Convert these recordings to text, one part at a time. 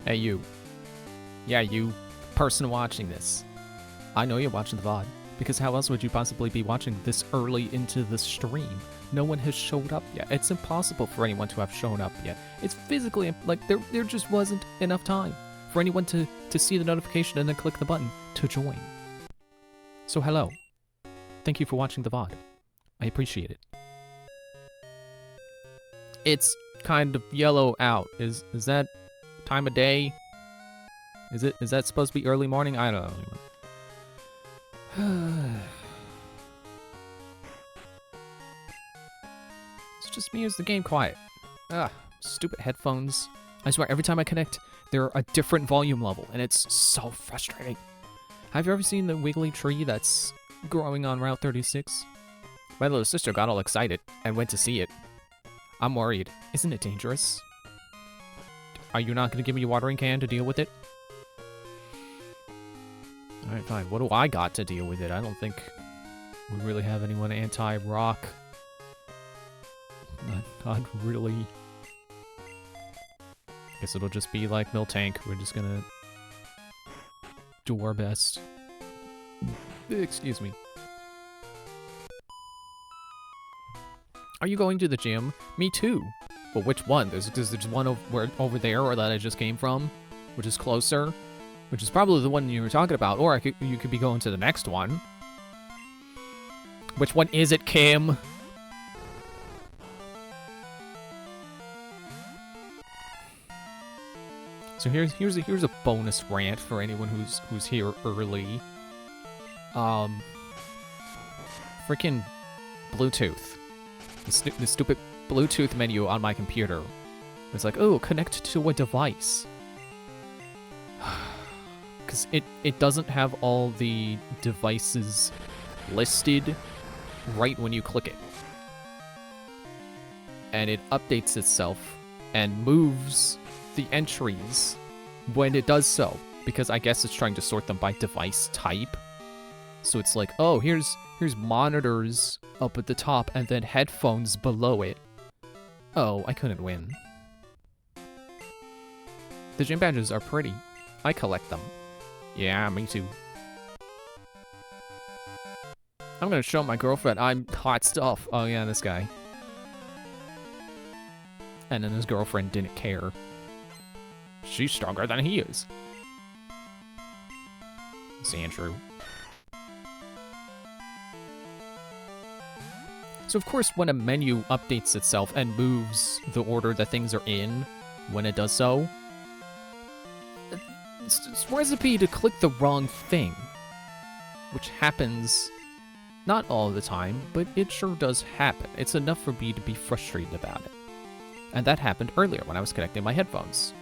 Hey, you. Yeah, you person watching this. I know you're watching the VOD, because how else would you possibly be watching this early into the stream? No one has showed up yet. It's impossible for anyone to have shown up yet. It's physically, like, there just wasn't enough time for anyone to see the notification and then click the button to join. So hello. Thank you for watching the VOD. I appreciate it. It's kind of yellow out. Is that time of day? Is that supposed to be early morning? I don't know. It's just me. Is the game quiet? Ah, stupid headphones. I swear, every time I connect, they're a different volume level, and it's so frustrating. Have you ever seen the wiggly tree that's growing on Route 36? My little sister got all excited and went to see it. I'm worried. Isn't it dangerous? Are you not going to give me a watering can to deal with it? Alright, fine. What do I got to deal with it? I don't think we really have anyone anti-rock. Not really. Guess it'll just be like Miltank. We're just gonna do our best. Excuse me. Are you going to the gym? Me too. But which one? There's one over there, or that I just came from, which is closer, which is probably the one you were talking about. Or you could be going to the next one. Which one is it, Kim? So here's a bonus rant for anyone who's here early. Freaking Bluetooth. The stupid Bluetooth menu on my computer. It's like, oh, connect to a device. Because it doesn't have all the devices listed right when you click it. And it updates itself and moves the entries when it does so. Because I guess it's trying to sort them by device type. So it's like, oh, here's monitors up at the top and then headphones below it. Oh, I couldn't win. The gym badges are pretty. I collect them. Yeah, me too. I'm gonna show my girlfriend I'm hot stuff. Oh yeah, this guy. And then his girlfriend didn't care. She's stronger than he is. Sandshrew. So of course, when a menu updates itself and moves the order that things are in, when it does so, it's recipe to click the wrong thing. Which happens not all the time, but it sure does happen. It's enough for me to be frustrated about it. And that happened earlier when I was connecting my headphones.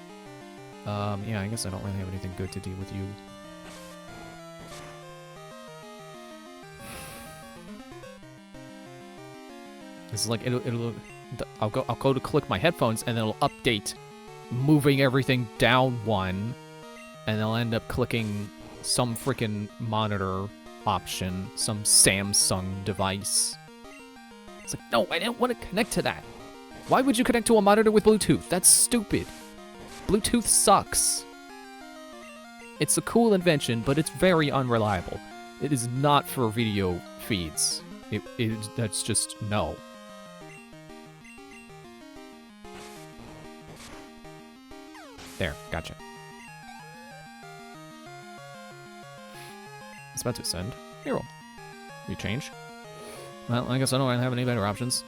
Yeah, I guess I don't really have anything good to deal with you. This is like I'll go to click my headphones and it'll update, moving everything down one, and I'll end up clicking some freaking monitor option, some Samsung device. It's like, no, I didn't want to connect to that. Why would you connect to a monitor with Bluetooth? That's stupid. Bluetooth sucks. It's a cool invention, but it's very unreliable. It is not for video feeds. That's just no. There, gotcha. It's about to send. Here, we change. Well, I guess I don't have any better options.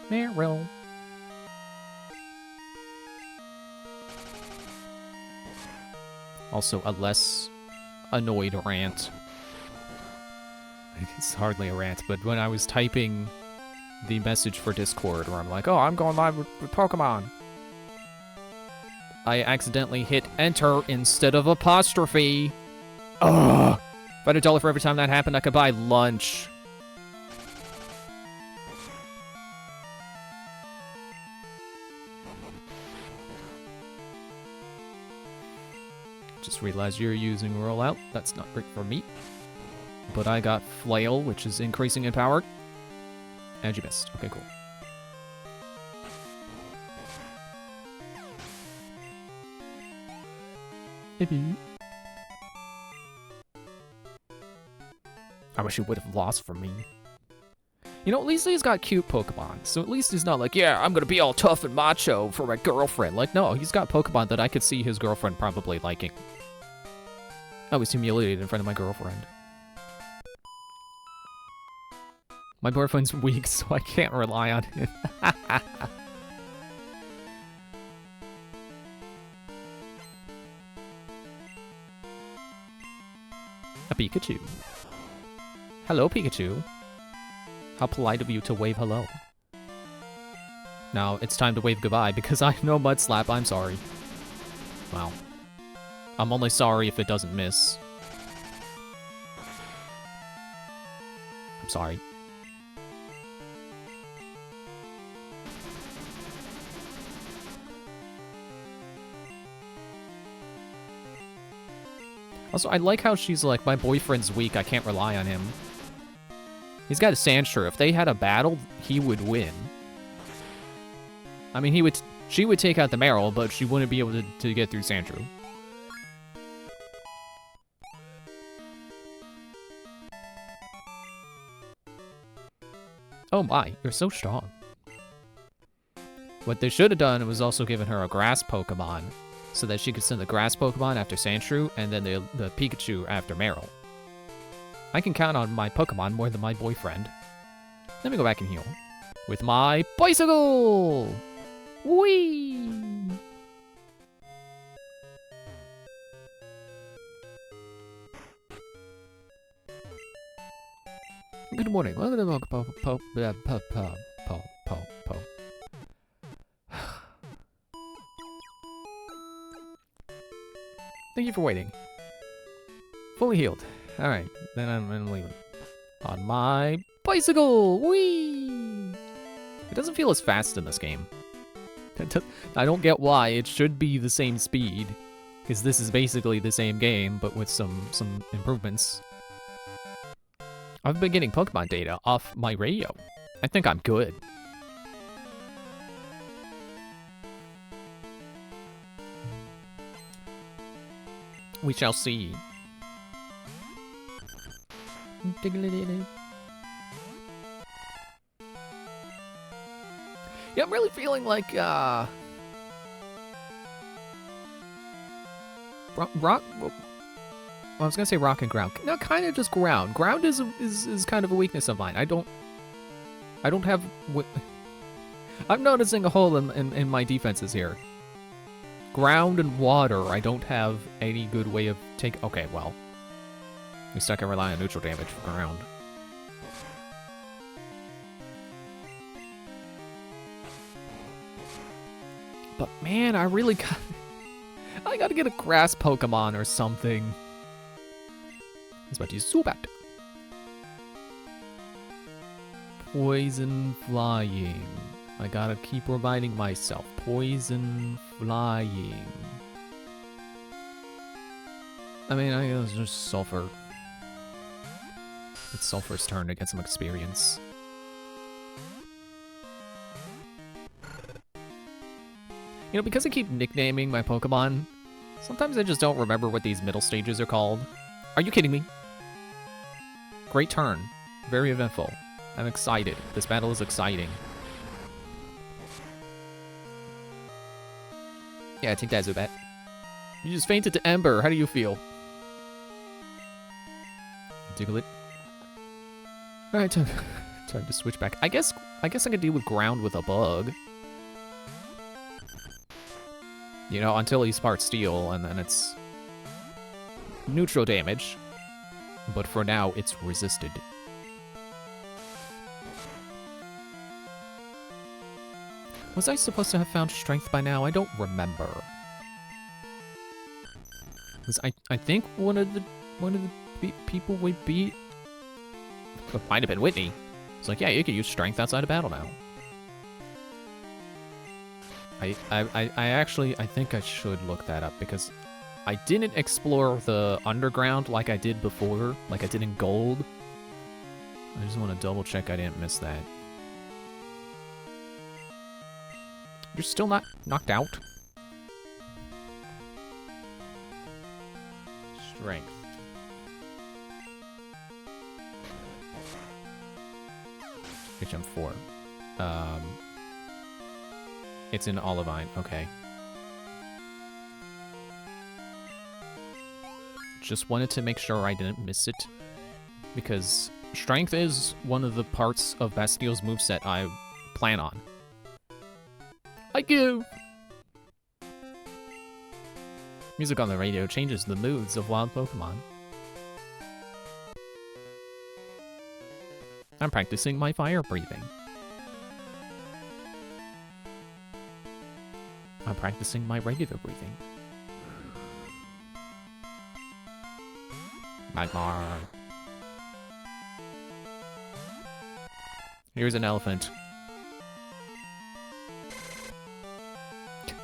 Meryl. Also, a less annoyed rant. It's hardly a rant, but when I was typing the message for Discord where I'm like, oh, I'm going live with Pokemon, I accidentally hit enter instead of apostrophe. Ugh! If I had $1 for every time that happened, I could buy lunch. Just realized you're using rollout. That's not great for me. But I got flail, which is increasing in power. And you missed. Okay, cool. I wish he would have lost from me. You know, at least he's got cute Pokemon. So at least he's not like, yeah, I'm gonna be all tough and macho for my girlfriend. Like, no, he's got Pokemon that I could see his girlfriend probably liking. I was humiliated in front of my girlfriend. My boyfriend's weak, so I can't rely on him. A Pikachu. Hello, Pikachu. How polite of you to wave hello. Now, it's time to wave goodbye because I know Mud Slap, I'm sorry. Wow. I'm only sorry if it doesn't miss. I'm sorry. Also, I like how she's like, my boyfriend's weak, I can't rely on him. He's got a Sandshrew. If they had a battle, he would win. I mean, she would take out the Marill, but she wouldn't be able to get through Sandshrew. Oh my, you're so strong. What they should have done was also given her a grass Pokemon, so that she could send the grass Pokemon after Sandshrew, and then the Pikachu after Marill. I can count on my Pokemon more than my boyfriend. Let me go back and heal. With my bicycle! Whee! Good morning. Welcome to Thank you for waiting. Fully healed. Alright, then I'm leaving. On my bicycle! Whee! It doesn't feel as fast in this game. I don't get why. It should be the same speed. Because this is basically the same game, but with some improvements. I've been getting Pokemon data off my radio. I think I'm good. We shall see. Yeah, I'm really feeling like, rock, well, I was gonna say rock and ground. No, kind of just ground. Ground is kind of a weakness of mine. I don't have, I'm noticing a hole in my defenses here. Ground and water, I don't have any good way of okay, well. At least I can rely on neutral damage for ground. But man, I really I gotta get a grass Pokemon or something. It's about to use Zubat. Poison flying. I gotta keep reminding myself. Poison flying. I mean, I guess just Sulfur. It's Sulfur's turn to get some experience. You know, because I keep nicknaming my Pokemon, sometimes I just don't remember what these middle stages are called. Are you kidding me? Great turn. Very eventful. I'm excited. This battle is exciting. Yeah, I think that's Zubat. You just fainted to Ember. How do you feel? Diglett. Alright, time to switch back. I guess I could deal with ground with a bug. You know, until he sparks steel, and then it's neutral damage. But for now, it's resisted. Was I supposed to have found strength by now? I don't remember. Was I think one of the people we beat, it might have been Whitney. It's like, yeah, you can use strength outside of battle now. I think I should look that up because I didn't explore the underground like I did before, like I did in Gold. I just want to double check I didn't miss that. You're still not knocked out? Strength. HM4. It's in Olivine. Okay. Just wanted to make sure I didn't miss it. Because Strength is one of the parts of Bastille's moveset I plan on. I give! Music on the radio changes the moods of wild Pokemon. I'm practicing my fire breathing. I'm practicing my regular breathing. Magmar. Here's an elephant.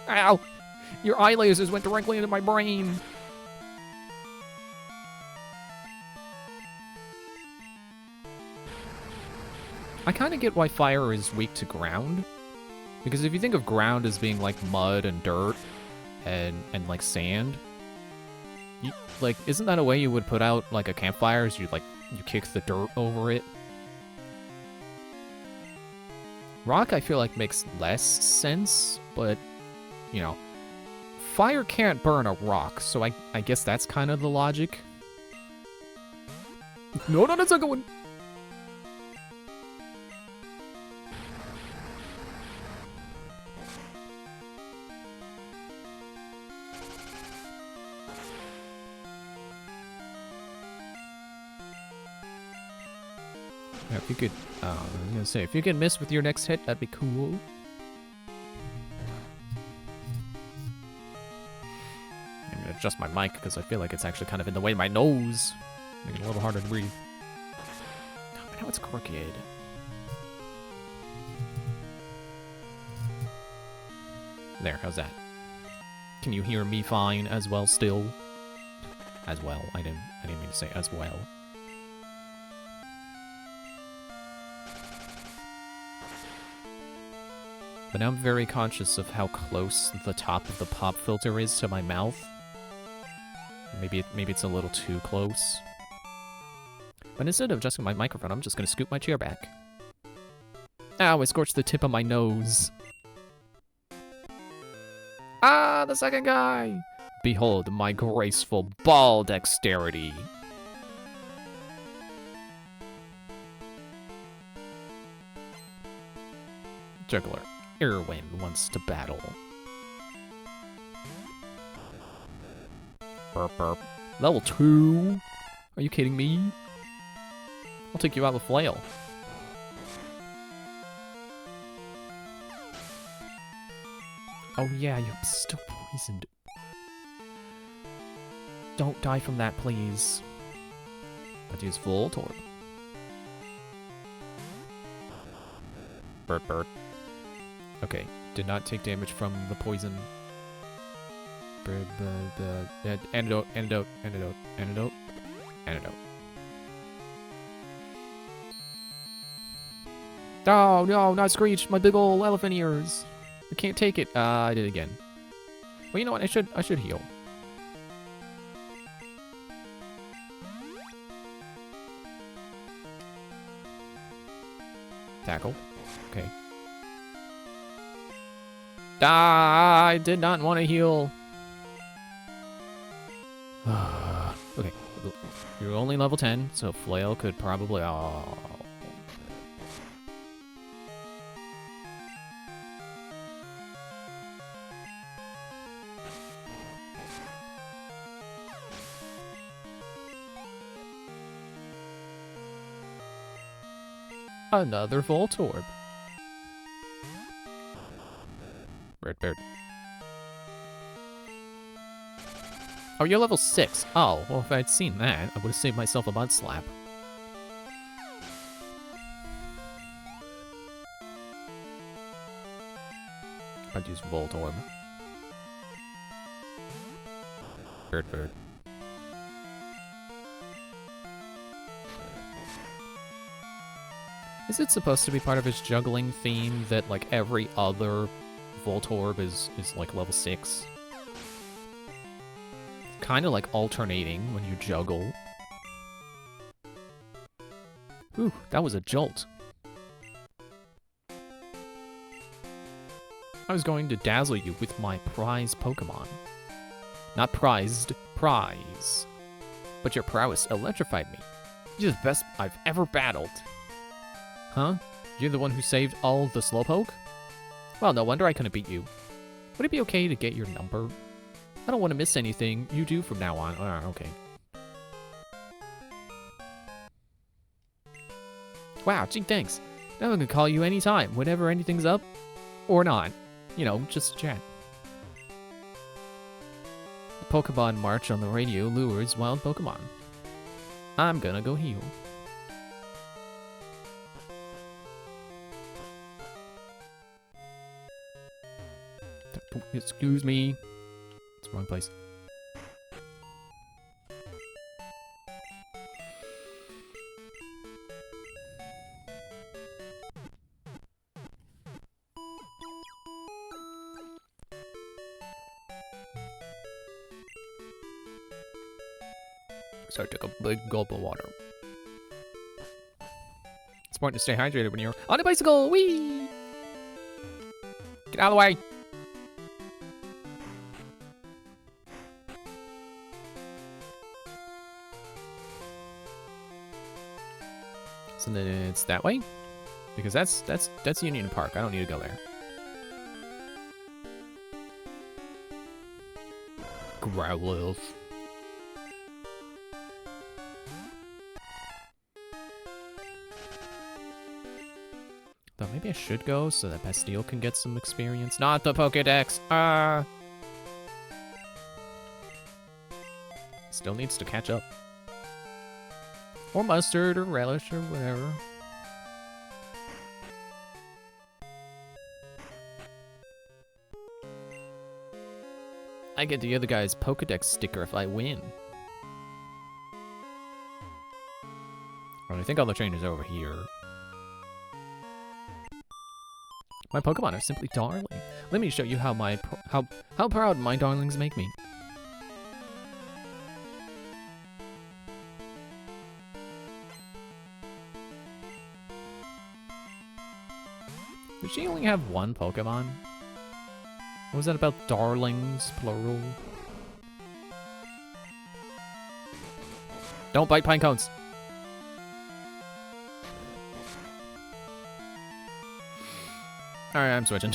Ow! Your eye lasers went directly into my brain! I kind of get why fire is weak to ground. Because if you think of ground as being like mud and dirt and like sand, you, like, isn't that a way you would put out like a campfire? Is you kick the dirt over it? Rock, I feel like, makes less sense, but, you know, fire can't burn a rock, so I guess that's kind of the logic. No, not a second one! Yeah, if you could, I was gonna say, if you could miss with your next hit, that'd be cool. I'm gonna adjust my mic because I feel like it's actually kind of in the way of my nose. Making it a little harder to breathe. Oh, but now it's crooked. There, how's that? Can you hear me fine as well still? As well. I didn't mean to say as well. But now I'm very conscious of how close the top of the pop filter is to my mouth. Maybe it's a little too close. But instead of adjusting my microphone, I'm just gonna scoop my chair back. Ow, I scorched the tip of my nose. Ah, the second guy! Behold my graceful ball dexterity. Juggler. Irwin wants to battle. Burp burp. Level 2? Are you kidding me? I'll take you out with flail. Oh yeah, you're still poisoned. Don't die from that, please. Let's use Voltorb. Burp burp. Okay, did not take damage from the poison. Antidote, antidote, antidote, antidote, antidote. Oh, no, not Screech, my big ol' elephant ears. I can't take it. I did it again. Well, you know what, I should heal. Tackle. Okay. I did not want to heal. Okay, you're only level 10, so Flail could probably... Oh. Another Voltorb. Bird. Oh, you're level 6. Oh, well, if I'd seen that, I would have saved myself a mud slap. I'd use Voltorb. Bird. Is it supposed to be part of his juggling theme that, like, every other Voltorb is like level 6? kind of like alternating when you juggle. Ooh, that was a jolt. I was going to dazzle you with my prize Pokemon. Not prized, prize. But your prowess electrified me. You're the best I've ever battled. Huh? You're the one who saved all the Slowpoke? Well, no wonder I couldn't beat you. Would it be okay to get your number? I don't want to miss anything you do from now on. Okay. Wow, gee, thanks. Now I can call you anytime, whenever anything's up. Or not. You know, just chat. The Pokemon March on the radio lures wild Pokemon. I'm gonna go heal. Excuse me. It's the wrong place. So I took a big gulp of water. It's important to stay hydrated when you're on a bicycle. Whee! Get out of the way. So then it's that way? Because that's Union Park. I don't need to go there. Growlithe. Though maybe I should go so that Bastille can get some experience. Not the Pokédex! Still needs to catch up. Or mustard, or relish, or whatever. I get the other guy's Pokédex sticker if I win. Well, I think all the trainers are over here. My Pokemon are simply darling. Let me show you how how proud my darlings make me. Did she only have one Pokemon? What was that about darlings, plural? Don't bite pine cones. Alright, I'm switching.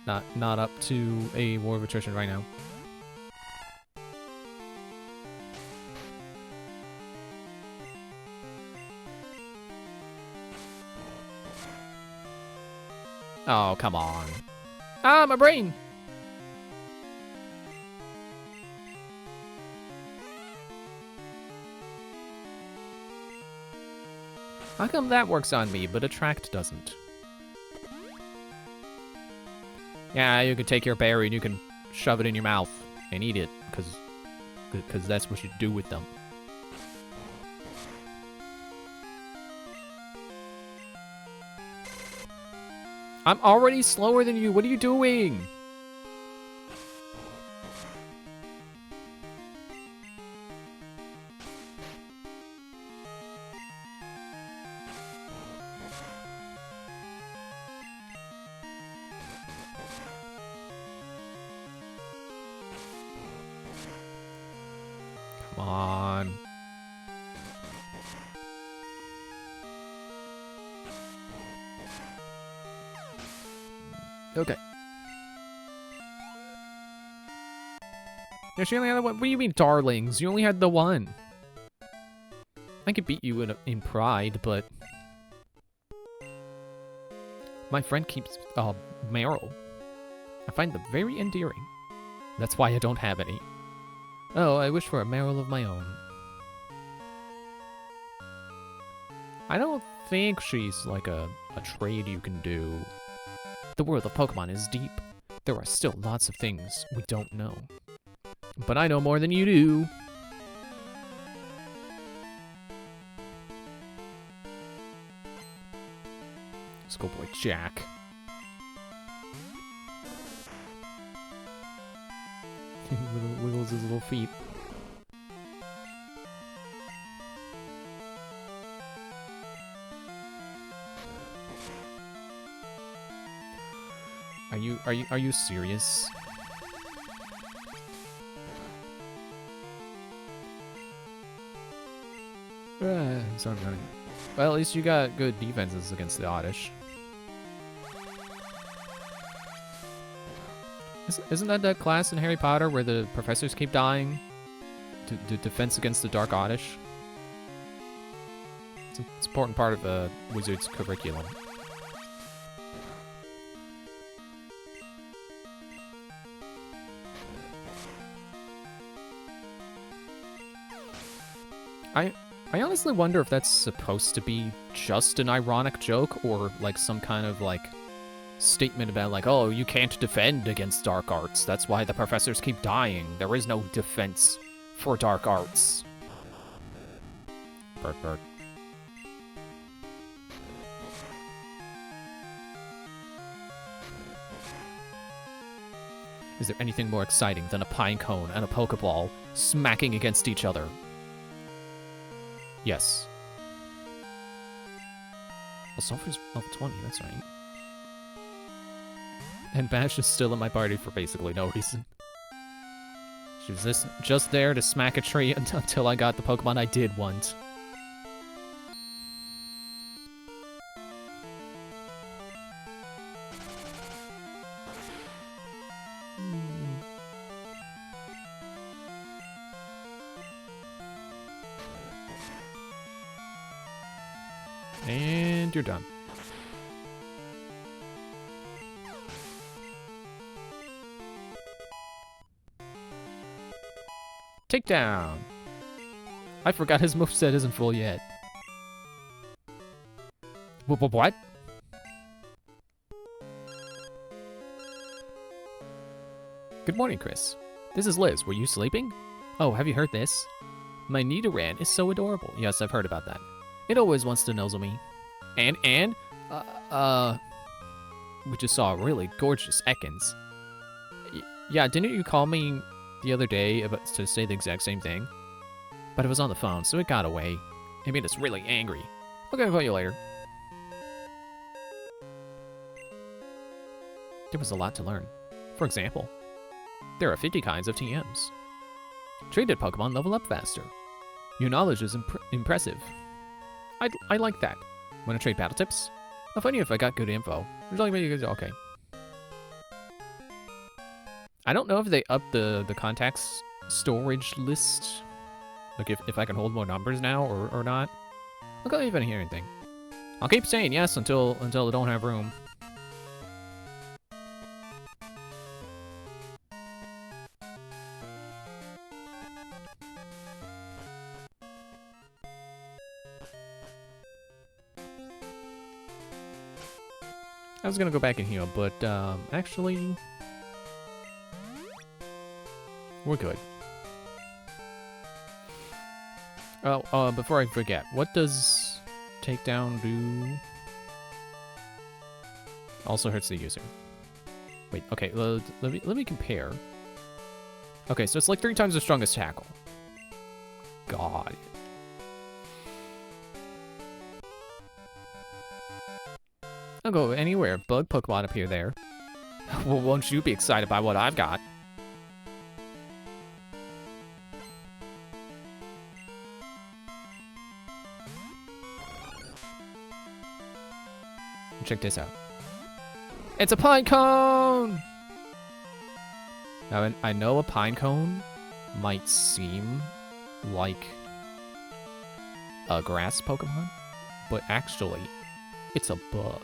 Not up to a war of attrition right now. Oh, come on. Ah, my brain! How come that works on me, but Attract doesn't? Yeah, you can take your berry and you can shove it in your mouth and eat it, because that's what you do with them. I'm already slower than you. What are you doing? Come on. Okay. Yeah, she only had the one. What do you mean, darlings? You only had the one. I could beat you in pride, but my friend keeps Marill. I find them very endearing. That's why I don't have any. Oh, I wish for a Marill of my own. I don't think she's like a trade you can do. The world of Pokemon is deep. There are still lots of things we don't know. But I know more than you do. Schoolboy Jack. Wiggles his little feet. Are you serious? So running. Well, at least you got good defenses against the Oddish. Isn't that class in Harry Potter where the professors keep dying? To defense against the Dark Oddish? It's an important part of a wizard's curriculum. I honestly wonder if that's supposed to be just an ironic joke or like some kind of like statement about like, oh, you can't defend against dark arts. That's why the professors keep dying. There is no defense for dark arts. Bert. Is there anything more exciting than a pine cone and a Pokeball smacking against each other? Yes. Well, Sulphur's level 20, that's right. And Bash is still in my party for basically no reason. She was just there to smack a tree until I got the Pokemon I did want. And you're done. Takedown! I forgot his moveset isn't full yet. What? Good morning, Chris. This is Liz. Were you sleeping? Oh, have you heard this? My Nidoran is so adorable. Yes, I've heard about that. It always wants to nuzzle me. And? We just saw a really gorgeous Ekans. Yeah, didn't you call me the other day to say the exact same thing? But it was on the phone, so it got away. It made us really angry. Okay, I'll call you later. There was a lot to learn. For example, there are 50 kinds of TMs. Traded Pokemon level up faster. Your knowledge is impressive. I like that. Wanna trade battle tips? I'll find you if I got good info. Okay. I don't know if they upped the contacts storage list. Like if I can hold more numbers now or not. I'll call you if I hear anything. I'll keep saying yes until I don't have room. I was gonna go back and heal, but actually, we're good. Oh, before I forget, what does takedown do? Also hurts the user. Wait, okay, let me compare. Okay, so it's like 3 times the strongest tackle. God. I'll go anywhere. Bug Pokemon appear there. Well, won't you be excited by what I've got? Check this out. It's a pine cone! Now, I know a pine cone might seem like a grass Pokemon, but actually, it's a bug.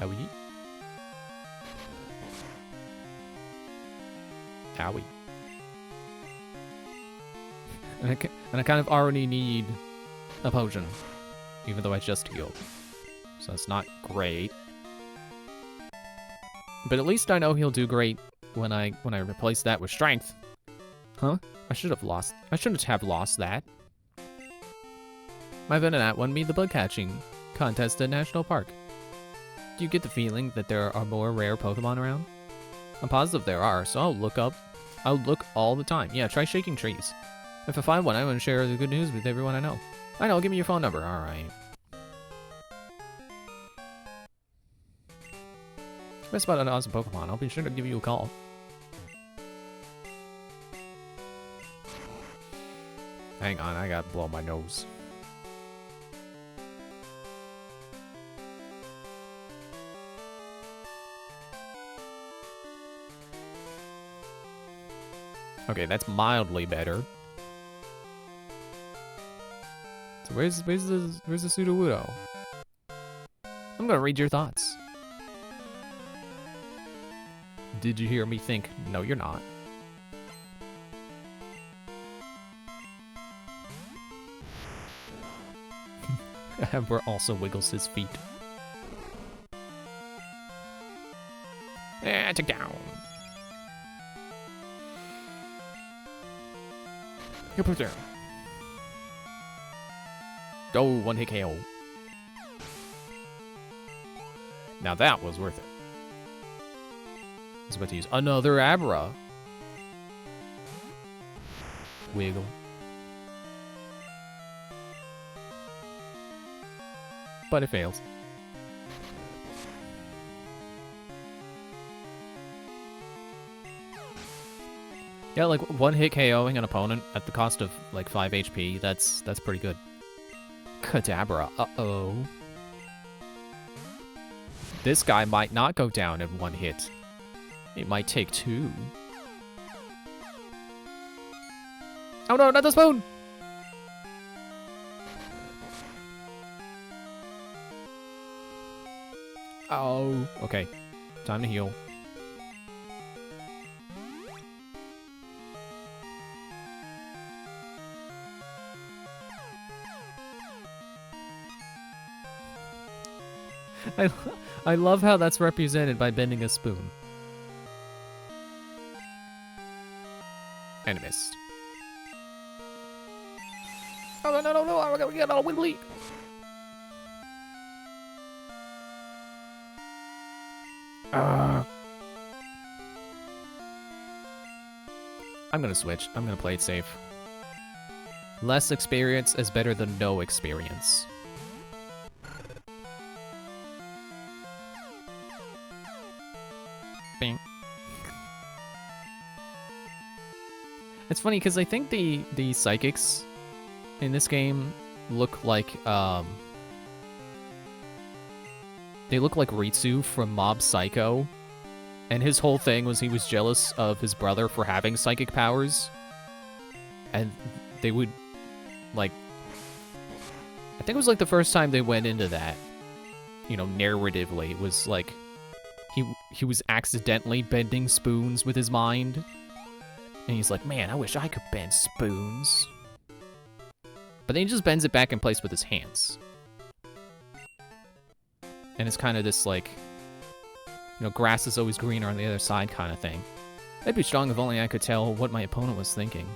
Owie. Owie. And I kind of already need a potion, even though I just healed. So it's not great. But at least I know he'll do great when I replace that with strength. Huh? I shouldn't have lost that. My Venonat won me the bug catching contest at National Park. Do you get the feeling that there are more rare Pokemon around? I'm positive there are, so I'll look all the time. Yeah, try shaking trees. If I find one, I want to share the good news with everyone I know. I know, give me your phone number. Alright. If I spot an awesome Pokemon, I'll be sure to give you a call. Hang on, I gotta blow my nose. Okay, that's mildly better. So where's the Sudowoodo? I'm gonna read your thoughts. Did you hear me think? No, you're not. Amber also wiggles his feet. Take down. You're put there. Go, one hit KO. Now that was worth it. I was about to use another Abra. Wiggle. But it fails. Yeah, like one hit KOing an opponent at the cost of like 5 HP, that's pretty good. Kadabra, uh-oh. This guy might not go down in one hit. It might take 2. Oh no, not the spoon! Oh, okay. Time to heal. I love how that's represented by bending a spoon. And missed. Oh no, I'm gonna get all wiggly. I'm gonna switch. I'm gonna play it safe. Less experience is better than no experience. Bing. It's funny because I think the psychics in this game look like they look like Ritsu from Mob Psycho, and his whole thing was he was jealous of his brother for having psychic powers, and they would like, I think it was like the first time they went into that, you know, narratively. It was like he was accidentally bending spoons with his mind, and he's like, man, I wish I could bend spoons. But then he just bends it back in place with his hands. And it's kind of this, like, you know, grass is always greener on the other side kind of thing. That'd be strong if only I could tell what my opponent was thinking.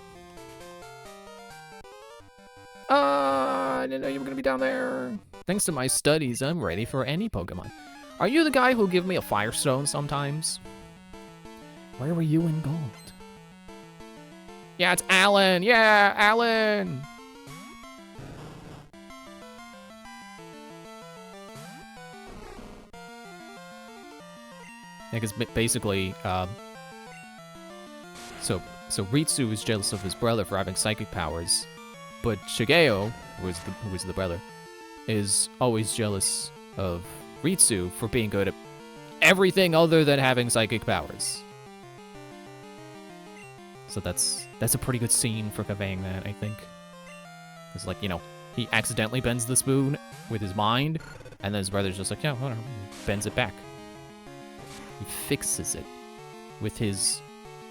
I didn't know you were going to be down there. Thanks to my studies, I'm ready for any Pokemon. Are you the guy who'll give me a Firestone sometimes? Where were you in gold? Yeah, it's Alan! Yeah, Alan! Yeah, because basically, so Ritsu is jealous of his brother for having psychic powers, but Shigeo, who was the brother, is always jealous of Ritsu for being good at everything other than having psychic powers. So that's a pretty good scene for conveying that, I think. It's like, you know, he accidentally bends the spoon with his mind, and then his brother's just like, yeah, whatever, bends it back. He fixes it with his,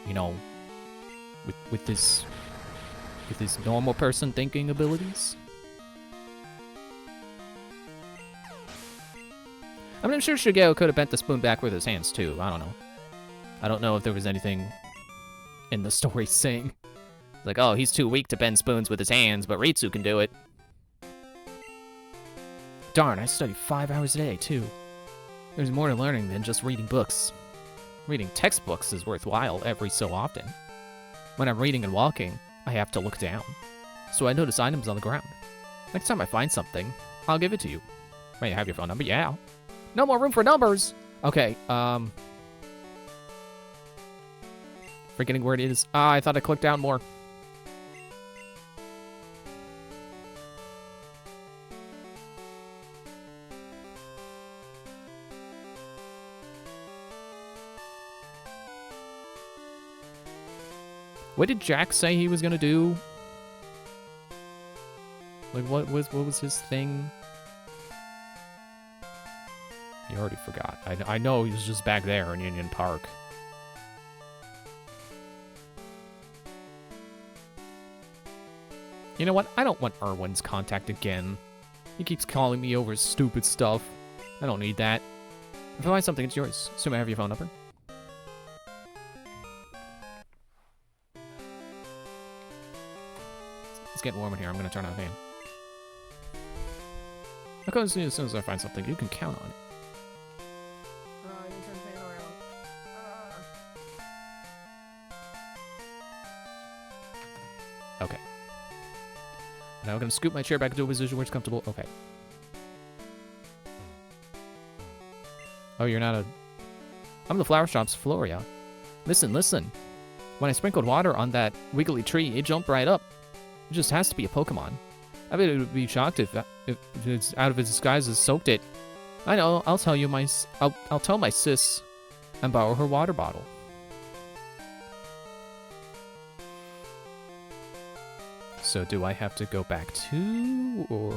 you know, with his normal person thinking abilities. I mean, I'm sure Shigeo could have bent the spoon back with his hands too. I don't know. I don't know if there was anything in the story saying It's like, oh, he's too weak to bend spoons with his hands, but Ritsu can do it. Darn, I study 5 hours a day, too. There's more to learning than just reading books. Reading textbooks is worthwhile every so often. When I'm reading and walking, I have to look down. So I notice items on the ground. Next time I find something, I'll give it to you. May I have your phone number? Yeah. No more room for numbers! Okay, forgetting where it is. Ah, I thought I clicked down more. What did Jack say he was gonna do? Like, what was his thing? He already forgot. I know he was just back there in Union Park. You know what? I don't want Erwin's contact again. He keeps calling me over stupid stuff. I don't need that. If I find something, it's yours. Assume I have your phone number. It's getting warm in here. I'm gonna turn on the fan. I'll come as soon as I find something. You can count on it. You turn the fan around. Okay. Now I'm gonna scoop my chair back into a position where it's comfortable. Okay. Oh, you're not a... I'm the flower shop's Floria. Listen, listen. When I sprinkled water on that wiggly tree, it jumped right up. It just has to be a Pokemon. I bet it would be shocked if it's out of its disguise soaked it. I know. I'll tell you I'll tell my sis and borrow her water bottle. So do I have to go back to, or...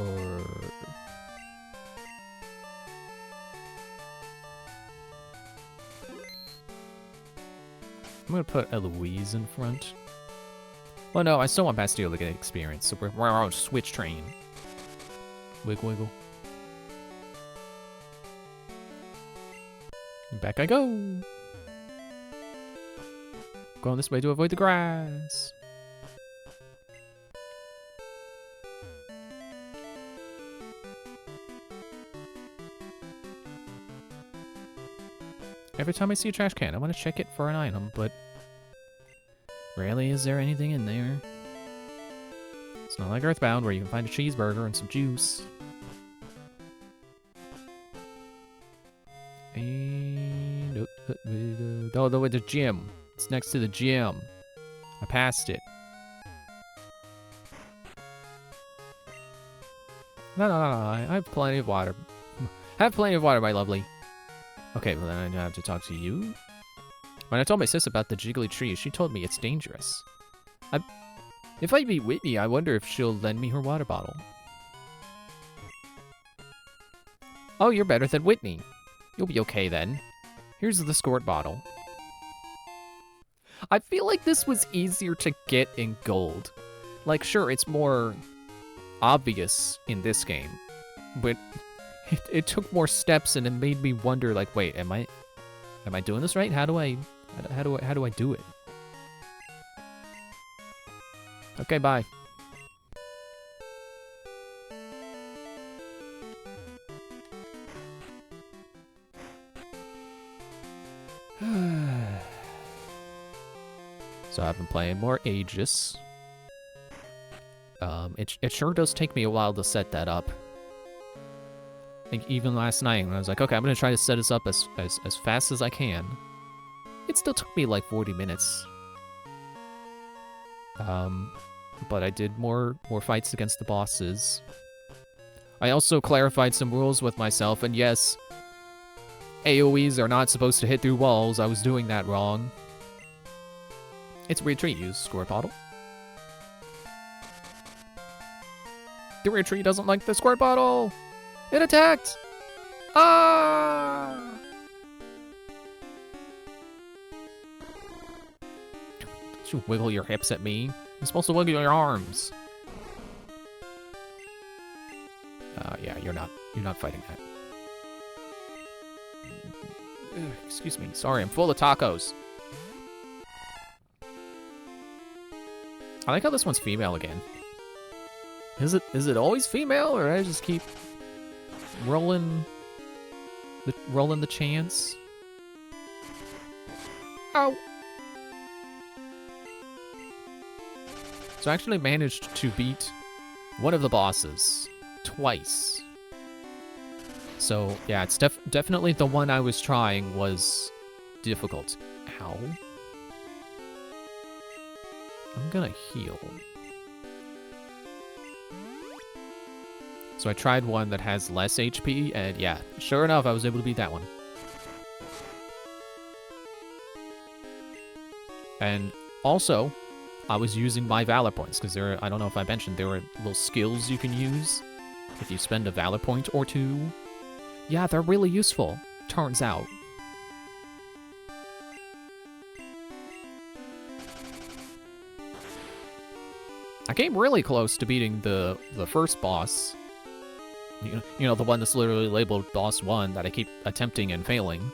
I'm gonna put Eloise in front. Well, no, I still want Bastille to get experience, so we're on Switch train. Wiggle, wiggle. And back I go. Going this way to avoid the grass. Every time I see a trash can, I want to check it for an item, but rarely is there anything in there. It's not like Earthbound, where you can find a cheeseburger and some juice. And... oh, the gym. It's next to the gym. I passed it. No, I have plenty of water. I have plenty of water, my lovely. Okay, well then I have to talk to you. When I told my sis about the jiggly tree, she told me it's dangerous. If I meet Whitney, I wonder if she'll lend me her water bottle. Oh, you're better than Whitney. You'll be okay then. Here's the squirt bottle. I feel like this was easier to get in gold. Like, sure, it's more obvious in this game, but it took more steps and it made me wonder, like, wait, am I doing this right? How do I do it? Okay, bye. So I've been playing more Aegis. It sure does take me a while to set that up. I think even last night when I was like, okay, I'm gonna try to set this up as fast as I can. It still took me like 40 minutes. But I did more fights against the bosses. I also clarified some rules with myself, and yes, AoEs are not supposed to hit through walls. I was doing that wrong. It's a weird tree. Use squirt bottle. The weird tree doesn't like the squirt bottle. It attacked. Ah! Don't you wiggle your hips at me. You're supposed to wiggle your arms. Yeah, you're not fighting that. Ugh, excuse me. Sorry, I'm full of tacos. I like how this one's female again. Is it always female, or I just keep rolling the chance? Ow! So I actually managed to beat one of the bosses twice. So yeah, it's definitely the one I was trying was difficult. Ow. I'm gonna heal. So I tried one that has less HP, and yeah, sure enough, I was able to beat that one. And also, I was using my Valor points, because I don't know if I mentioned, there are little skills you can use if you spend a Valor point or two. Yeah, they're really useful, turns out. I came really close to beating the first boss. You know, the one that's literally labeled Boss 1 that I keep attempting and failing.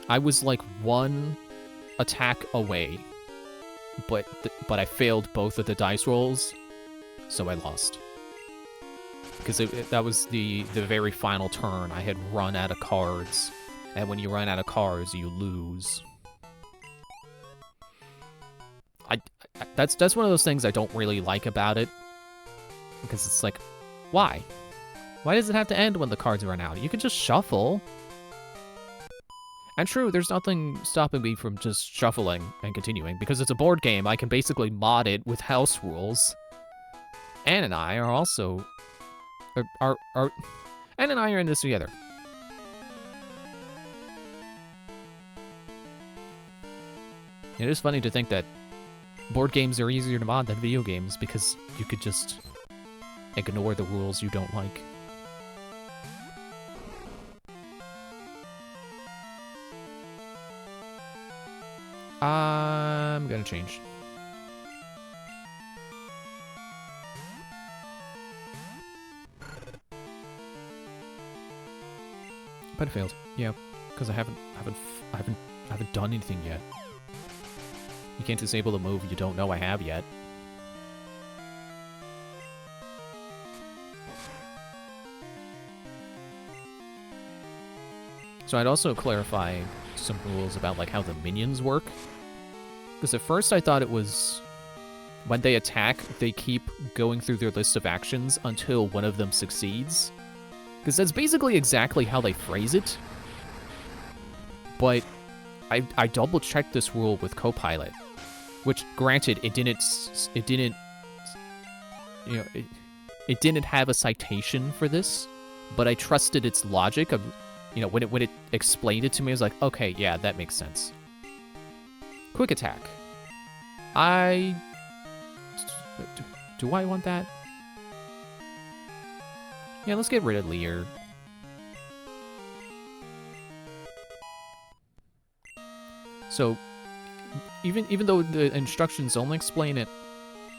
I was like one attack away, but I failed both of the dice rolls, so I lost. Because that was the very final turn. I had run out of cards, and when you run out of cards, you lose. That's one of those things I don't really like about it. Because it's like, why? Why does it have to end when the cards run out? You can just shuffle. And true, there's nothing stopping me from just shuffling and continuing. Because it's a board game, I can basically mod it with house rules. Anne and I are also... Anne and I are in this together. It is funny to think that board games are easier to mod than video games because you could just ignore the rules you don't like. I'm gonna change. But it failed. Yeah, because I haven't done anything yet. You can't disable the move you don't know I have yet. So I'd also clarify some rules about like how the minions work. Because at first I thought it was when they attack, they keep going through their list of actions until one of them succeeds. Because that's basically exactly how they phrase it. But I double-checked this rule with Copilot. Which, granted, it didn't have a citation for this, but I trusted its logic of, you know, when it explained it to me, I was like, okay, yeah, that makes sense. Quick attack. Do I want that? Yeah, let's get rid of Lear. So, even though the instructions only explain it,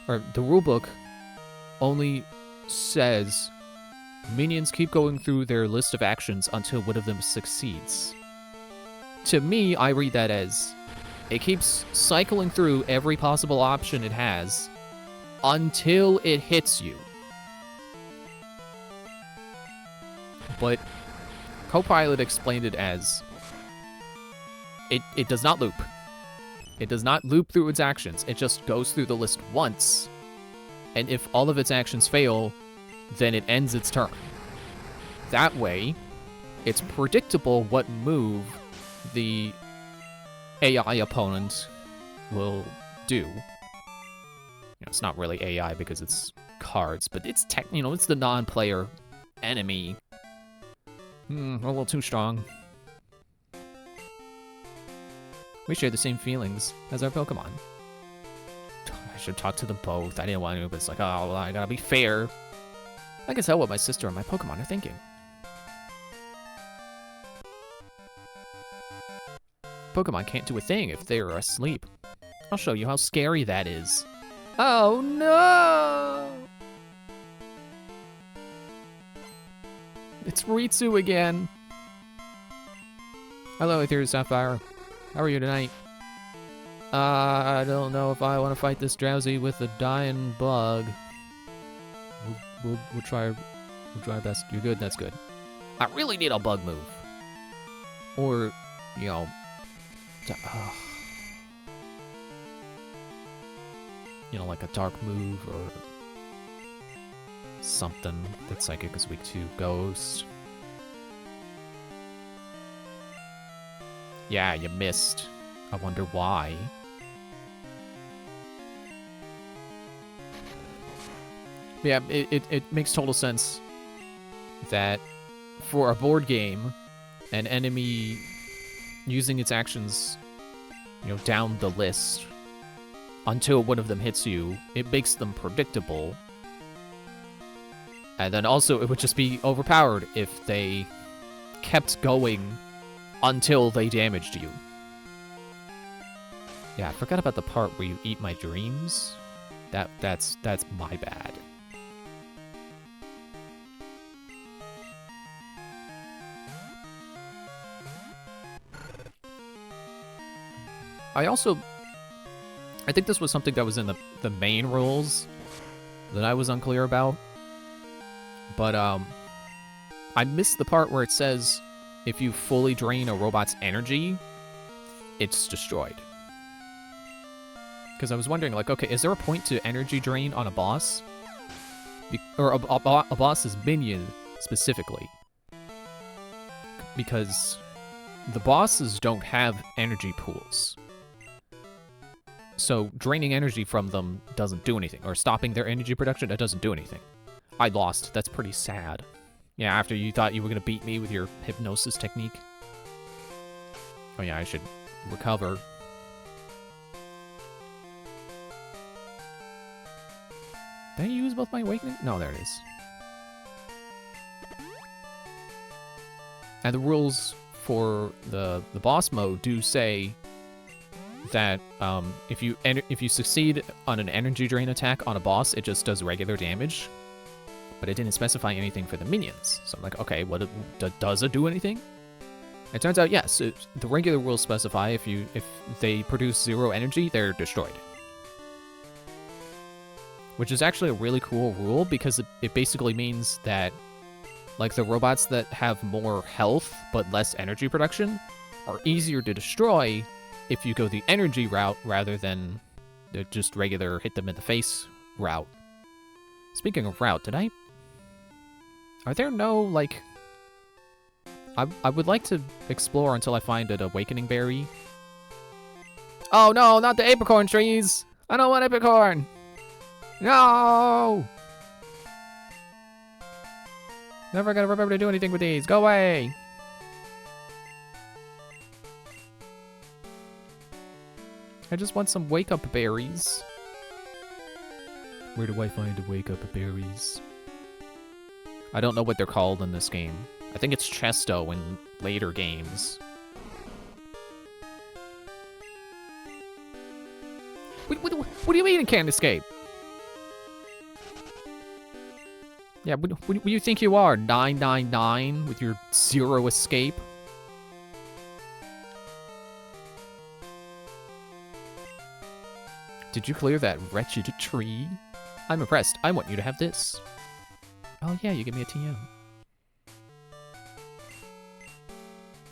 or the rulebook only says minions keep going through their list of actions until one of them succeeds. To me, I read that as it keeps cycling through every possible option it has until it hits you. But Copilot explained it as it does not loop. It does not loop through its actions. It just goes through the list once, and if all of its actions fail, then it ends its turn. That way, it's predictable what move the AI opponent will do. You know, it's not really AI because it's cards, but it's it's the non-player enemy. A little too strong. We share the same feelings as our Pokemon. I should talk to them both. I didn't want to, but it's like, oh, well, I gotta be fair. I can tell what my sister and my Pokemon are thinking. Pokemon can't do a thing if they're asleep. I'll show you how scary that is. Oh no! It's Ritsu again. Hello, Ethereal Sapphire. How are you tonight? I don't know if I want to fight this Drowsy with a dying bug. We'll try our best. You're good, that's good. I really need a bug move. Or, you know... you know, like a dark move or... something that Psychic is weak to. Ghost. Yeah, you missed. I wonder why. Yeah, it makes total sense that for a board game, an enemy using its actions, you know, down the list until one of them hits you, it makes them predictable. And then also, it would just be overpowered if they kept going until they damaged you. Yeah, I forgot about the part where you eat my dreams. That's my bad. I think this was something that was in the main rules that I was unclear about. But, I missed the part where it says if you fully drain a robot's energy, it's destroyed. Because I was wondering, like, okay, is there a point to energy drain on a boss? Or a boss's minion, specifically. Because the bosses don't have energy pools. So draining energy from them doesn't do anything. Or stopping their energy production, that doesn't do anything. I lost. That's pretty sad. Yeah, after you thought you were going to beat me with your hypnosis technique. Oh yeah, I should recover. Did I use both my awakening? No, there it is. And the rules for the boss mode do say that if you succeed on an energy drain attack on a boss, it just does regular damage. But it didn't specify anything for the minions. So I'm like, okay, what does it do anything? It turns out, yes. The regular rules specify if they produce 0 energy, they're destroyed. Which is actually a really cool rule because it basically means that, like, the robots that have more health but less energy production are easier to destroy if you go the energy route rather than the just regular hit them in the face route. Speaking of route, are there no, like... I would like to explore until I find an awakening berry. Oh no, not the apricorn trees! I don't want apricorn! No! Never gonna remember to do anything with these. Go away! I just want some wake-up berries. Where do I find the wake-up berries? I don't know what they're called in this game. I think it's Chesto in later games. What do you mean it can't escape? Yeah, what do you think you are? 999 with your 0 escape? Did you clear that wretched tree? I'm impressed. I want you to have this. Oh yeah, you give me a TM.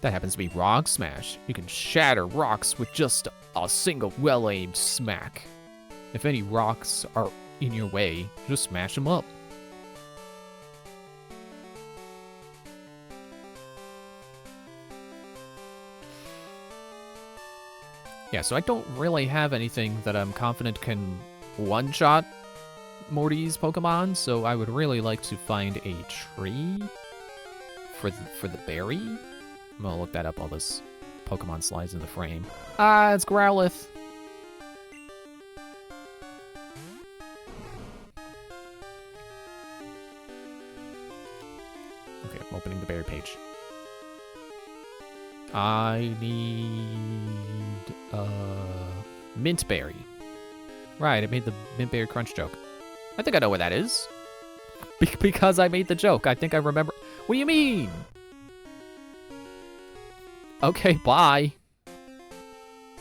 That happens to be Rock Smash. You can shatter rocks with just a single well-aimed smack. If any rocks are in your way, just smash them up. Yeah, so I don't really have anything that I'm confident can one-shot Morty's Pokemon, so I would really like to find a tree for the berry. I'm gonna look that up while this Pokemon slides in the frame. Ah, it's Growlithe. Okay, I'm opening the berry page. I need mint berry. Right, I made the mint berry crunch joke. I think I know what that is. Because I made the joke. I think I remember. What do you mean? Okay, bye.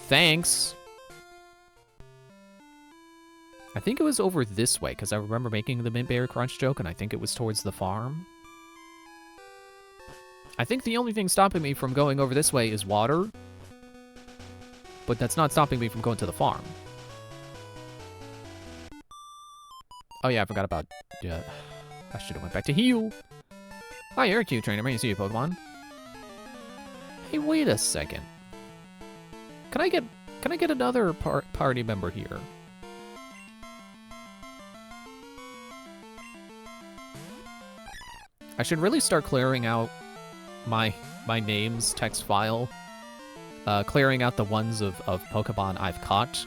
Thanks. I think it was over this way, because I remember making the Mint Berry Crunch joke, and I think it was towards the farm. I think the only thing stopping me from going over this way is water, but that's not stopping me from going to the farm. Oh yeah, I forgot about... Yeah, I should have went back to heal. Hi, you're a cute trainer. May I see your Pokemon? Hey, wait a second. Can I get another party member here? I should really start clearing out my names text file. Clearing out the ones of Pokemon I've caught.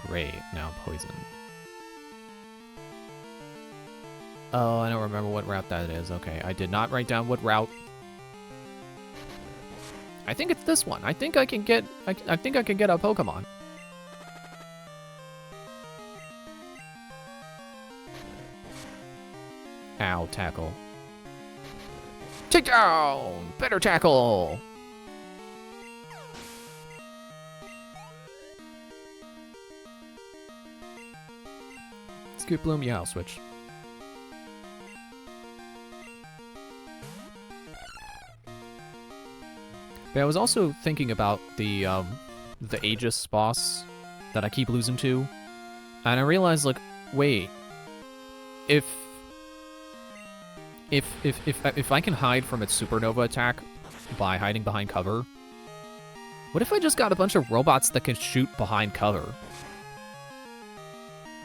Great, now poison. Oh, I don't remember what route that is. Okay, I did not write down what route. I think it's this one. I think I can get I think I can get a Pokemon. Ow, tackle. Take down! Better tackle! Scoop Bloom, yeah, I'll switch. But I was also thinking about the Aegis boss that I keep losing to. And I realized, like, wait. If I can hide from its supernova attack by hiding behind cover, what if I just got a bunch of robots that can shoot behind cover?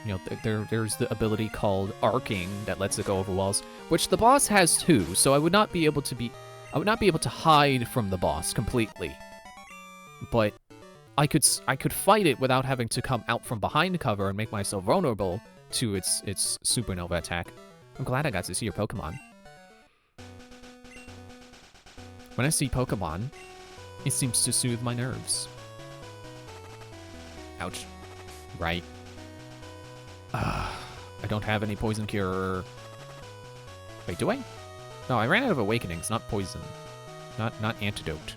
You know, there's the ability called arcing that lets it go over walls, which the boss has too. So I would not be able to hide from the boss completely. But I could fight it without having to come out from behind cover and make myself vulnerable to its supernova attack. I'm glad I got to see your Pokemon. When I see Pokemon, it seems to soothe my nerves. Ouch. Right. I don't have any poison cure. Wait, do I? No, I ran out of awakenings, not poison. Not antidote.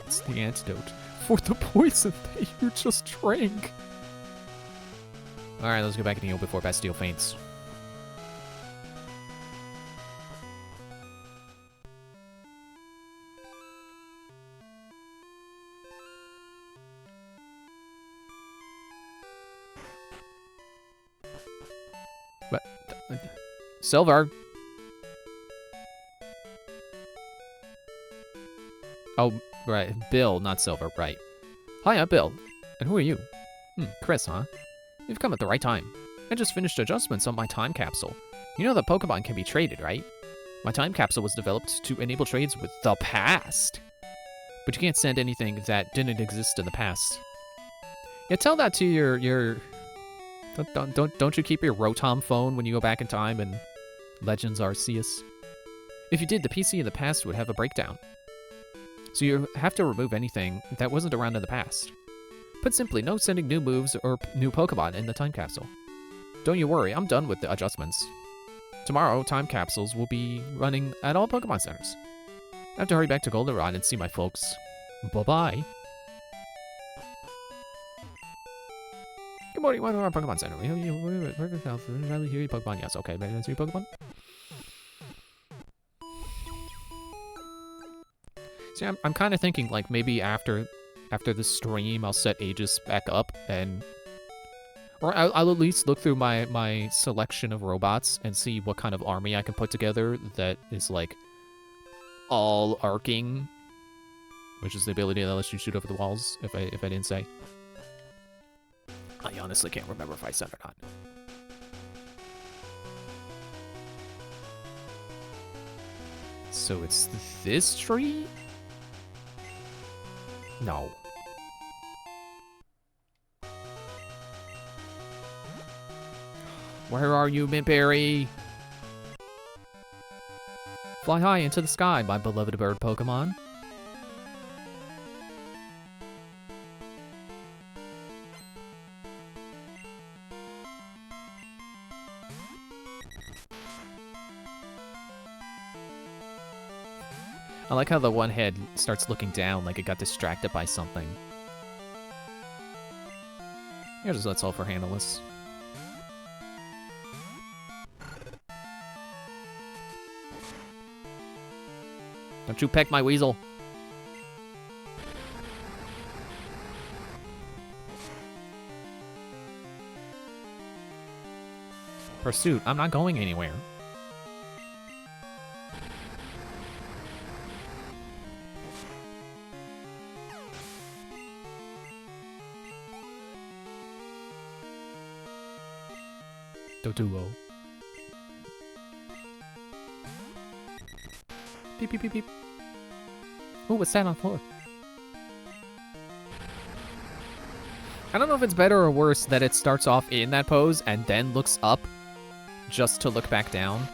It's the antidote for the poison that you just drank. Alright, let's go back and heal before Bastille faints. But Silver. Oh, right. Bill, not Silver. Right. Hi, I'm Bill. And who are you? Chris, huh? You've come at the right time. I just finished adjustments on my time capsule. You know that Pokemon can be traded, right? My time capsule was developed to enable trades with the past. But you can't send anything that didn't exist in the past. Yeah, tell that to your... Don't you keep your Rotom phone when you go back in time in Legends Arceus? If you did, the PC in the past would have a breakdown. So you have to remove anything that wasn't around in the past. Put simply, no sending new moves or new Pokemon in the time capsule. Don't you worry, I'm done with the adjustments. Tomorrow, time capsules will be running at all Pokemon centers. I have to hurry back to Goldenrod and see my folks. Bye-bye. Good morning, welcome to our Pokemon Center. Perfect health. Really hear your Pokemon. Yes, okay. May I see your Pokemon? See, I'm kind of thinking, like, maybe after the stream, I'll set Aegis back up, and... Or I'll at least look through my selection of robots and see what kind of army I can put together that is, like, all arcing. Which is the ability that lets you shoot over the walls, if I didn't say. I honestly can't remember if I said or not. So it's this tree? No. Where are you, Mint Berry? Fly high into the sky, my beloved bird Pokemon. I like how the one head starts looking down like it got distracted by something. Here, just let's all for handle this. Don't you peck my weasel. Pursuit, I'm not going anywhere. Doduo. Beep, beep, beep, beep. Ooh, what's that on the floor? I don't know if it's better or worse that it starts off in that pose and then looks up just to look back down.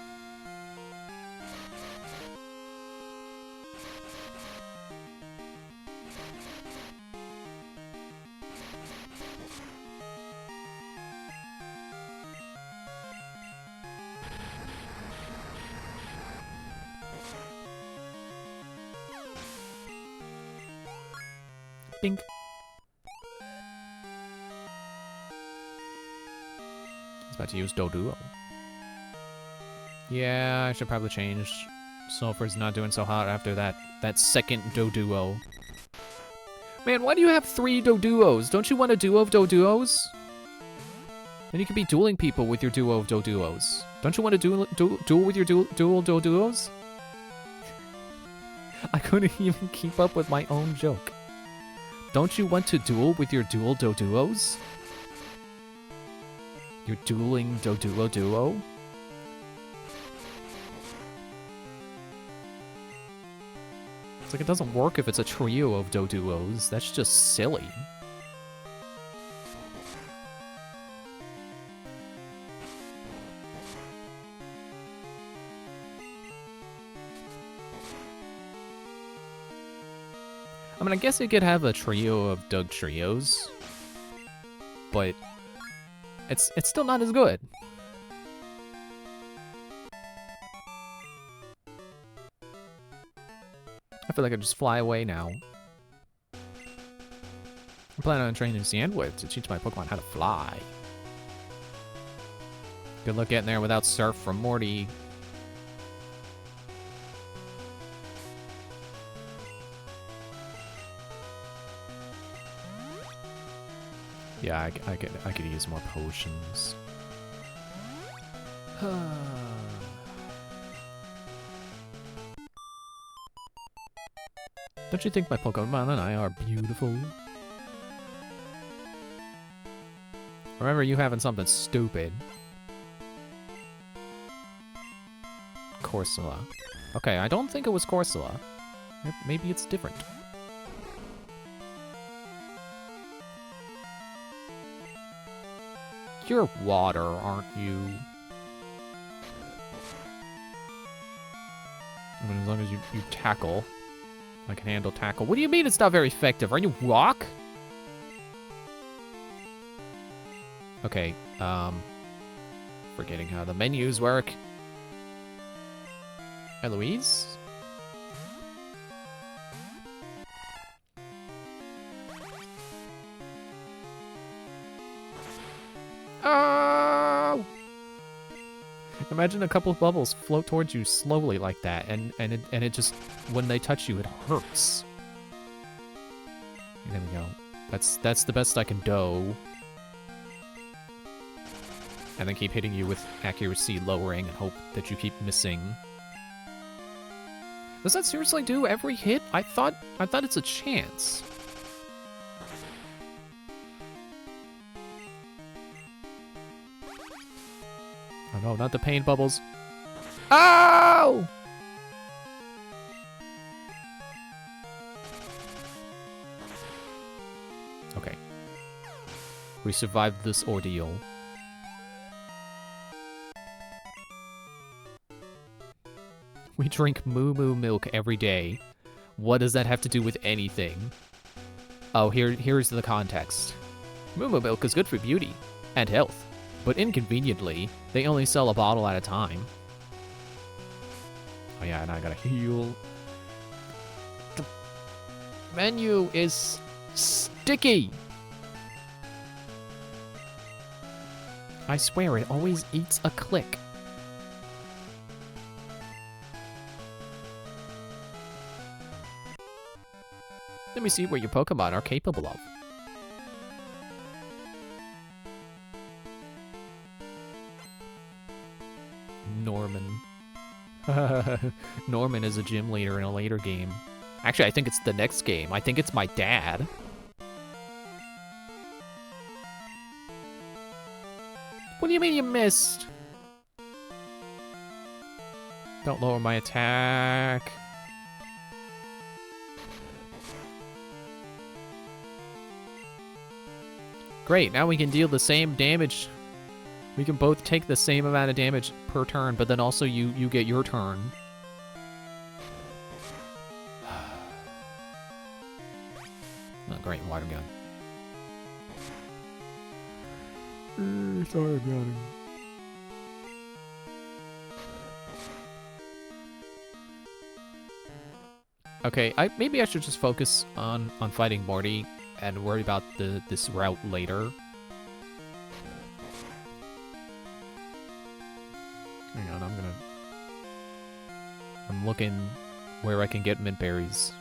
Bink. He's about to use Doduo. Yeah, I should probably change. Sulfur's not doing so hot after that second Doduo. Man, why do you have 3 Doduos? Don't you want a duo of Doduos? Then you could be dueling people with your duo of Doduos. Don't you want to duel with your dual Doduos? I couldn't even keep up with my own joke. Don't you want to duel with your dual Doduos? Your dueling Doduo duo? It's like it doesn't work if it's a trio of Doduos. That's just silly. I mean, I guess you could have a trio of Dugtrios, but it's still not as good. I feel like I just fly away now. I'm planning on training Sandwood to teach my Pokemon how to fly. Good luck getting there without Surf from Morty. Yeah, I could use more potions. Don't you think my Pokemon and I are beautiful? Remember you having something stupid. Corsola. Okay, I don't think it was Corsola. Maybe it's different. You're water, aren't you? I mean, as long as you tackle. I can handle tackle. What do you mean it's not very effective? Are you rock? Okay, forgetting how the menus work. Eloise? Oh! Imagine a couple of bubbles float towards you slowly like that, and it just, when they touch you, it hurts. There we go. That's the best I can do. And then keep hitting you with accuracy lowering and hope that you keep missing. Does that seriously do every hit? I thought it's a chance. Oh no, not the pain bubbles. Oh! Okay. We survived this ordeal. We drink Moo Moo milk every day. What does that have to do with anything? Oh, here's the context. Moo Moo milk is good for beauty and health, but inconveniently, they only sell a bottle at a time. Oh yeah, and I gotta heal. menu is sticky. I swear, it always eats a click. Let me see what your Pokemon are capable of. Norman. Norman is a gym leader in a later game. Actually, I think it's the next game. I think it's my dad. What do you mean you missed? Don't lower my attack. Great, now we can deal the same damage. We can both take the same amount of damage per turn, but then also you get your turn. Oh, great, water gun. Sorry about it. Okay, maybe I should just focus on fighting Morty and worry about this route later. Hang on, I'm looking where I can get mint berries.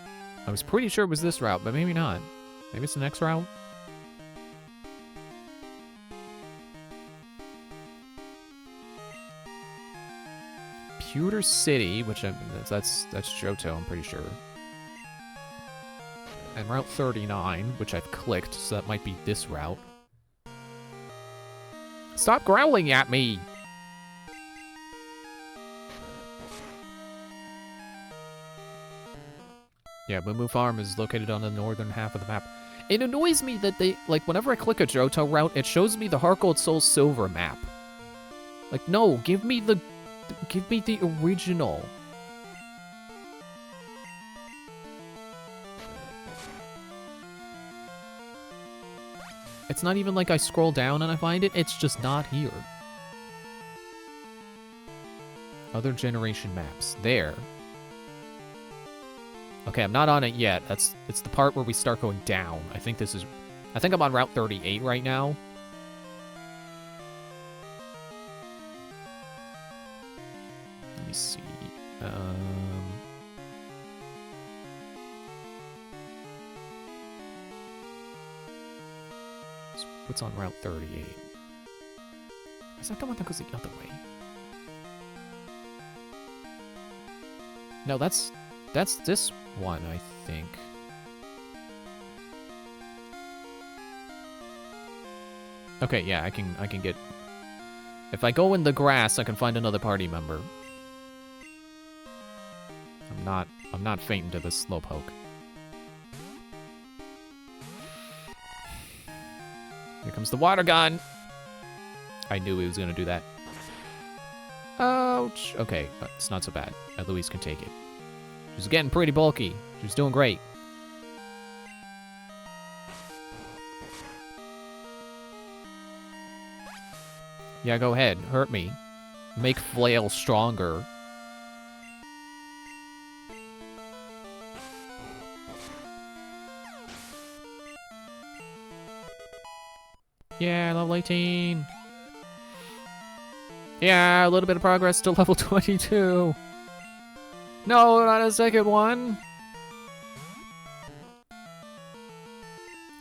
I was pretty sure it was this route, but maybe not. Maybe it's the next route. Pewter City, which that's Johto, I'm pretty sure. And Route 39, which I've clicked, so that might be this route. Stop growling at me! Yeah, Moo Farm is located on the northern half of the map. It annoys me that they, like, whenever I click a Johto route, it shows me the Heart Gold Soul Silver map. Like, no, give me the original. It's not even like I scroll down and I find it, it's just not here. Other generation maps. There. Okay, I'm not on it yet. It's the part where we start going down. I think I'm on Route 38 right now. Let me see. What's on Route 38? Is that the one that goes the other way? No, that's this one, I think. Okay, yeah, I can get... If I go in the grass, I can find another party member. I'm not fainting to this Slowpoke. Here comes the water gun! I knew he was gonna do that. Ouch! Okay, it's not so bad. Louise can take it. She's getting pretty bulky. She's doing great. Yeah, go ahead. Hurt me. Make Flail stronger. Yeah, level 18. Yeah, a little bit of progress to level 22. No, not a second one.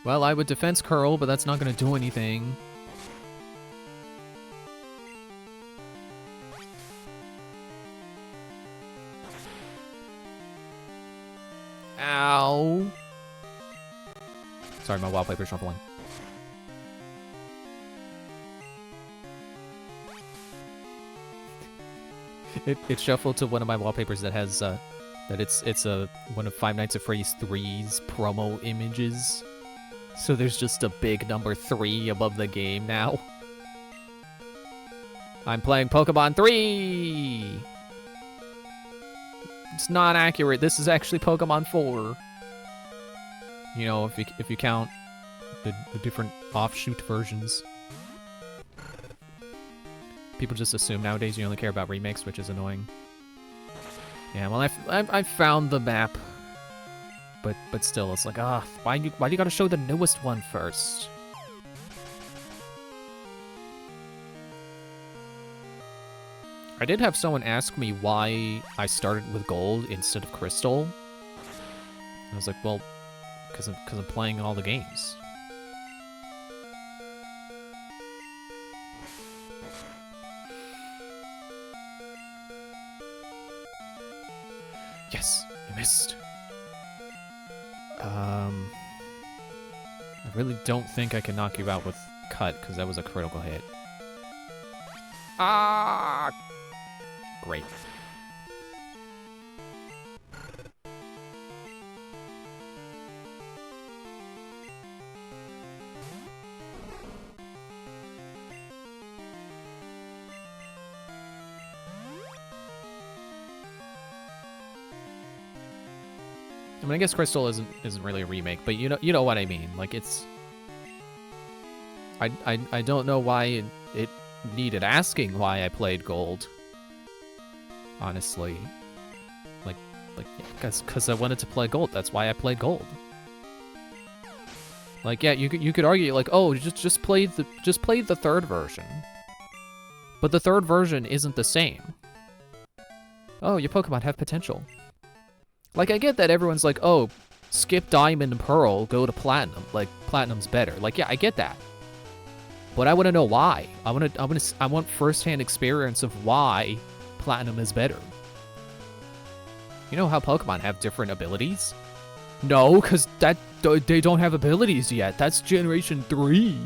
Well, I would defense curl, but that's not going to do anything. Ow. Sorry, my wallpaper's shuffling. It shuffled to one of my wallpapers that has it's one of Five Nights at Freddy's 3's promo images. So there's just a big number 3 above the game now. I'm playing Pokemon 3. It's not accurate. This is actually Pokemon 4. You know, if you count the different offshoot versions. People just assume nowadays you only care about remakes, which is annoying. Yeah, well, I found the map. but still, it's like, why do you gotta show the newest one first? I did have someone ask me why I started with gold instead of crystal. I was like, well, because I'm playing all the games. Yes, you missed. I really don't think I can knock you out with cut, because that was a critical hit. Ah! Great. I mean, I guess Crystal isn't really a remake, but you know what I mean. Like, it's... I don't know why it needed asking why I played Gold. Honestly. Like, yeah, because I wanted to play Gold. That's why I played Gold. Like, yeah, you could argue, like, oh, just play the third version. But the third version isn't the same. Oh, your Pokemon have potential. Like, I get that everyone's like, oh, skip Diamond and Pearl, go to Platinum. Like, Platinum's better. Like, yeah, I get that. But I want to know why. I want first-hand experience of why Platinum is better. You know how Pokemon have different abilities? No, because they don't have abilities yet. That's Generation 3.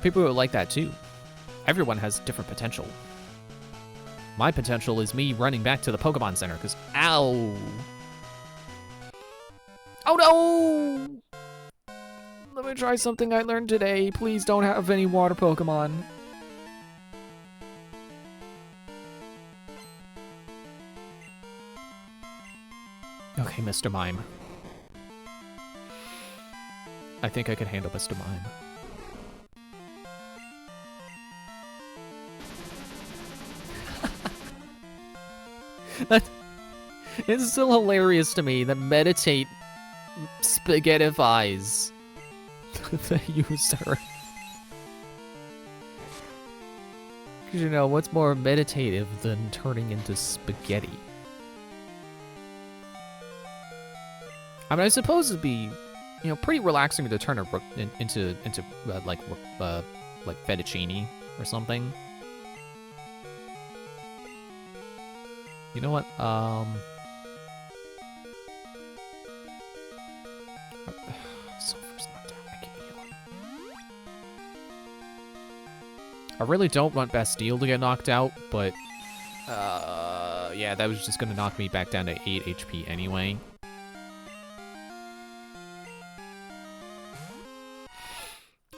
People are like that, too. Everyone has different potential. My potential is me running back to the Pokemon Center, because, ow! Oh no! Let me try something I learned today. Please don't have any water Pokemon. Okay, Mr. Mime. I think I can handle Mr. Mime. It's still hilarious to me that Meditate spaghettifies the user. Because, you know, what's more meditative than turning into spaghetti? I mean, I suppose it'd be, you know, pretty relaxing to turn into like fettuccine or something. You know what? Sulfur's not down. I can't heal him. I really don't want Bastille to get knocked out, but yeah, that was just gonna knock me back down to 8 HP anyway.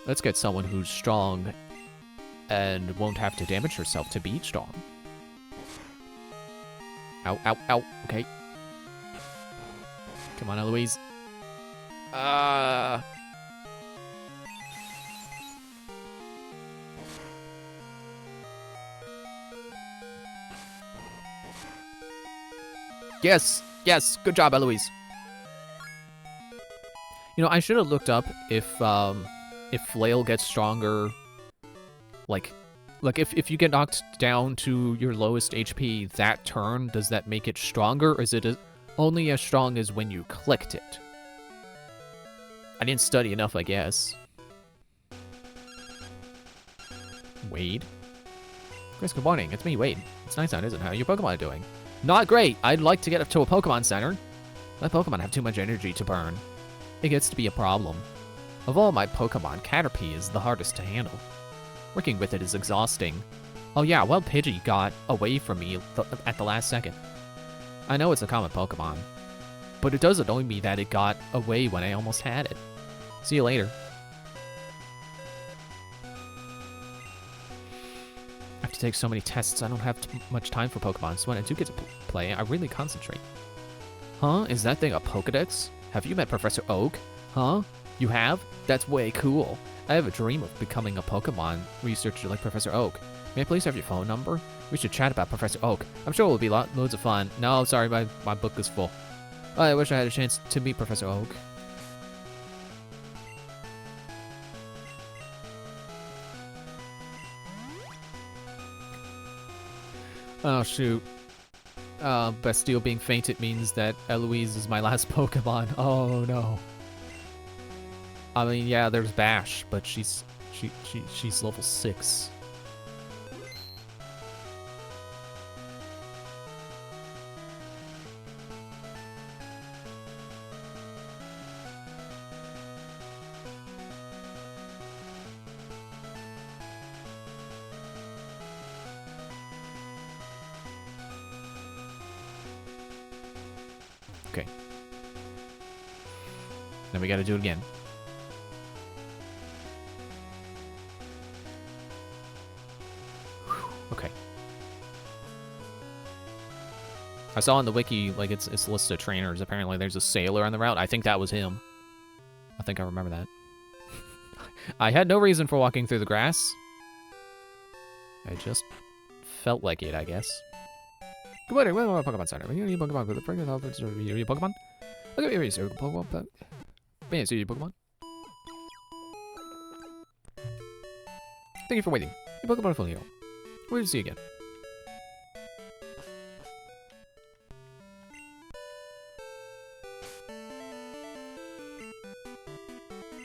Let's get someone who's strong and won't have to damage herself to be strong. Ow, ow, ow. Okay. Come on, Eloise. Yes, yes, good job, Eloise. You know, I should have looked up if Flail gets stronger, like if you get knocked down to your lowest HP that turn, does that make it stronger, or is it only as strong as when you clicked it? I didn't study enough, I guess. Wade? Chris, good morning. It's me, Wade. It's nice out, isn't it? How are your Pokemon doing? Not great. I'd like to get up to a Pokemon Center. My Pokemon have too much energy to burn. It gets to be a problem. Of all my Pokemon, Caterpie is the hardest to handle. Working with it is exhausting. Oh yeah, well, Pidgey got away from me at the last second. I know it's a common Pokemon, but it does annoy me that it got away when I almost had it. See you later. I have to take so many tests, I don't have much time for Pokemon, so when I do get to play, I really concentrate. Huh? Is that thing a Pokedex? Have you met Professor Oak? Huh? You have? That's way cool. I have a dream of becoming a Pokemon researcher like Professor Oak. May I please have your phone number? We should chat about Professor Oak. I'm sure it will be loads of fun. No, sorry, my book is full. I wish I had a chance to meet Professor Oak. Oh, shoot. Bastille being fainted means that Eloise is my last Pokemon. Oh, no. I mean, yeah, there's Bash, but she's level 6. Okay. Then we gotta do it again. Okay. I saw on the wiki, like, it's a list of trainers. Apparently there's a sailor on the route. I think that was him. I think I remember that. I had no reason for walking through the grass. I just felt like it, I guess. Good morning, welcome to Pokemon Center. Here, you Pokemon with the pregnant outfits. Here, you Pokemon. Look at me, sir. Pokemon. Man, see you, Pokemon. Thank you for waiting. You Pokemon Folio. We'll see you again.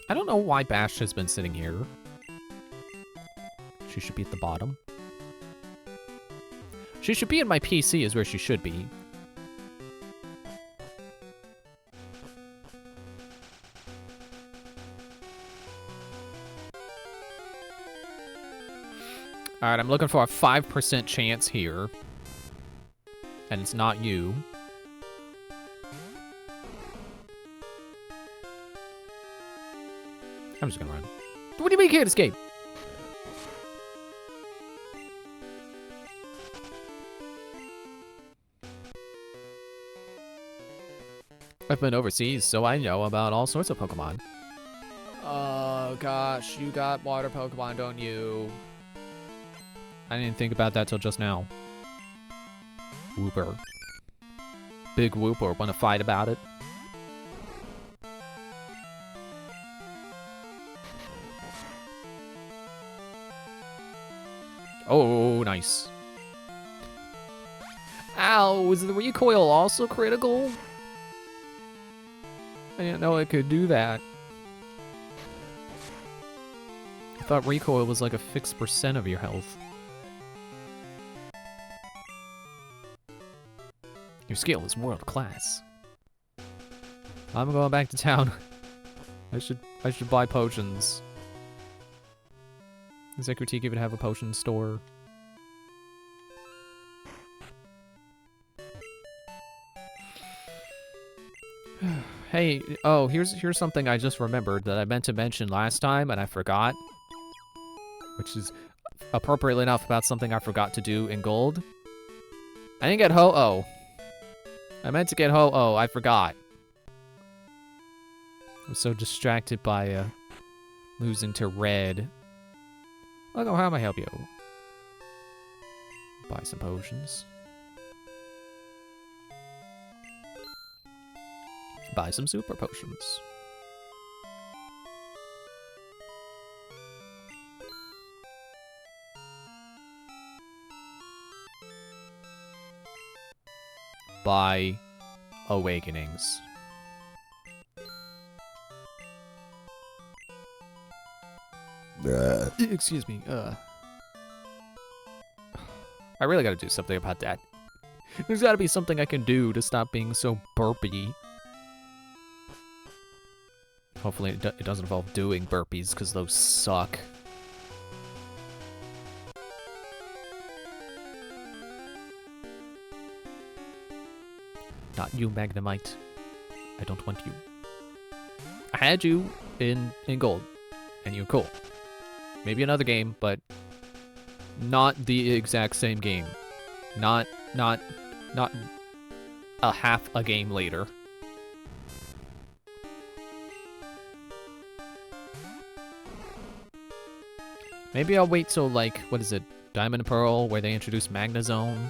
I don't know why Bash has been sitting here. She should be at the bottom. She should be in my PC is where she should be. Alright, I'm looking for a 5% chance here. And it's not you. I'm just gonna run. What do you mean you can't escape? I've been overseas, so I know about all sorts of Pokemon. Oh gosh, you got water Pokemon, don't you? I didn't think about that till just now. Wooper. Big Wooper, wanna fight about it? Oh, nice. Ow, is the recoil also critical? I didn't know it could do that. I thought recoil was like a fixed % of your health. Your skill is world class. I'm going back to town. I should buy potions. Does Zekritique even have a potion store? Hey, oh, here's something I just remembered that I meant to mention last time and I forgot. Which is appropriately enough about something I forgot to do in gold. I didn't get Ho-Oh. I meant to get Ho-Oh, I forgot. I was so distracted by losing to Red. Oh, how may I help you? Buy some potions. Buy some super potions. Buy Awakenings. Excuse me. I really gotta do something about that. There's gotta be something I can do to stop being so burpy. Hopefully it doesn't involve doing burpees, because those suck. Not you, Magnemite. I don't want you. I had you in gold, and you're cool. Maybe another game, but not the exact same game. Not a half a game later. Maybe I'll wait till, like, what is it, Diamond and Pearl, where they introduce Magnezone.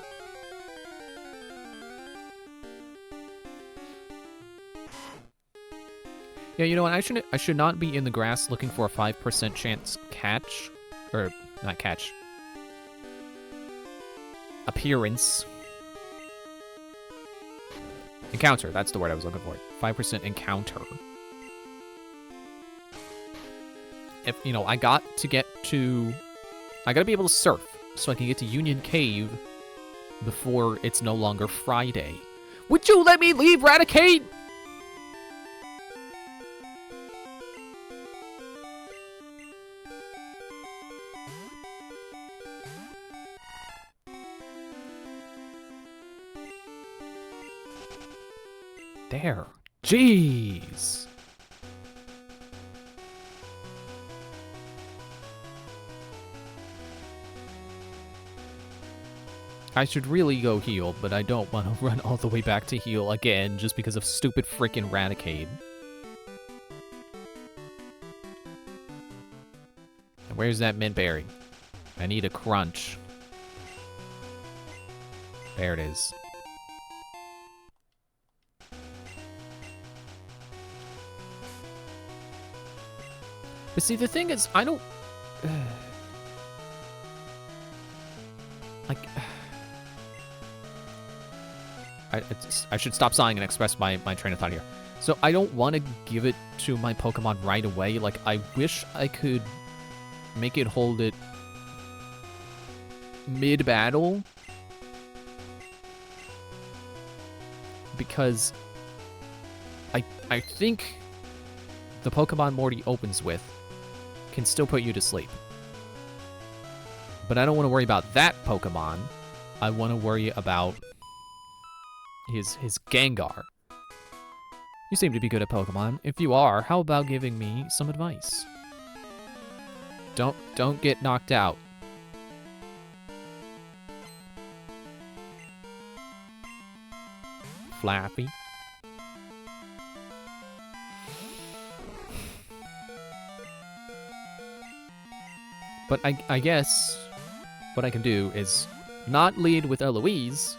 Yeah, you know what? I should not be in the grass looking for a 5% chance catch. Or, not catch. Appearance. Encounter, that's the word I was looking for. 5% encounter. If, you know, I gotta be able to surf so I can get to Union Cave before it's no longer Friday. Would you let me leave, Raticate? There. Jeez. I should really go heal, but I don't want to run all the way back to heal again just because of stupid frickin' Raticate. Where's that mint berry? I need a crunch. There it is. But see, the thing is, I don't... like... I should stop sighing and express my train of thought here. So I don't want to give it to my Pokemon right away. Like, I wish I could make it hold it mid-battle. Because I think the Pokemon Morty opens with can still put you to sleep. But I don't want to worry about that Pokemon. I want to worry about his Gengar. You seem to be good at Pokemon. If you are, how about giving me some advice? Don't get knocked out. Flappy. But I guess what I can do is not lead with Eloise.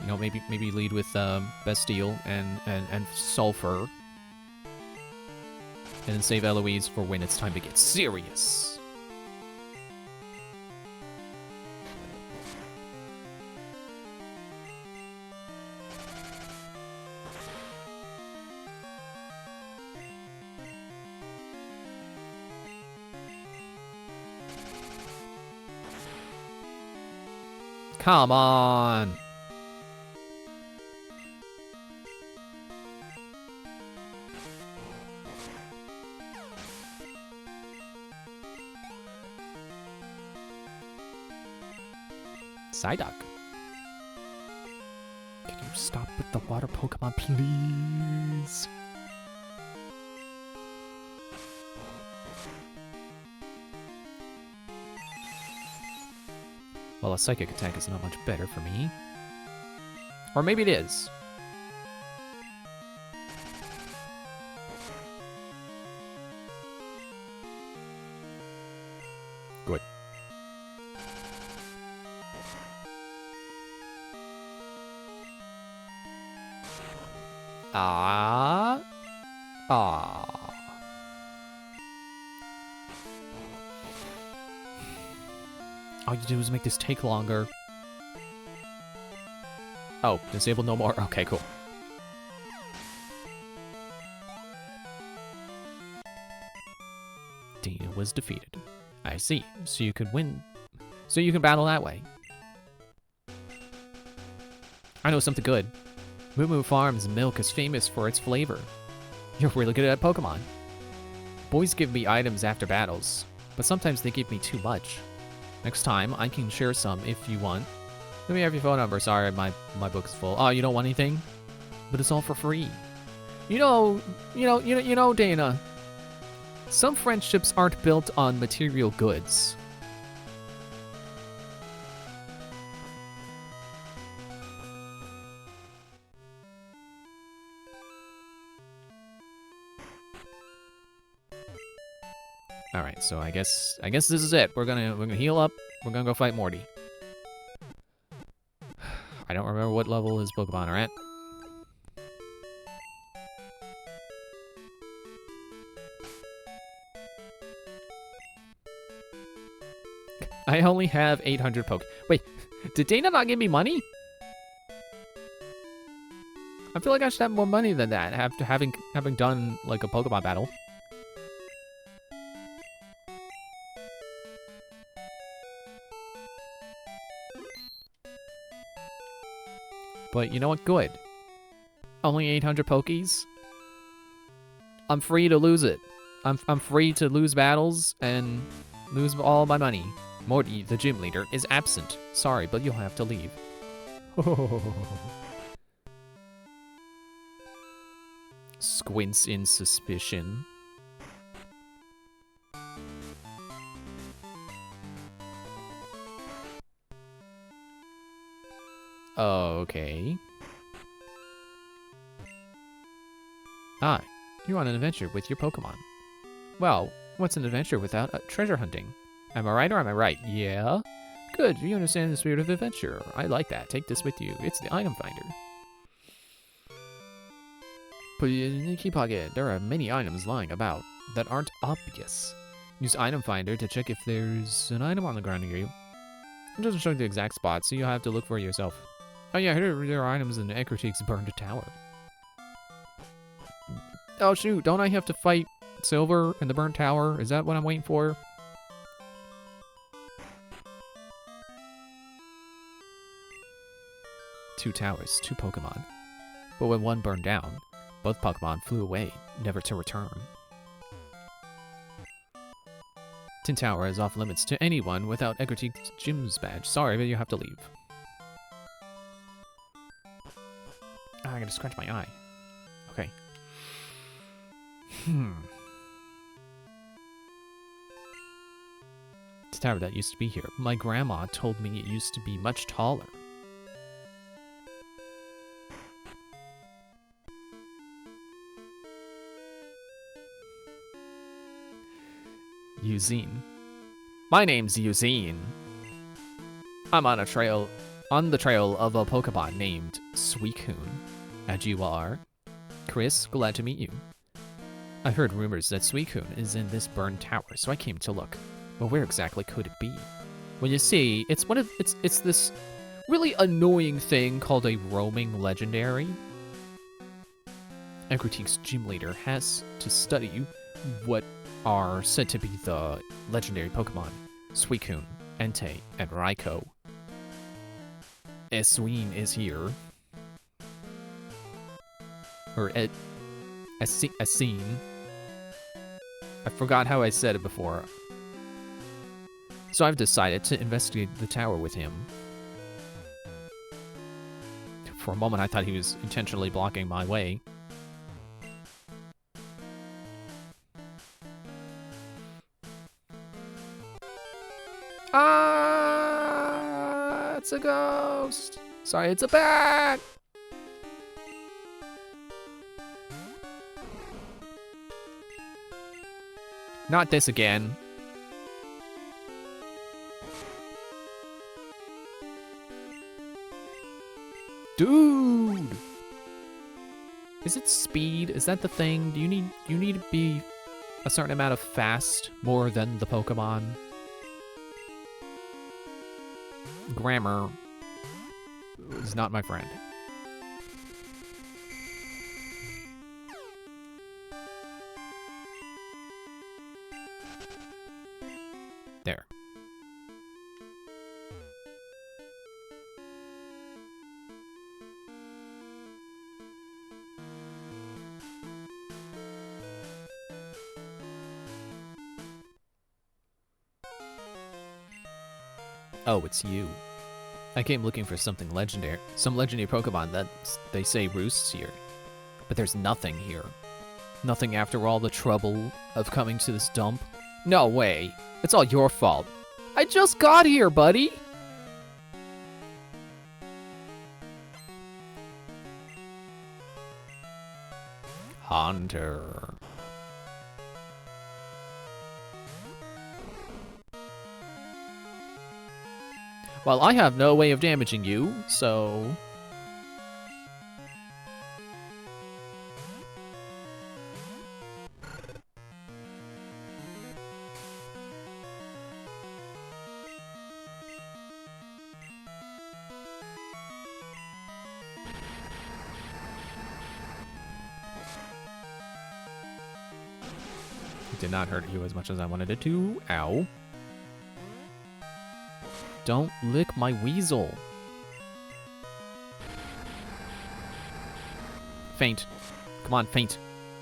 You know, maybe lead with Bastille and Sulfur. And then save Eloise for when it's time to get serious. Come on! Psyduck. Can you stop with the water Pokemon, please? Well, a Psychic attack is not much better for me. Or maybe it is. Good. Ah. All you do is make this take longer. Oh, disabled no more. Okay, cool. Dina was defeated. I see. So you could win. So you can battle that way. I know something good. Moo Moo Farm's milk is famous for its flavor. You're really good at Pokemon. Boys give me items after battles, but sometimes they give me too much. Next time, I can share some if you want. Let me have your phone number. Sorry, my book is full. Oh, you don't want anything? But it's all for free. You know, Dana. Some friendships aren't built on material goods. All right, so I guess this is it. We're gonna heal up. We're gonna go fight Morty. I don't remember what level his Pokemon are at. I only have 800 poke. Wait, did Dana not give me money? I feel like I should have more money than that after having done like a Pokemon battle. But you know what? Good. Only 800 Pokies. I'm free to lose it. I'm free to lose battles and lose all my money. Morty, the gym leader, is absent. Sorry, but you'll have to leave. Squints in suspicion. Okay. Hi, you're on an adventure with your Pokemon. Well, what's an adventure without treasure hunting? Am I right or am I right? Yeah? Good, you understand the spirit of adventure. I like that. Take this with you. It's the item finder. Put it in the key pocket. There are many items lying about that aren't obvious. Use item finder to check if there's an item on the ground near you. It doesn't show the exact spot, so you'll have to look for it yourself. Oh yeah, here there are items in Ecruteak's burned tower. Oh shoot, don't I have to fight Silver in the burnt tower? Is that what I'm waiting for? Two towers, two Pokemon. But when one burned down, both Pokemon flew away, never to return. Tin Tower is off limits to anyone without Ecruteak's Gym's badge. Sorry, but you have to leave. Ah, I gotta scratch my eye. Okay. The tower that used to be here. My grandma told me it used to be much taller. Eugene. My name's Eugene. I'm on the trail of a Pokemon named Suicune. And you are? Chris, glad to meet you. I heard rumors that Suicune is in this burned tower, so I came to look. But where exactly could it be? Well, you see, it's this really annoying thing called a roaming legendary. Ecruteak's gym leader has to study what are said to be the legendary Pokemon, Suicune, Entei, and Raikou. Eswine is here. Or Escene. I forgot how I said it before. So I've decided to investigate the tower with him. For a moment I thought he was intentionally blocking my way. Ah, it's a ghost. Sorry, it's a bat. Not this again. Dude. Is it speed? Is that the thing? Do you need to be a certain amount of fast more than the Pokemon? Grammar is not my friend. There. Oh, it's you. I came looking for something legendary. Some legendary Pokemon that they say roosts here. But there's nothing here. Nothing after all the trouble of coming to this dump. No way. It's all your fault. I just got here, buddy! Hunter. Well, I have no way of damaging you, so... It did not hurt you as much as I wanted it to. Ow. Don't lick my weasel. Faint. Come on, faint.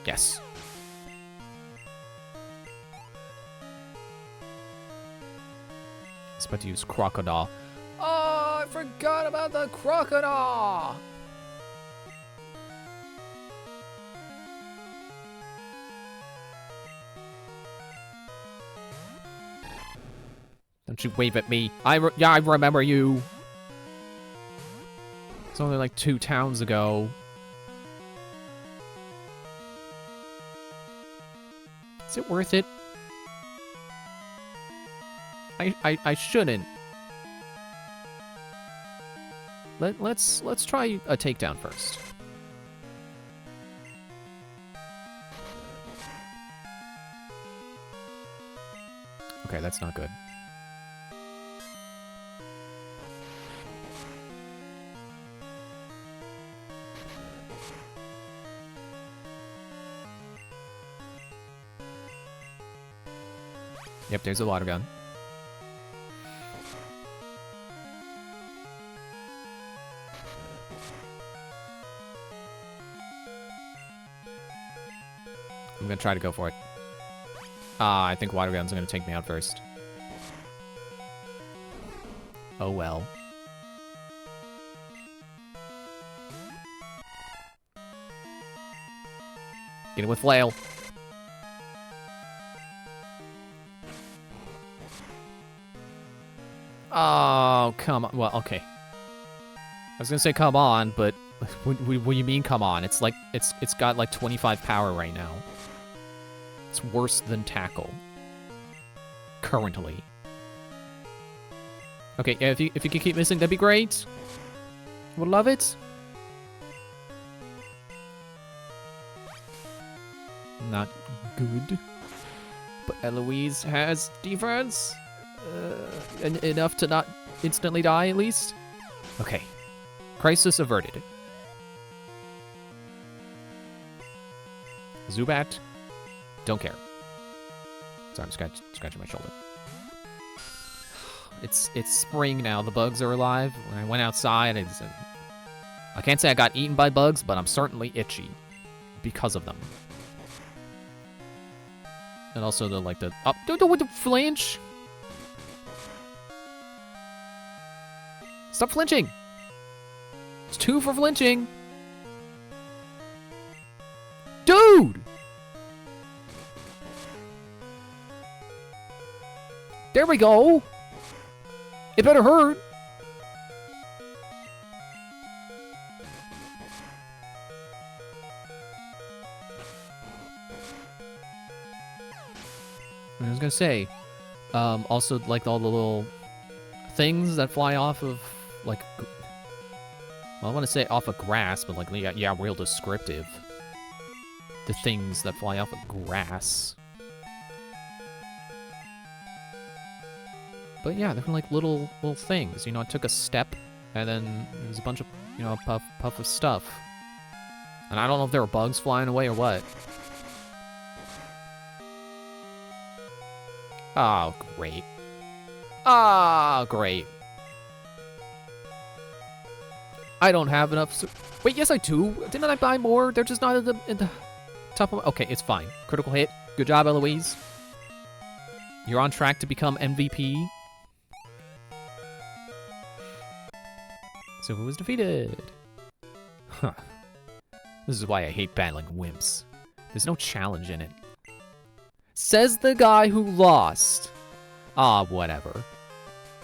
Yes. I was about to use Crocodile. Oh, I forgot about the Crocodile! Don't you wave at me. Yeah, I remember you. It's only like 2 towns ago. Is it worth it? I shouldn't. Let's try a takedown first. Okay, that's not good. Yep, there's a water gun. I'm gonna try to go for it. I think water guns are gonna take me out first. Oh well. Get it with flail. Oh, come on. Well, okay. I was gonna say come on, but what do you mean come on? It's like, it's got like 25 power right now. It's worse than tackle. Currently. Okay, yeah, if you could keep missing, that'd be great. Would love it. Not good. But Eloise has defense. Enough to not instantly die, at least. Okay. Crisis averted. Zubat. Don't care. Sorry, I'm scratching my shoulder. It's spring now. The bugs are alive. When I went outside, I can't say I got eaten by bugs, but I'm certainly itchy because of them. And also don't flinch. Stop flinching. It's 2 for flinching. Dude! There we go. It better hurt. I was gonna say, also like all the little things that fly off of, like, well, I want to say off of grass, but like, yeah, real descriptive. The things that fly off of grass. But yeah, they're like little things. You know, I took a step, and then there was a bunch of, you know, puff of stuff. And I don't know if there were bugs flying away or what. Oh, great. Ah, great. I don't have enough. Wait, yes, I do. Didn't I buy more? They're just not in the top of. Okay, it's fine. Critical hit. Good job, Eloise. You're on track to become MVP. So who was defeated? Huh. This is why I hate battling wimps. There's no challenge in it. Says the guy who lost. Ah, whatever.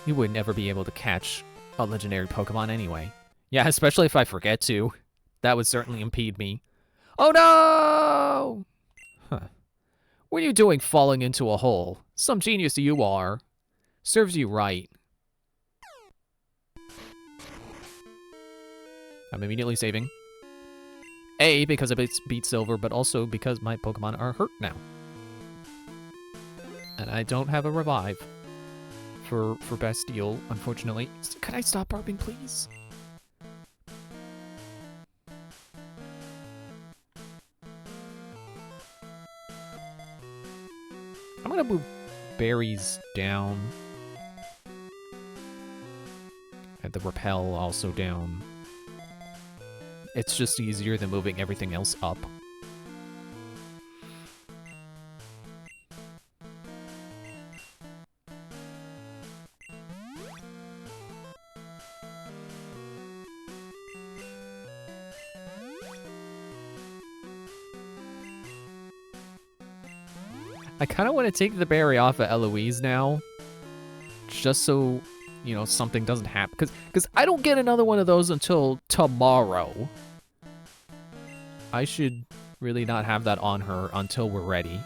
You would never be able to catch a legendary Pokemon anyway. Yeah, especially if I forget to. That would certainly impede me. Oh no! Huh. What are you doing falling into a hole? Some genius you are. Serves you right. I'm immediately saving. A, because I beat Silver, but also because my Pokemon are hurt now. And I don't have a revive for Bastille, unfortunately. Could I stop burping, please? I'm gonna move berries down. And the repel also down. It's just easier than moving everything else up. I kind of want to take the berry off of Eloise now. Just so, you know, something doesn't happen. Because I don't get another one of those until tomorrow. I should really not have that on her until we're ready.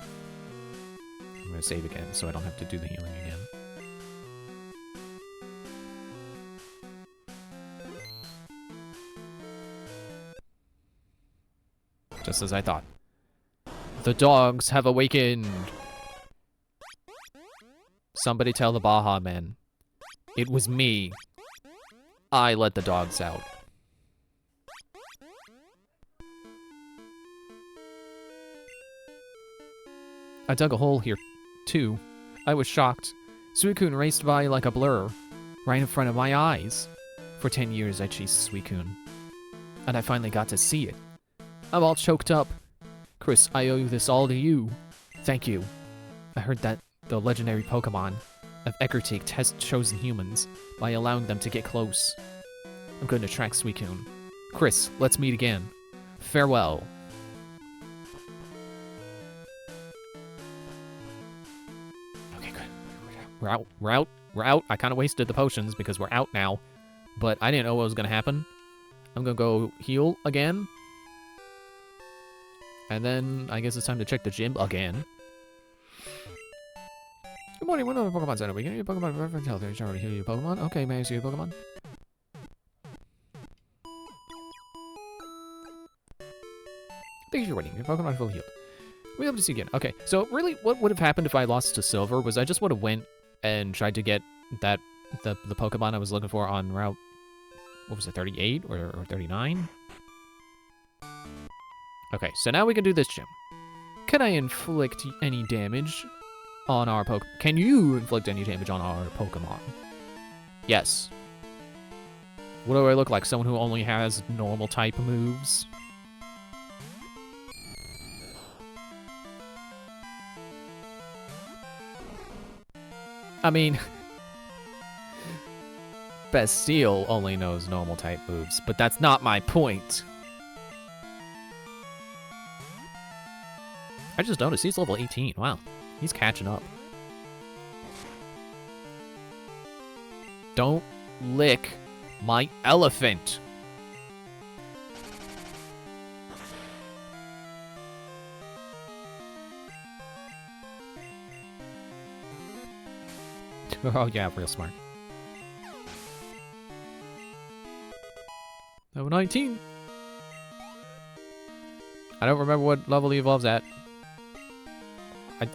I'm going to save again so I don't have to do the healing again. Just as I thought. The dogs have awakened. Somebody tell the Baja men. It was me. I let the dogs out. I dug a hole here, too. I was shocked. Suicune raced by like a blur, right in front of my eyes. For 10 years I chased Suicune. And I finally got to see it. I'm all choked up. Chris, I owe this all to you. Thank you. I heard that the legendary Pokemon of Ecruteak test chosen humans by allowing them to get close. I'm going to track Suicune. Chris, let's meet again. Farewell. Okay, good. We're out. I kind of wasted the potions because we're out now, but I didn't know what was going to happen. I'm going to go heal again. And then I guess it's time to check the gym again. Good morning, we're another Pokemon Center. We can hear your Pokemon reference health. Are you trying to heal your Pokemon? Okay, may I see your Pokemon? Thank you for waiting. Your Pokemon is fully healed. We hope to see you again. Okay, so really what would have happened if I lost to Silver was I just would have went and tried to get the Pokemon I was looking for on route, what was it, 38 or 39? Okay, so now we can do this gym. Can I inflict any damage on our Pokemon? Can you inflict any damage on our Pokemon? Yes. What do I look like? Someone who only has normal type moves? I mean, Bastille only knows normal type moves, but that's not my point. I just noticed he's level 18. Wow, he's catching up. Don't lick my elephant. Oh yeah, real smart. Level 19. I don't remember what level he evolves at.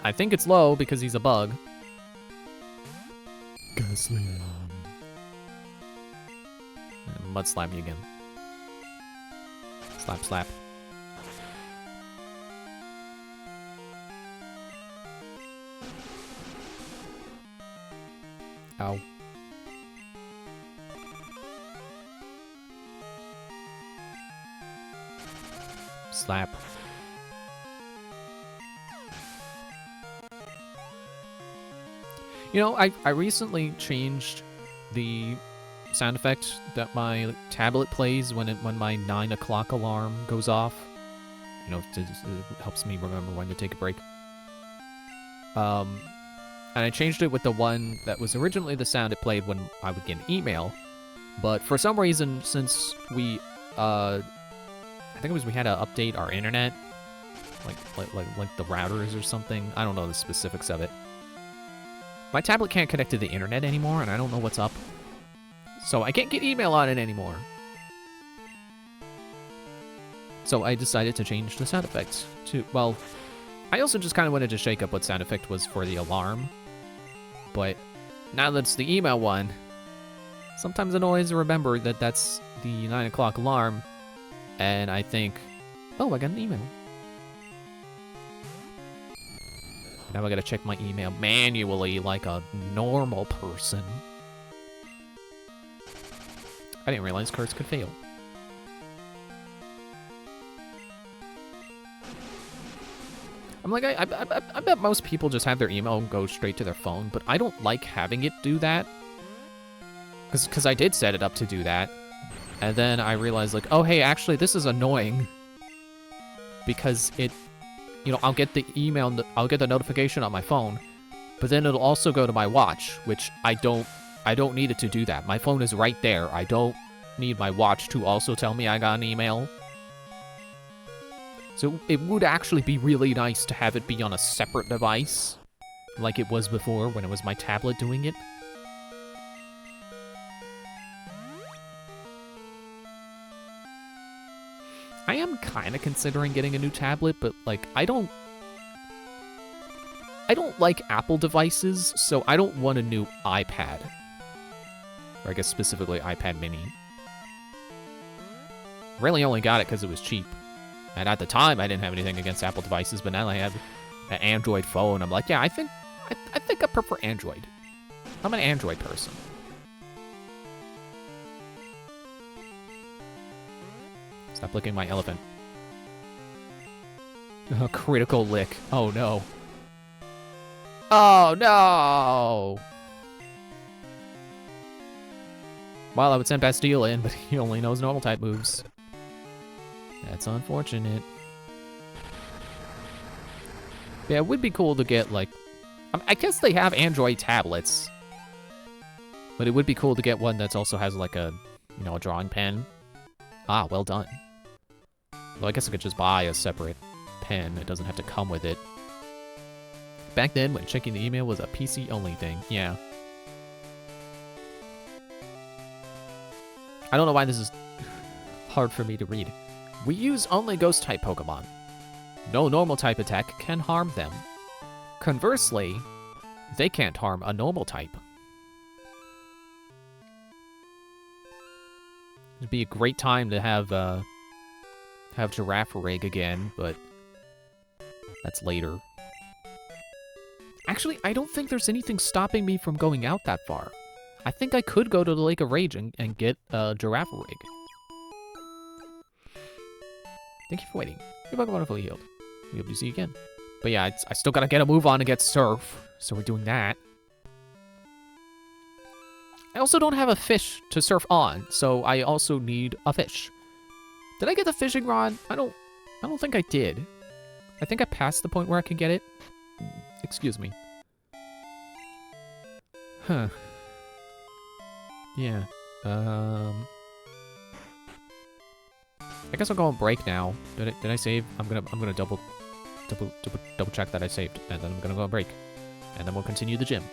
I think it's low because he's a bug. Ghastly. And Mud slap me again. Slap, slap. Ow. Slap. You know, I recently changed the sound effect that my tablet plays when my 9 o'clock alarm goes off. You know, it helps me remember when to take a break. And I changed it with the one that was originally the sound it played when I would get an email. But for some reason, since we, I think it was we had to update our internet, like the routers or something. I don't know the specifics of it. My tablet can't connect to the internet anymore, and I don't know what's up. So I can't get email on it anymore. So I decided to change the sound effects to, well, I also just kind of wanted to shake up what sound effect was for the alarm. But now that it's the email one, sometimes I don't always remember that that's the 9 o'clock alarm. And I think, oh, I got an email. Now I gotta check my email manually like a normal person. I didn't realize cards could fail. I'm like, I bet most people just have their email go straight to their phone, but I don't like having it do that. Because I did set it up to do that. And then I realized, like, oh, hey, actually, this is annoying. Because it, you know, I'll get the email, I'll get the notification on my phone, but then it'll also go to my watch, which I don't need it to do that. My phone is right there. I don't need my watch to also tell me I got an email. So it would actually be really nice to have it be on a separate device, like it was before when it was my tablet doing it. I am kind of considering getting a new tablet, but like I don't like Apple devices, so I don't want a new iPad. Or I guess specifically iPad mini. Really only got it because it was cheap. And at the time, I didn't have anything against Apple devices, but now I have an Android phone. I'm like, yeah, I think I prefer Android. I'm an Android person. Stop licking my elephant. A critical lick. Oh, no. Oh, no! Well, I would send Bastille in, but he only knows normal type moves. That's unfortunate. Yeah, it would be cool to get, like... I guess they have Android tablets. But it would be cool to get one that also has, like, a, you know, a drawing pen. Ah, well done. Well, I guess I could just buy a separate pen. It doesn't have to come with it. Back then, when checking the email was a PC-only thing. Yeah. I don't know why this is hard for me to read. We use only ghost-type Pokemon. No normal-type attack can harm them. Conversely, they can't harm a normal type. It'd be a great time to have Girafarig again, but that's later. Actually, I don't think there's anything stopping me from going out that far. I think I could go to the Lake of Rage and get Girafarig. Thank you for waiting. You're welcome, wonderfully healed. We hope to see you again. But yeah, I still gotta get a move on to get Surf, so we're doing that. I also don't have a fish to surf on, so I also need a fish. Did I get the fishing rod? I don't think I did. I think I passed the point where I could get it. Excuse me. Huh. Yeah. I guess I'll go on break now. Did I save? I'm gonna double check that I saved, and then I'm gonna go on break, and then we'll continue the gym.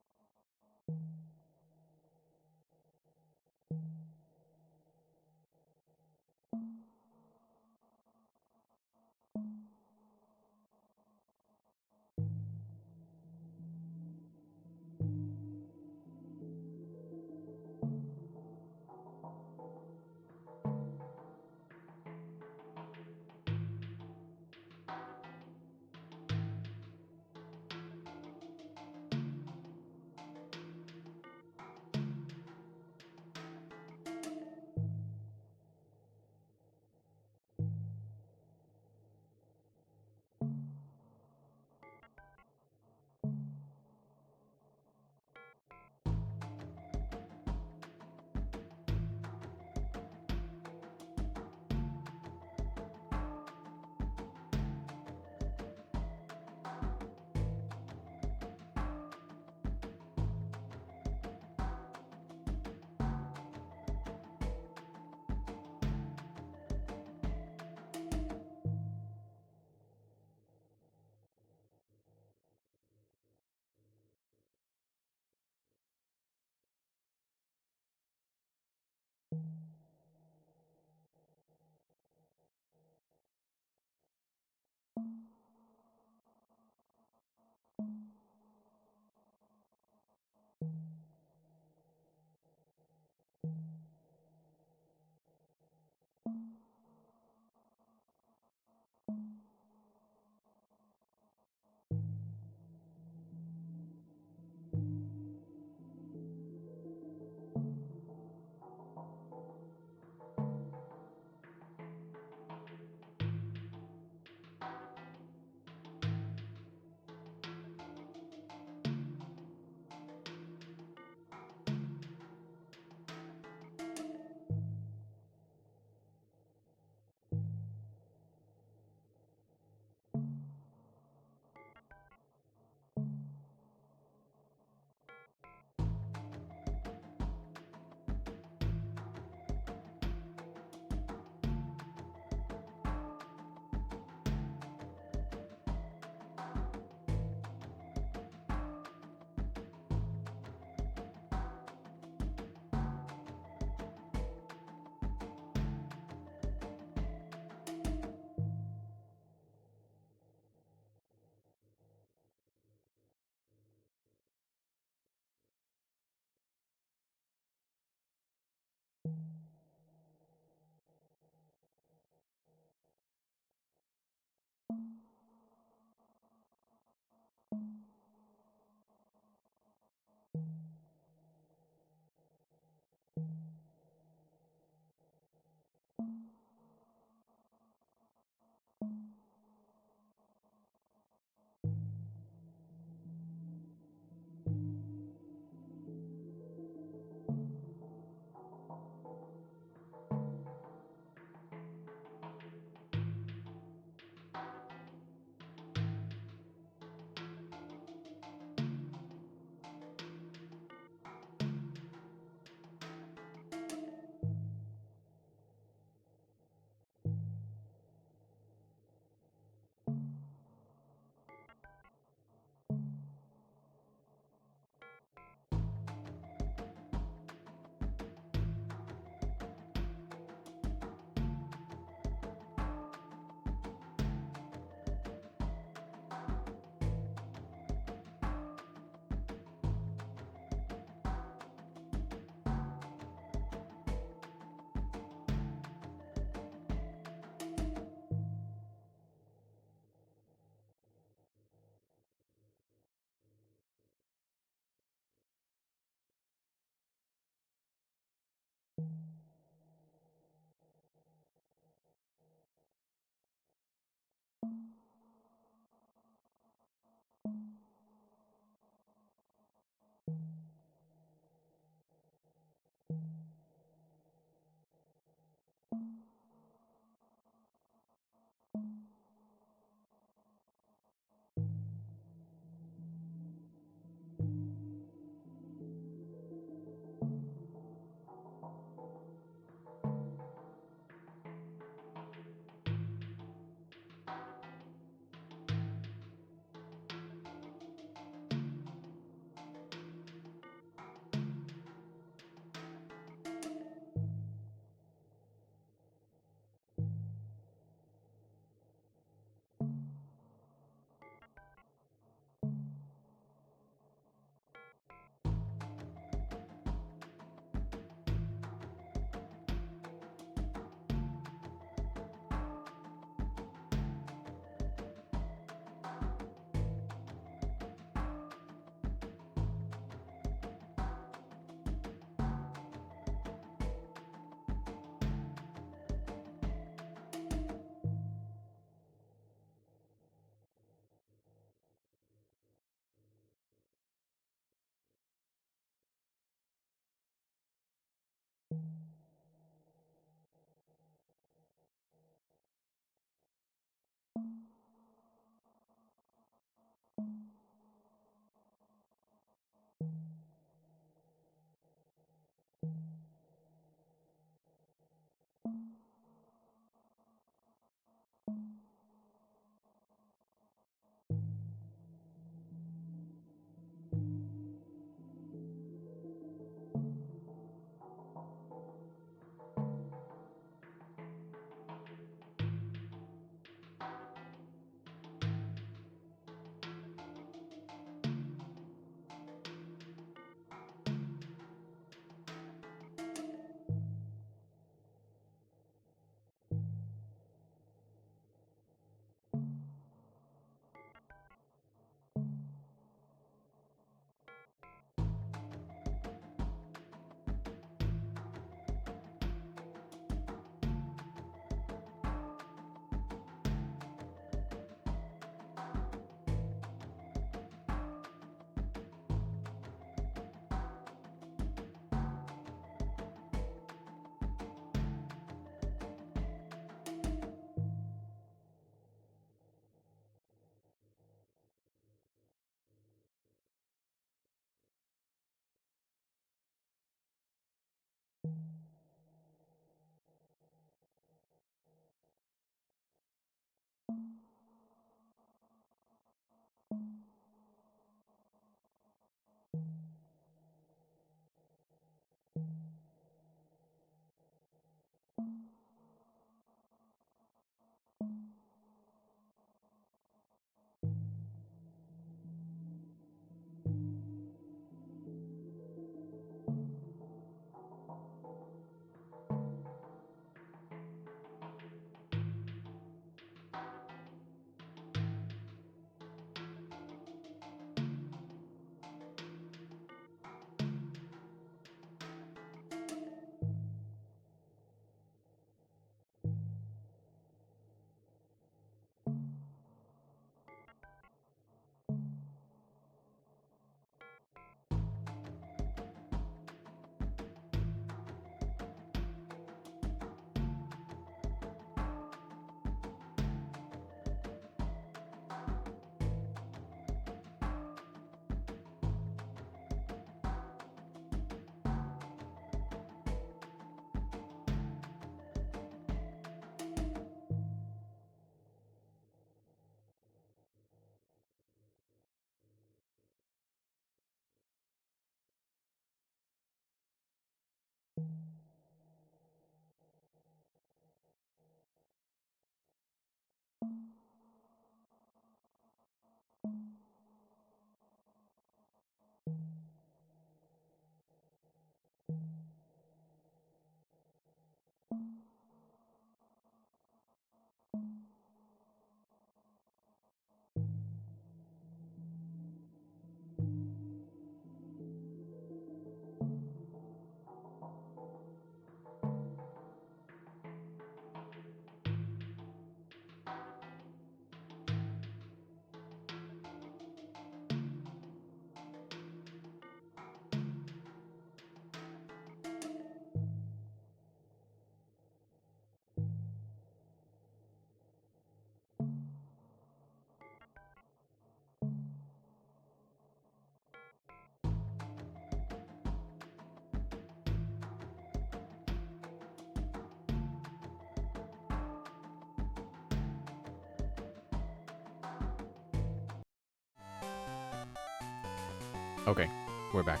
Okay, we're back.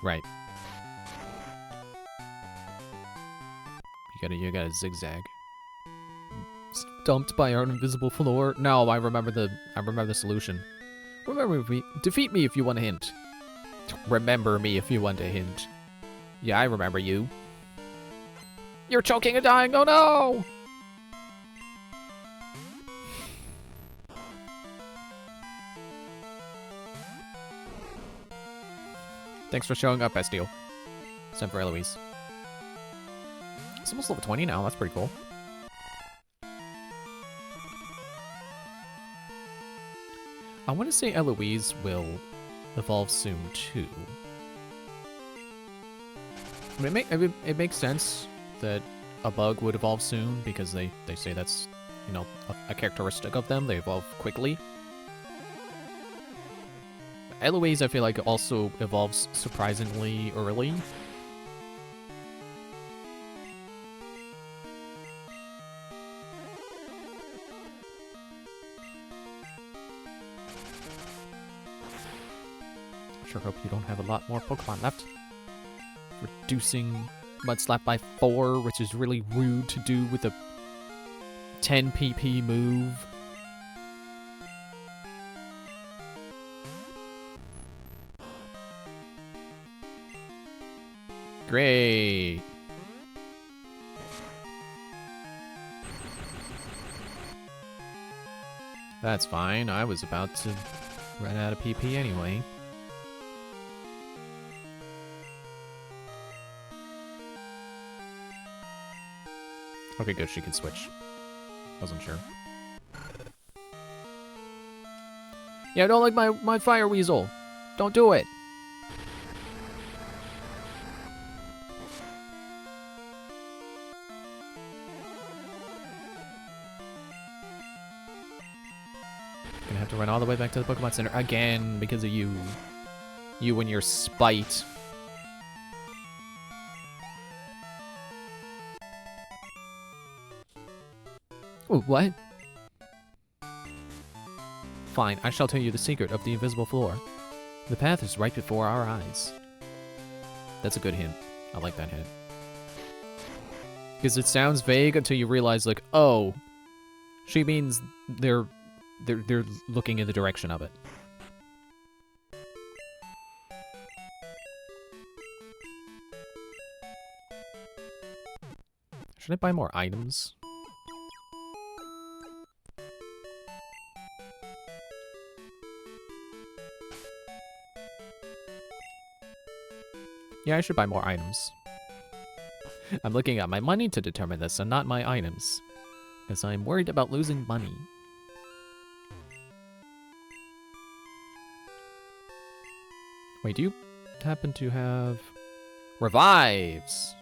Right. You gotta zigzag. Stumped by our invisible floor. No, I remember the solution. Defeat me if you want a hint. Remember me if you want a hint. Yeah, I remember you. You're choking and dying. Oh no! Thanks for showing up, Estiel. Sent for Eloise. It's almost level 20 now. That's pretty cool. I want to say Eloise will evolve soon, too. I mean, it makes sense that a bug would evolve soon, because they say that's, you know, a characteristic of them. They evolve quickly. Eloise, I feel like, also evolves surprisingly early. Sure hope you don't have a lot more Pokemon left. Reducing Mudslap by 4, which is really rude to do with a 10 PP move. Great. That's fine. I was about to run out of PP anyway. Okay, good. She can switch. Wasn't sure. Yeah, I don't like my Fire Weasel. Don't do it. Gonna have to run all the way back to the Pokemon Center again because of you. You and your spite. Ooh, what? Fine, I shall tell you the secret of the invisible floor. The path is right before our eyes. That's a good hint. I like that hint. Because it sounds vague until you realize, like, oh, she means they're looking in the direction of it. Should I buy more items? Yeah, I should buy more items. I'm looking at my money to determine this and not my items. Because I'm worried about losing money. Wait, do you happen to have... Revives!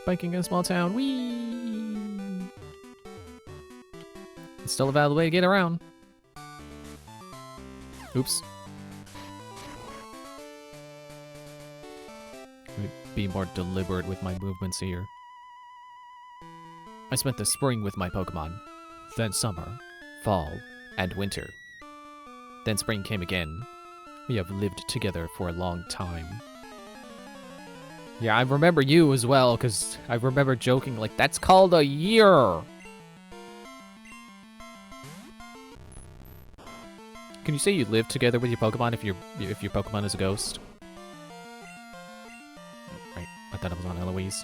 Biking in a small town. Whee! It's still a valid way to get around. Oops. Let me be more deliberate with my movements here. I spent the spring with my Pokemon, then summer, fall, and winter. Then spring came again. We have lived together for a long time. Yeah, I remember you as well, because I remember joking, like, that's called a year! Can you say you live together with your Pokemon if your Pokemon is a ghost? Right, I thought it was on Eloise.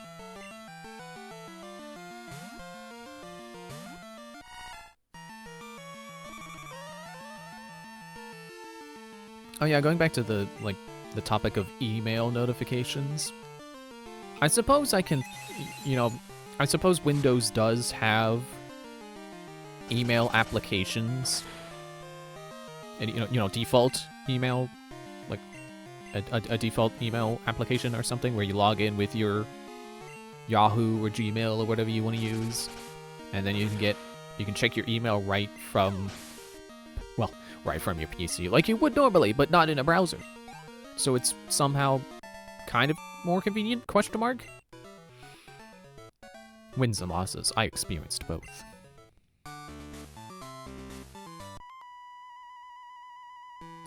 Oh yeah, going back to the topic of email notifications. I suppose I can, you know, I suppose Windows does have email applications. And, you know, default email, like a default email application or something where you log in with your Yahoo or Gmail or whatever you want to use, and then you can check your email right from your PC, like you would normally, but not in a browser. So it's somehow kind of more convenient, question mark? Wins and losses, I experienced both.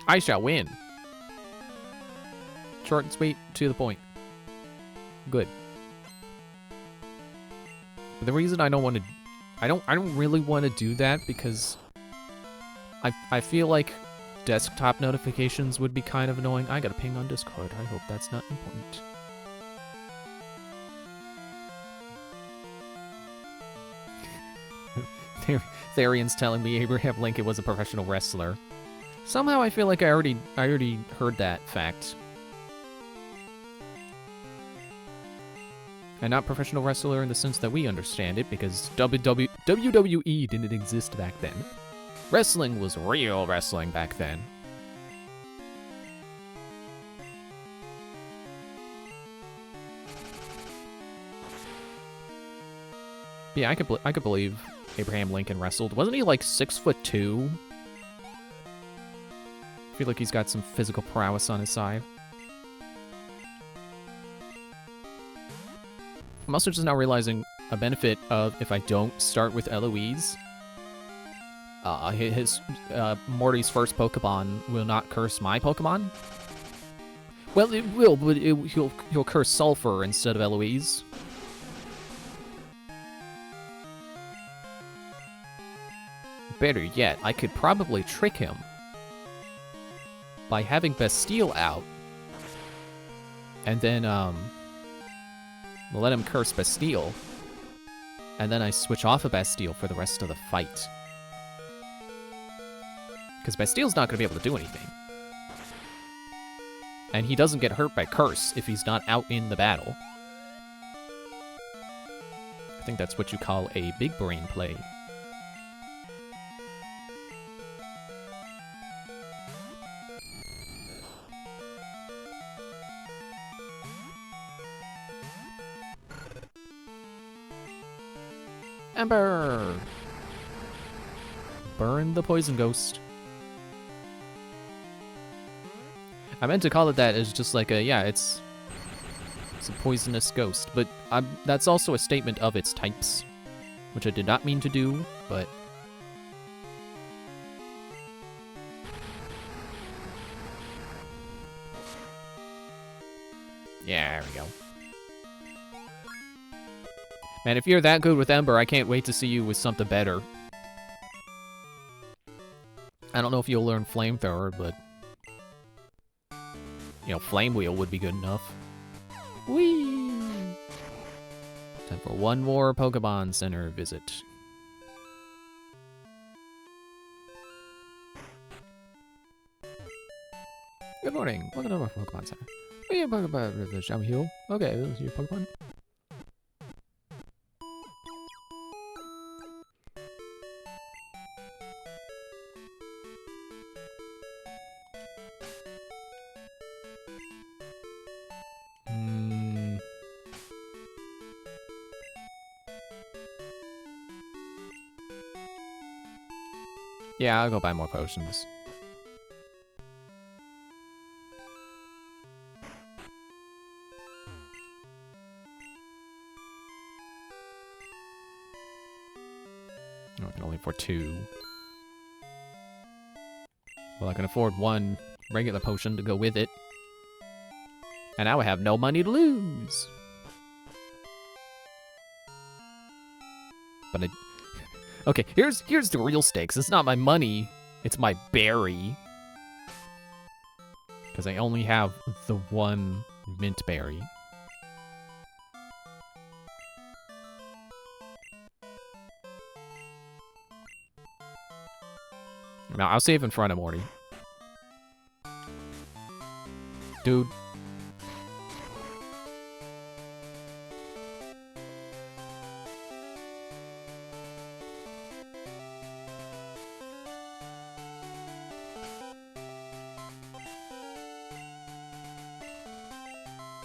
I shall win. Short and sweet, to the point. Good. But the reason I don't want to, I don't really want to do that because I feel like desktop notifications would be kind of annoying. I got a ping on Discord. I hope that's not important. Therian's telling me Abraham Lincoln was a professional wrestler. Somehow I feel like I already heard that fact. And not professional wrestler in the sense that we understand it, because WWE didn't exist back then. Wrestling was real wrestling back then. Yeah, I could believe Abraham Lincoln wrestled. Wasn't he like 6'2"? I feel like he's got some physical prowess on his side. I'm also just now realizing a benefit of if I don't start with Eloise. Morty's first Pokemon will not curse my Pokemon. Well, it will, but he'll curse Sulfur instead of Eloise. Better yet, I could probably trick him by having Bastille out, and then let him curse Bastille, and then I switch off of Bastille for the rest of the fight. Because Bastille's not going to be able to do anything. And he doesn't get hurt by Curse if he's not out in the battle. I think that's what you call a big brain play. Ember! Burn the poison ghost. I meant to call it that as just like a, yeah, it's a poisonous ghost, but that's also a statement of its types, which I did not mean to do, but... Yeah, there we go. Man, if you're that good with Ember, I can't wait to see you with something better. I don't know if you'll learn Flamethrower, but... you know, Flame Wheel would be good enough. Whee! Time for one more Pokemon Center visit. Good morning. Welcome to our Pokemon Center. Oh, yeah, Pokemon. Shall we heal? Okay, this is your Pokemon. Yeah, I'll go buy more potions. Oh, I can only afford 2. Well, I can afford 1 regular potion to go with it. And now I have no money to lose. But okay, here's the real stakes. It's not my money, it's my berry. Because I only have the 1 mint berry. Now, I'll save in front of Morty. Dude.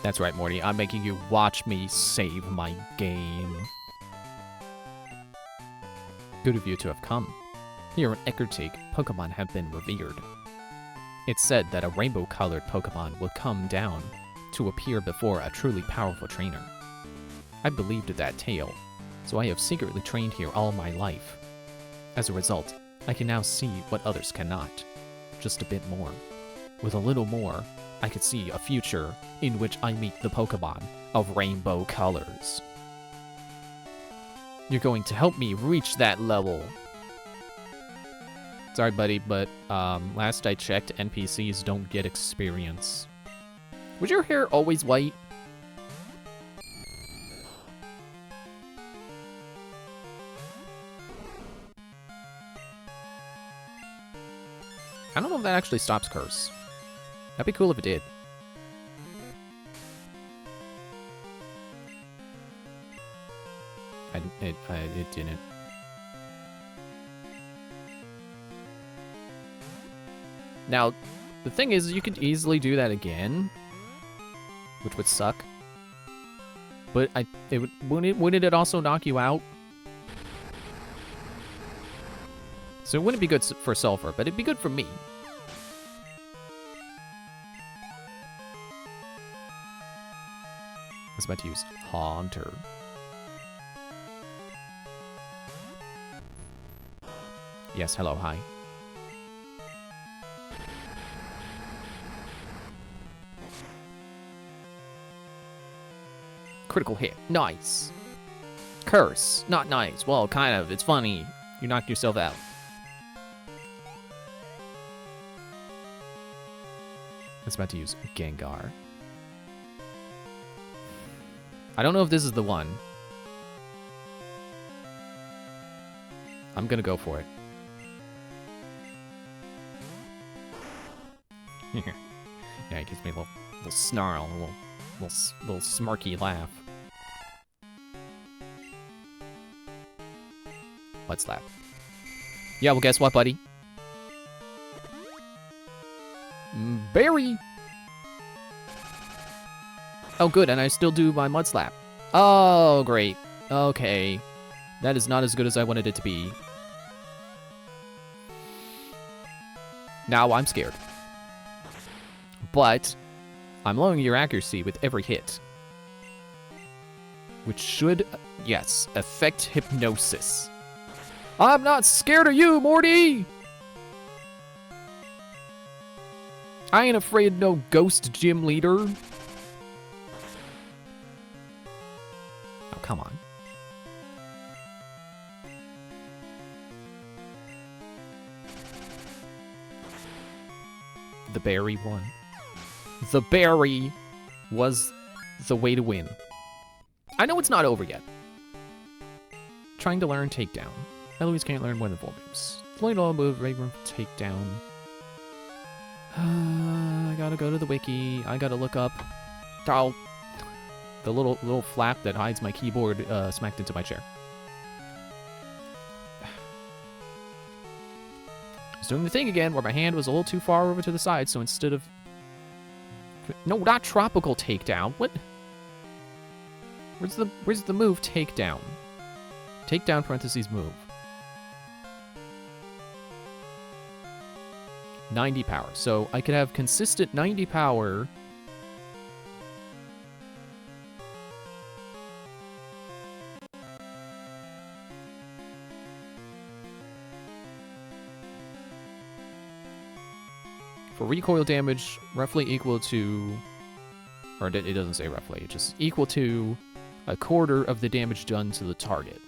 That's right, Morty. I'm making you watch me save my game. Good of you to have come. Here in Eckertig, Pokemon have been revered. It's said that a rainbow-colored Pokemon will come down to appear before a truly powerful trainer. I believed that tale, so I have secretly trained here all my life. As a result, I can now see what others cannot. Just a bit more. With a little more, I could see a future in which I meet the Pokemon of rainbow colors. You're going to help me reach that level. Sorry, buddy, but last I checked, NPCs don't get experience. Was your hair always white? I don't know if that actually stops curse. That'd be cool if it did. It didn't. Now, the thing is, you could easily do that again, which would suck. But wouldn't it also knock you out? So it wouldn't be good for Sulfur, but it'd be good for me. I was about to use Haunter. Yes, hello, hi. Critical hit. Nice. Curse. Not nice. Well, kind of. It's funny. You knocked yourself out. I was about to use Gengar. I don't know if this is the one. I'm gonna go for it. Yeah, it gives me a little snarl, a little smirky laugh. Butt slap. Yeah, well, guess what, buddy? Berry! Oh, good, and I still do my Mud Slap. Oh, great. Okay. That is not as good as I wanted it to be. Now I'm scared. But I'm lowering your accuracy with every hit. Which should, yes, affect hypnosis. I'm not scared of you, Morty! I ain't afraid of no ghost gym leader. Oh, come on. The berry won. The berry was the way to win. I know it's not over yet. Trying to learn takedown. Eloise can't learn more than 4 moves. Learn all move, regular takedown. I gotta go to the wiki. I gotta look up. Oh, the little flap that hides my keyboard smacked into my chair. I was doing the thing again where my hand was a little too far over to the side, so instead of... No, not tropical takedown. What? Where's the move takedown? Takedown parentheses move. 90 power. So I could have consistent 90 power. For recoil damage, roughly equal to... Or it doesn't say roughly, it's just equal to a quarter of the damage done to the target.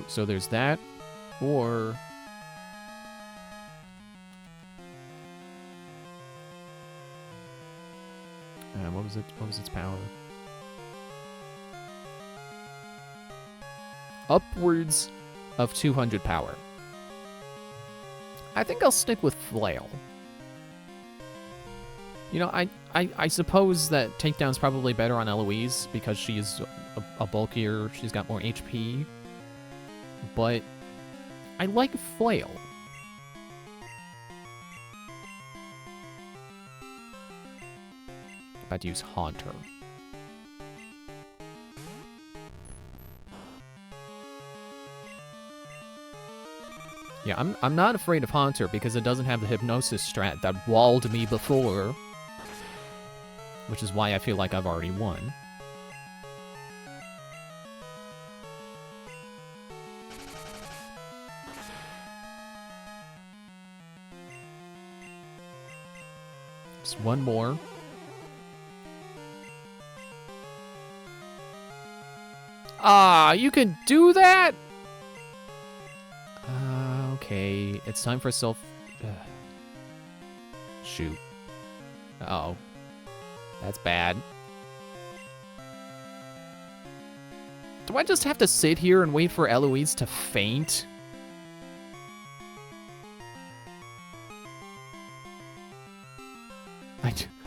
So there's that, or... what was its power? Upwards of 200 power. I think I'll stick with Flail. You know, I suppose that takedown's probably better on Eloise because she's a bulkier, she's got more HP. But I like Flail. About to use Haunter. Yeah, I'm not afraid of Haunter because it doesn't have the Hypnosis strat that walled me before. Which is why I feel like I've already won. Just one more. Ah, you can do that? Okay, it's time for self... Shoot. Uh-oh. That's bad. Do I just have to sit here and wait for Eloise to faint?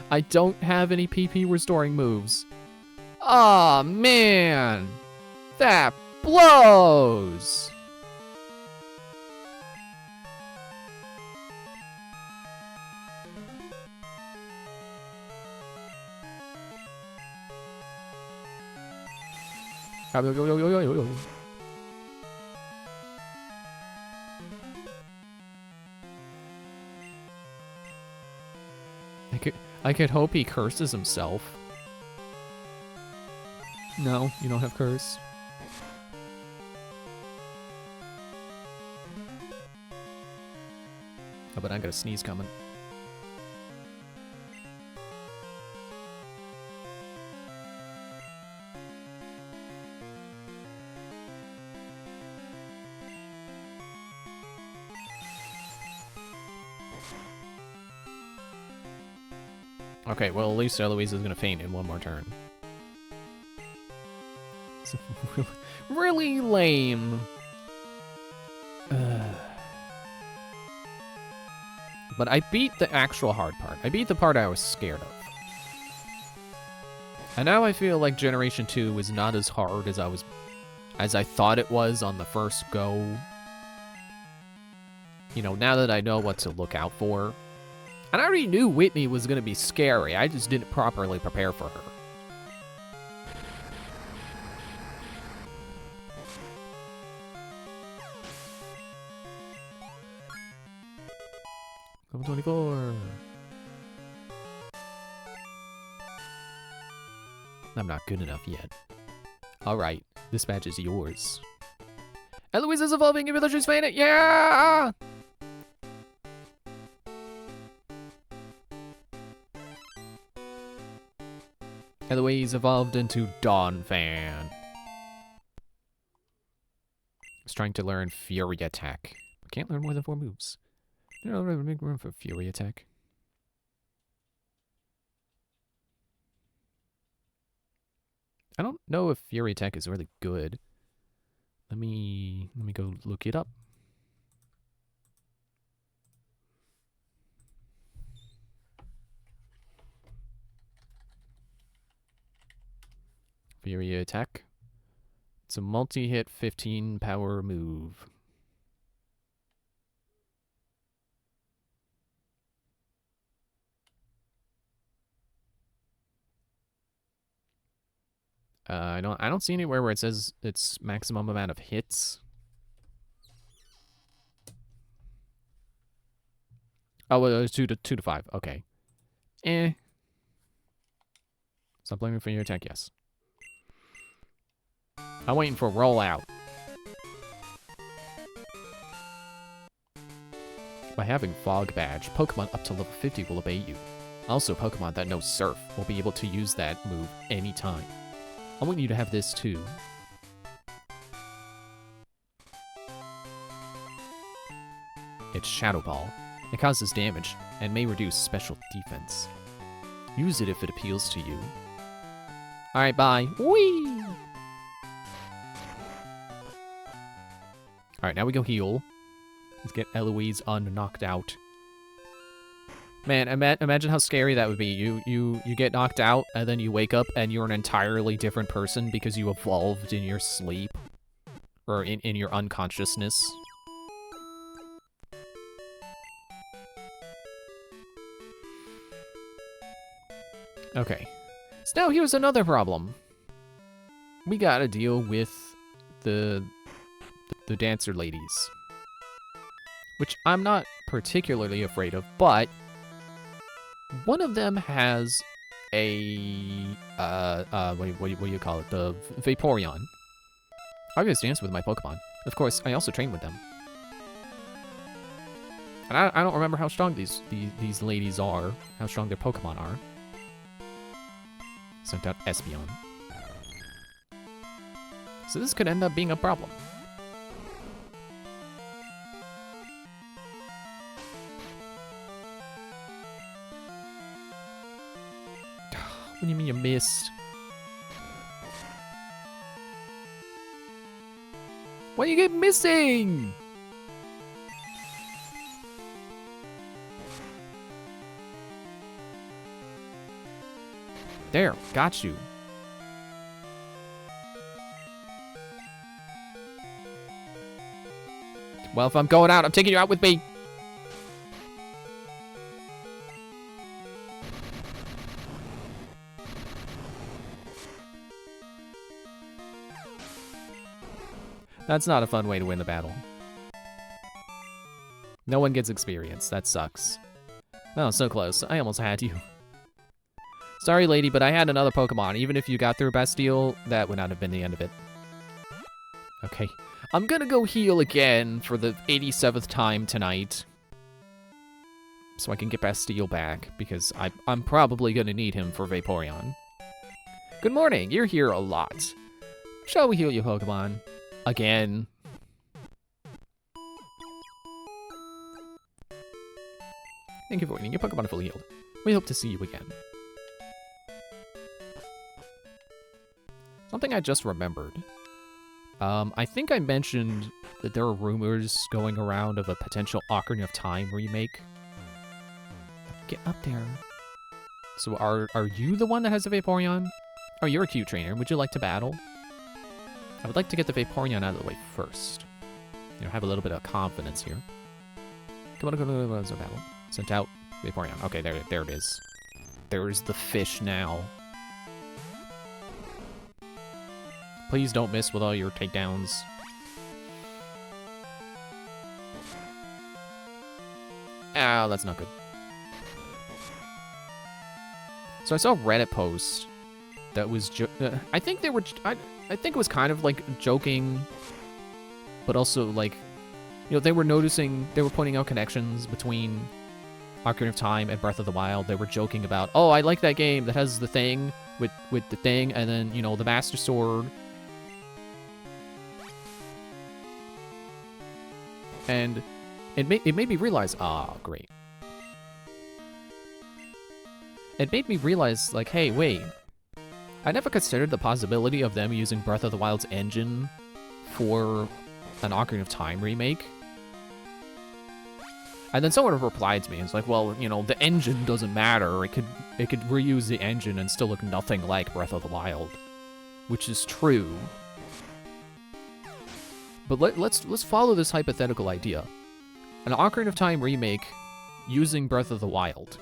I don't have any PP restoring moves. Aw, man! That blows! I could hope he curses himself. No, you don't have curse. Oh, but I got a sneeze coming. Okay, well, at least Eloise is gonna faint in one more turn. It's really lame. But I beat the actual hard part. I beat the part I was scared of. And now I feel like Generation 2 is not as hard as I thought it was on the first go. You know, now that I know what to look out for. And I already knew Whitney was gonna be scary, I just didn't properly prepare for her. Level 24. I'm not good enough yet. Alright, this badge is yours. Eloise is evolving even though she's fainted, yeah! Eloise evolved into Donphan. It's trying to learn Fury Attack. I can't learn more than 4 moves. You know, make room for Fury Attack. I don't know if Fury Attack is really good. Let me go look it up. Fury Attack. It's a multi-hit 15 power move. I don't see anywhere where it says its maximum amount of hits. Oh, well, it's 2 to 5. Okay. Stop blaming for your attack, yes. I'm waiting for rollout. By having Fog Badge, Pokemon up to level 50 will obey you. Also, Pokemon that know Surf will be able to use that move anytime. I want you to have this too. It's Shadow Ball. It causes damage and may reduce special defense. Use it if it appeals to you. Alright, bye. Whee! Alright, now we go heal. Let's get Eloise unknocked out. Man, imagine how scary that would be. You get knocked out, and then you wake up, and you're an entirely different person because you evolved in your sleep. Or in your unconsciousness. Okay. So now here's another problem. We gotta deal with the dancer ladies. Which I'm not particularly afraid of, but one of them has a what do you call it? The Vaporeon. I always dance with my Pokemon. Of course, I also train with them. And I don't remember how strong these ladies are, how strong their Pokemon are. Sent out Espeon. So this could end up being a problem. What do you mean you missed? Why you get missing? There, got you. Well, if I'm going out, I'm taking you out with me. That's not a fun way to win the battle. No one gets experience. That sucks. Oh, so close. I almost had you. Sorry, lady, but I had another Pokemon. Even if you got through Bastille, that would not have been the end of it. Okay. I'm gonna go heal again for the 87th time tonight. So I can get Bastille back, because I'm probably gonna need him for Vaporeon. Good morning. You're here a lot. Shall we heal your Pokemon? Again. Thank you for waiting. Your Pokemon are fully healed. We hope to see you again. Something I just remembered. I think I mentioned that there are rumors going around of a potential Ocarina of Time remake. Get up there. So are you the one that has a Vaporeon? Oh, you're a cute trainer. Would you like to battle? I would like to get the Vaporeon out of the way first. You know, have a little bit of confidence here. Come on, let's battle. Sent out Vaporeon. Okay, there it is. There's the fish now. Please don't miss with all your takedowns. Ah, that's not good. So I saw a Reddit post that was I think they were I think it was kind of like joking, but also like, you know, they were pointing out connections between Ocarina of Time and Breath of the Wild. They were joking about, oh, I like that game that has the thing with the thing, and then, you know, the Master Sword. And it made me realize, great. It made me realize, like, hey, wait. I never considered the possibility of them using Breath of the Wild's engine for an Ocarina of Time remake. And then someone replied to me, it's like, well, you know, the engine doesn't matter. It could reuse the engine and still look nothing like Breath of the Wild. Which is true. But let's follow this hypothetical idea. An Ocarina of Time remake using Breath of the Wild.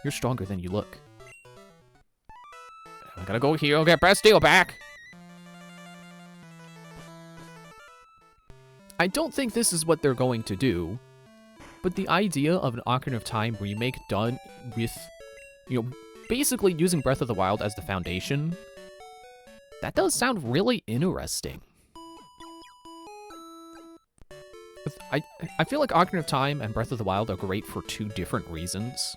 You're stronger than you look. I gotta go here, get Bastille back! I don't think this is what they're going to do, but the idea of an Ocarina of Time remake done with, you know, basically using Breath of the Wild as the foundation, that does sound really interesting. I feel like Ocarina of Time and Breath of the Wild are great for two different reasons.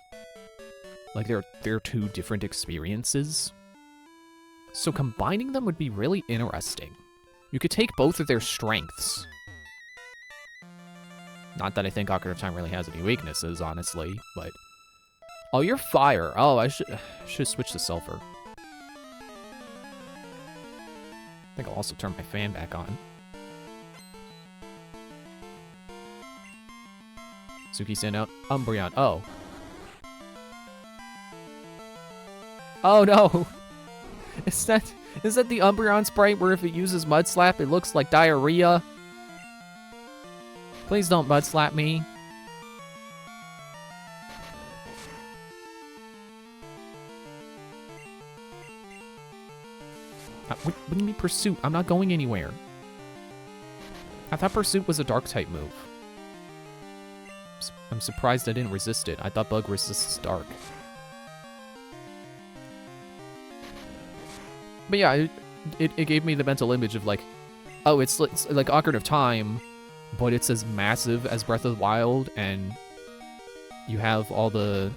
Like, they're two different experiences. So combining them would be really interesting. You could take both of their strengths. Not that I think Ocarina of Time really has any weaknesses, honestly, but... Oh, you're fire. Oh, I should switch to Sulfur. I think I'll also turn my fan back on. Suki sent out Umbreon. Oh, Oh no! Is that the Umbreon sprite where if it uses Mud Slap, it looks like diarrhea? Please don't Mud Slap me. What do you mean Pursuit? I'm not going anywhere. I thought Pursuit was a Dark-type move. I'm surprised I didn't resist it. I thought Bug resists Dark. But yeah, it gave me the mental image of like, oh, it's like Ocarina of Time, but it's as massive as Breath of the Wild, and you have all the...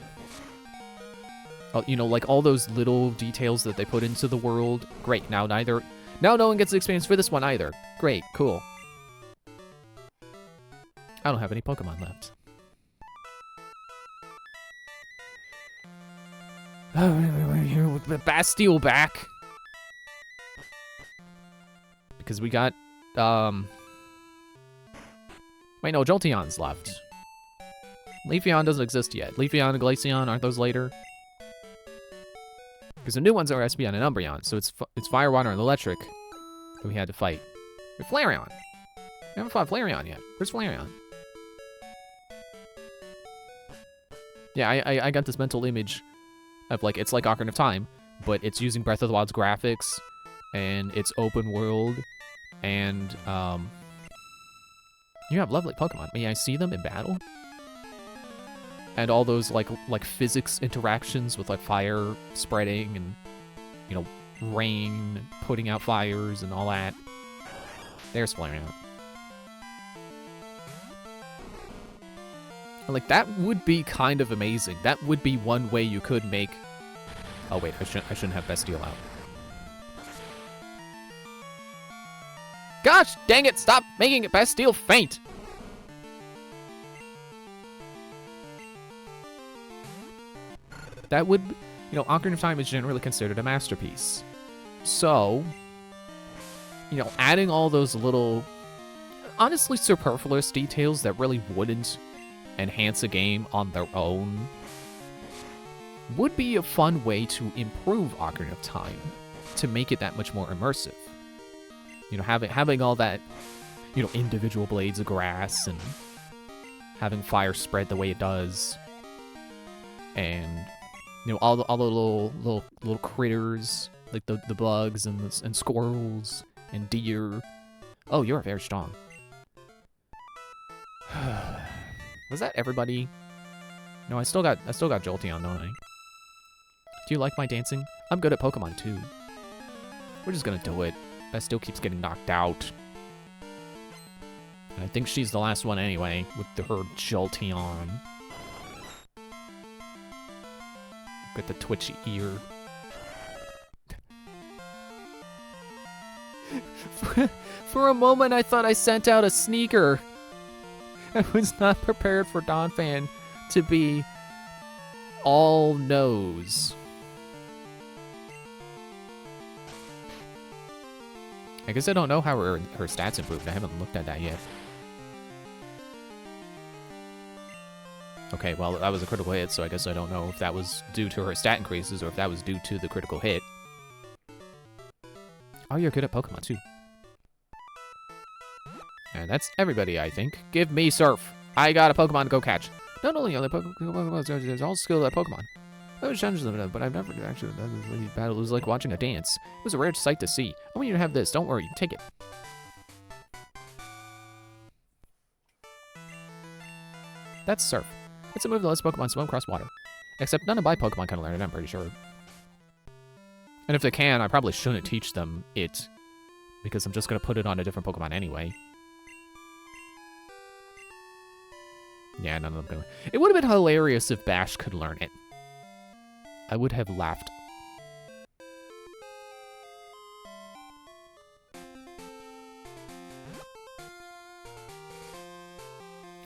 you know, like all those little details that they put into the world. Great. Now no one gets the experience for this one either. Great. Cool. I don't have any Pokemon left. Bastille back. Because we got, wait, no, Jolteon's left. Leafeon doesn't exist yet. Leafeon and Glaceon, aren't those later? Because the new ones are Espeon and Umbreon, so it's Fire, Water, and Electric that we had to fight. With Flareon. We haven't fought Flareon yet. Where's Flareon? Yeah, I got this mental image of like, it's like Ocarina of Time, but it's using Breath of the Wild's graphics, and it's open world, and you have lovely Pokemon. May I see them in battle? And all those like physics interactions with like fire spreading and, you know, rain putting out fires and all that. There's Flareon. Like, that would be kind of amazing. That would be one way you could make... Oh wait, I shouldn't have Bastille out. Gosh, dang it, stop making it Bastille faint! That would, you know, Ocarina of Time is generally considered a masterpiece. So, you know, adding all those little, honestly superfluous details that really wouldn't enhance a game on their own would be a fun way to improve Ocarina of Time, to make it that much more immersive. You know, having all that, you know, individual blades of grass and having fire spread the way it does, and you know, all the little critters like the bugs and squirrels and deer. Oh, you're very strong. Was that everybody? No, I still got Jolteon, don't I? Do you like my dancing? I'm good at Pokemon too. We're just gonna do it. Bastille keeps getting knocked out. And I think she's the last one anyway, with her Jolteon. Get the twitchy ear. For a moment, I thought I sent out a sneaker. I was not prepared for Donphan to be all nose. I guess I don't know how her stats improved. I haven't looked at that yet. Okay, well, that was a critical hit, so I guess I don't know if that was due to her stat increases or if that was due to the critical hit. Oh, you're good at Pokemon, too. And that's everybody, I think. Give me Surf. I got a Pokemon to go catch. Not only are the Pokemon, there's all skilled at Pokemon. I was challenged them, but I've never actually done this really battle. It was like watching a dance. It was a rare sight to see. I want you to have this. Don't worry. Take it. That's Surf. It's a move that lets Pokemon swim across water. Except none of my Pokemon can learn it, I'm pretty sure. And if they can, I probably shouldn't teach them it, because I'm just going to put it on a different Pokemon anyway. Yeah, none of them can. It would have been hilarious if Bash could learn it. I would have laughed.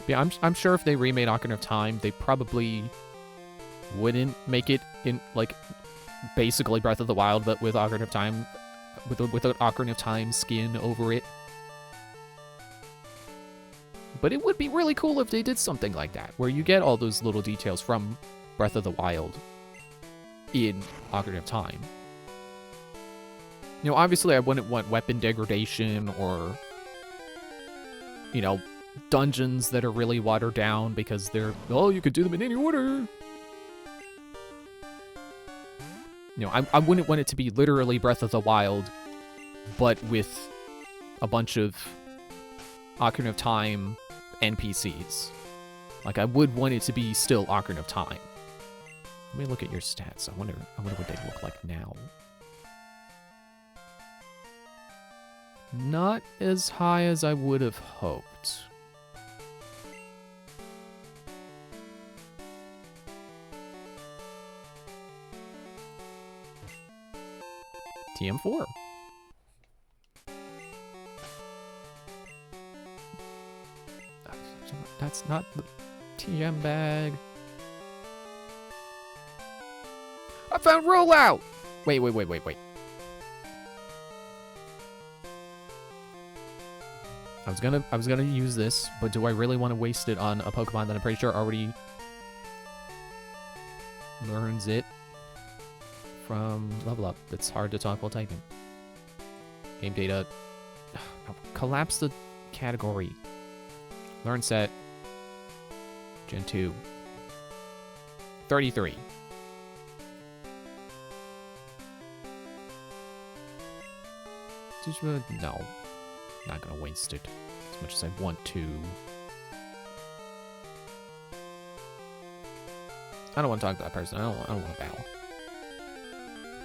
Yeah, I'm sure if they remade Ocarina of Time, they probably wouldn't make it in, like, basically Breath of the Wild, but with Ocarina of Time, with an Ocarina of Time skin over it. But it would be really cool if they did something like that, where you get all those little details from Breath of the Wild in Ocarina of Time. You know, obviously I wouldn't want weapon degradation or, you know, dungeons that are really watered down because they're, oh, you could do them in any order. You know, I wouldn't want it to be literally Breath of the Wild, but with a bunch of Ocarina of Time NPCs. Like, I would want it to be still Ocarina of Time. Let me look at your stats. I wonder what they look like now. Not as high as I would have hoped. TM4. That's not the TM bag. I found rollout! Wait. I was gonna use this, but do I really want to waste it on a Pokemon that I'm pretty sure already learns it from Level Up? It's hard to talk while typing. Game data. Collapse the category. Learn set. Gen 2. 33. No. Not gonna waste it as much as I want to. I don't want to talk to that person. I don't want to battle.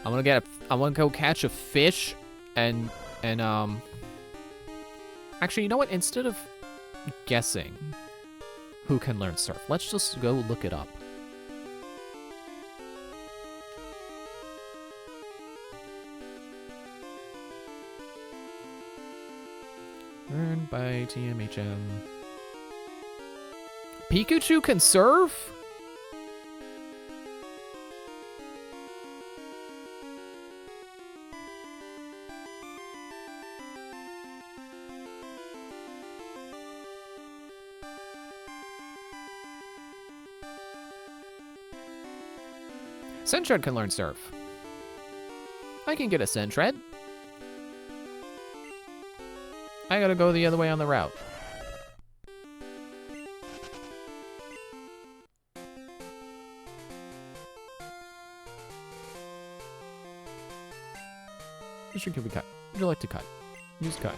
I want to go catch a fish and actually, you know what? Instead of guessing who can learn surf, let's just go look it up. Learned by TMHM. Pikachu can surf? Sentret can learn surf. I can get a Sentret. I gotta go the other way on the route. Which one can we cut? Would you like to cut? Use cut.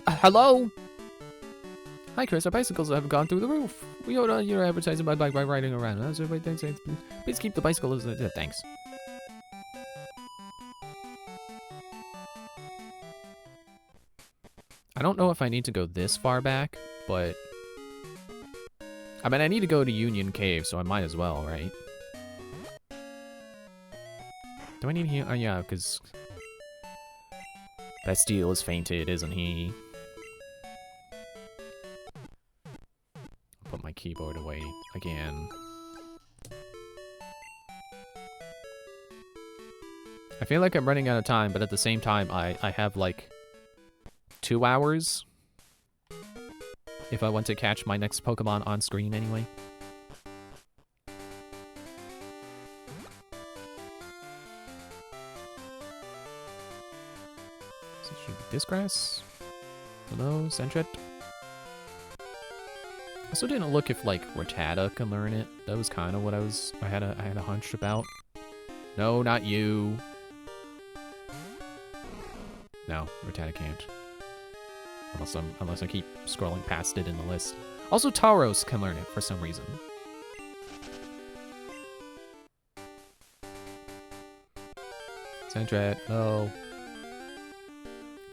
Hello? Hi, Chris. Our bicycles have gone through the roof. We order your advertising by riding around. Please keep the bicycles. Thanks. I don't know if I need to go this far back, but I mean, I need to go to Union Cave, so I might as well, right? Do I need to? Oh, yeah, because Bastille is fainted, isn't he? Put my keyboard away again. I feel like I'm running out of time, but at the same time, I have like 2 hours if I want to catch my next Pokemon on screen anyway. So it should be Disgrass. Hello, Sentret. I also didn't look if like Rattata can learn it. That was kind of what I had a hunch about. No, not you. No, Rattata can't. Unless I keep scrolling past it in the list. Also, Tauros can learn it for some reason. Sentret, no.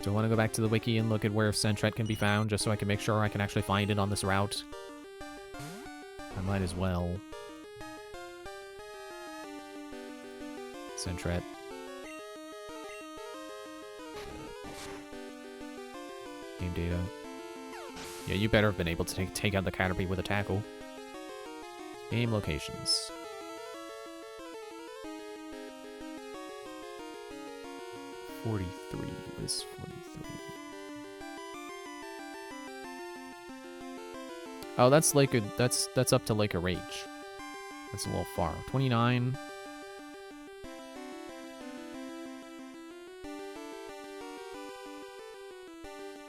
Do I want to go back to the wiki and look at where Sentret can be found, just so I can make sure I can actually find it on this route? I might as well. Sentret. Game data. Yeah, you better have been able to take out the Caterpie with a tackle. Game locations. 43. List 43. Oh, that's that's up to Lake of Rage. That's a little far. 29.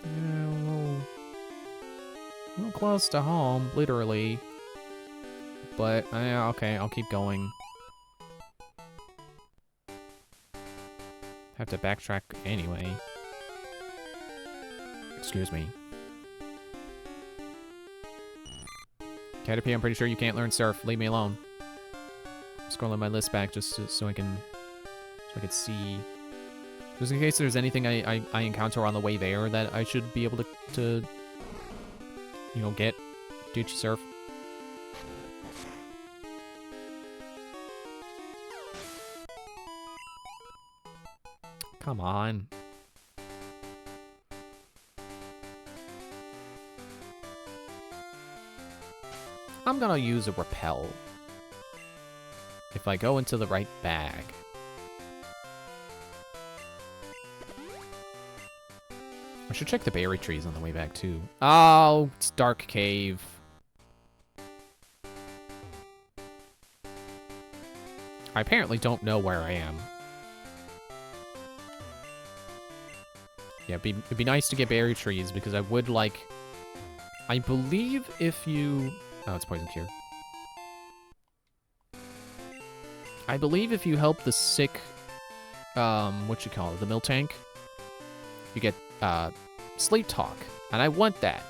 Yeah, a little close to home, literally. But, okay, I'll keep going. Have to backtrack anyway. Excuse me. Caterpie, I'm pretty sure you can't learn surf. Leave me alone. I'm scrolling my list back just so I can see. Just in case there's anything I encounter on the way there that I should be able to you know, get. Teach surf. Come on. I'm gonna use a repel. If I go into the right bag. I should check the berry trees on the way back, too. Oh, it's Dark Cave. I apparently don't know where I am. Yeah, it'd be nice to get berry trees, because I would like... I believe if you... Oh, it's Poison Cure. I believe if you help the sick... what you call it? The Miltank? You get, Sleep Talk. And I want that.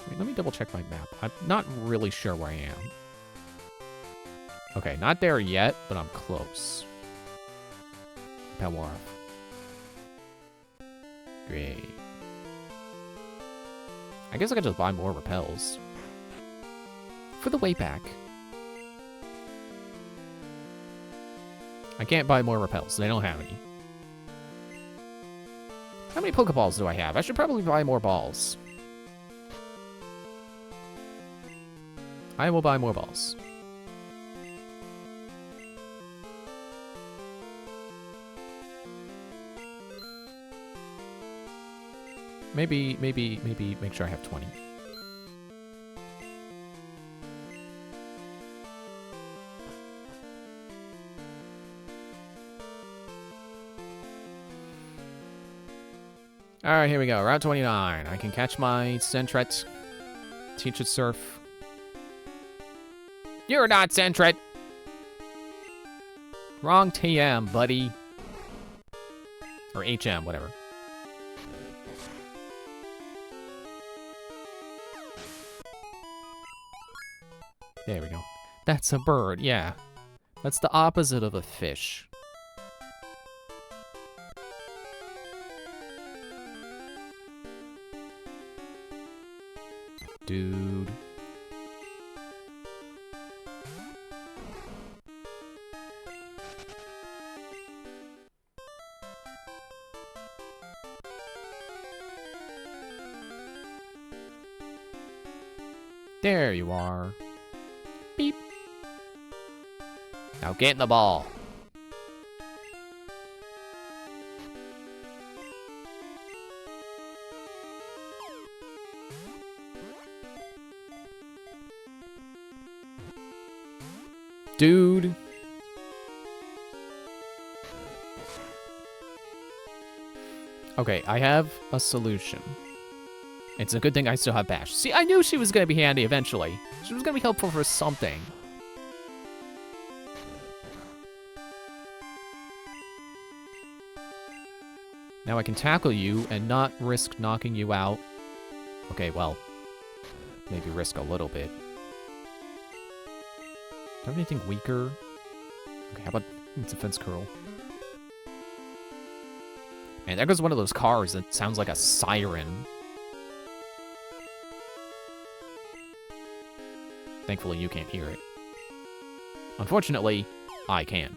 Wait, let me double check my map. I'm not really sure where I am. Okay, not there yet, but I'm close. Pelwarth. Great. I guess I could just buy more repels. For the way back. I can't buy more repels. They don't have any. How many Pokeballs do I have? I should probably buy more balls. I will buy more balls. Maybe make sure I have 20. Alright, here we go. Route 29. I can catch my Sentret. Teach it surf. You're not Sentret! Wrong TM, buddy. Or HM, whatever. There we go. That's a bird, yeah. That's the opposite of a fish. Dude. There you are. Beep. Now get in the ball. Dude. Okay, I have a solution. It's a good thing I still have Bash. See, I knew she was going to be handy eventually. She was going to be helpful for something. Now I can tackle you and not risk knocking you out. Okay, well, maybe risk a little bit. Do I have anything weaker? Okay, how about Defense Curl? Man, there goes one of those cars that sounds like a siren. Thankfully, you can't hear it. Unfortunately, I can.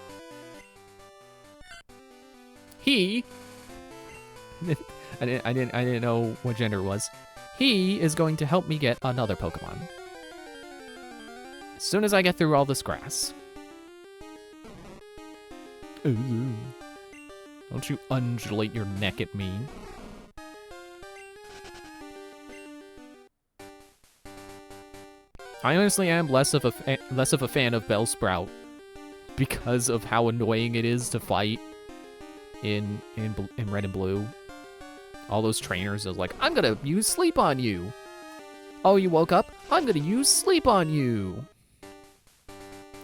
he... I didn't know what gender it was. He is going to help me get another Pokemon. As soon as I get through all this grass. Ooh. Don't you undulate your neck at me. I honestly am less of a fan of Bellsprout because of how annoying it is to fight in Red and Blue. All those trainers are like, I'm gonna use sleep on you. Oh, you woke up? I'm gonna use sleep on you.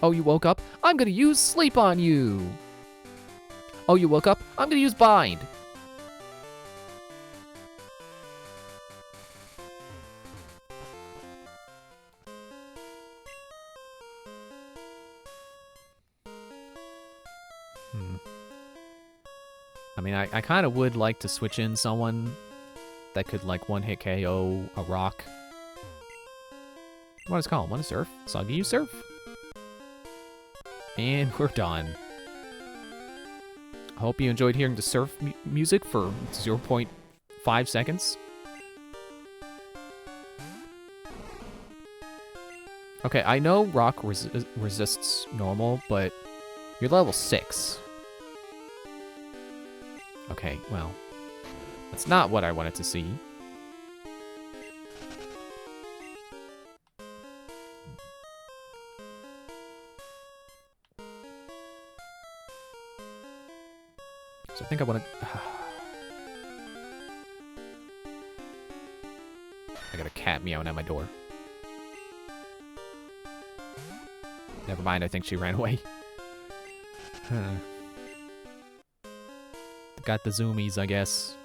Oh, you woke up? I'm gonna use sleep on you. Oh, you woke up? I'm gonna use bind. I mean, I kind of would like to switch in someone that could, like, one-hit KO a rock. What is it called? Want to surf? Soggy, you surf? And we're done. I hope you enjoyed hearing the surf music for 0.5 seconds. Okay, I know rock resists normal, but you're level 6. Okay, well, that's not what I wanted to see. So I think I want to... I got a cat meowing at my door. Never mind, I think she ran away. Got the zoomies, I guess.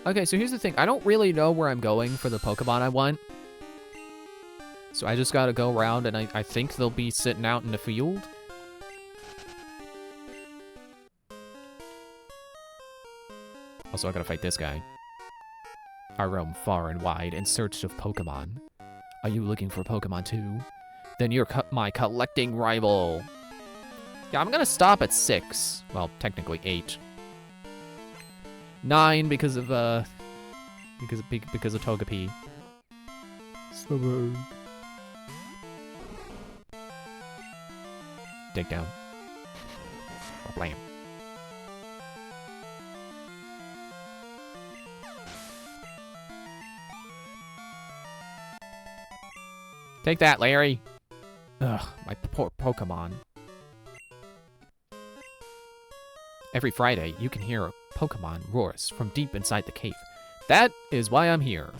Okay, so here's the thing. I don't really know where I'm going for the Pokemon I want. So I just gotta go around, and I think they'll be sitting out in the field. Also, I gotta fight this guy. I roam far and wide in search of Pokemon. Are you looking for Pokemon too? Then you're my collecting rival. Yeah, I'm gonna stop at 6. Well, technically 8. 9 because of Togepi. Suburb. Dig down. Blam. Take that, Larry. Ugh, my poor Pokemon. Every Friday, you can hear a Pokemon roars from deep inside the cave. That is why I'm here.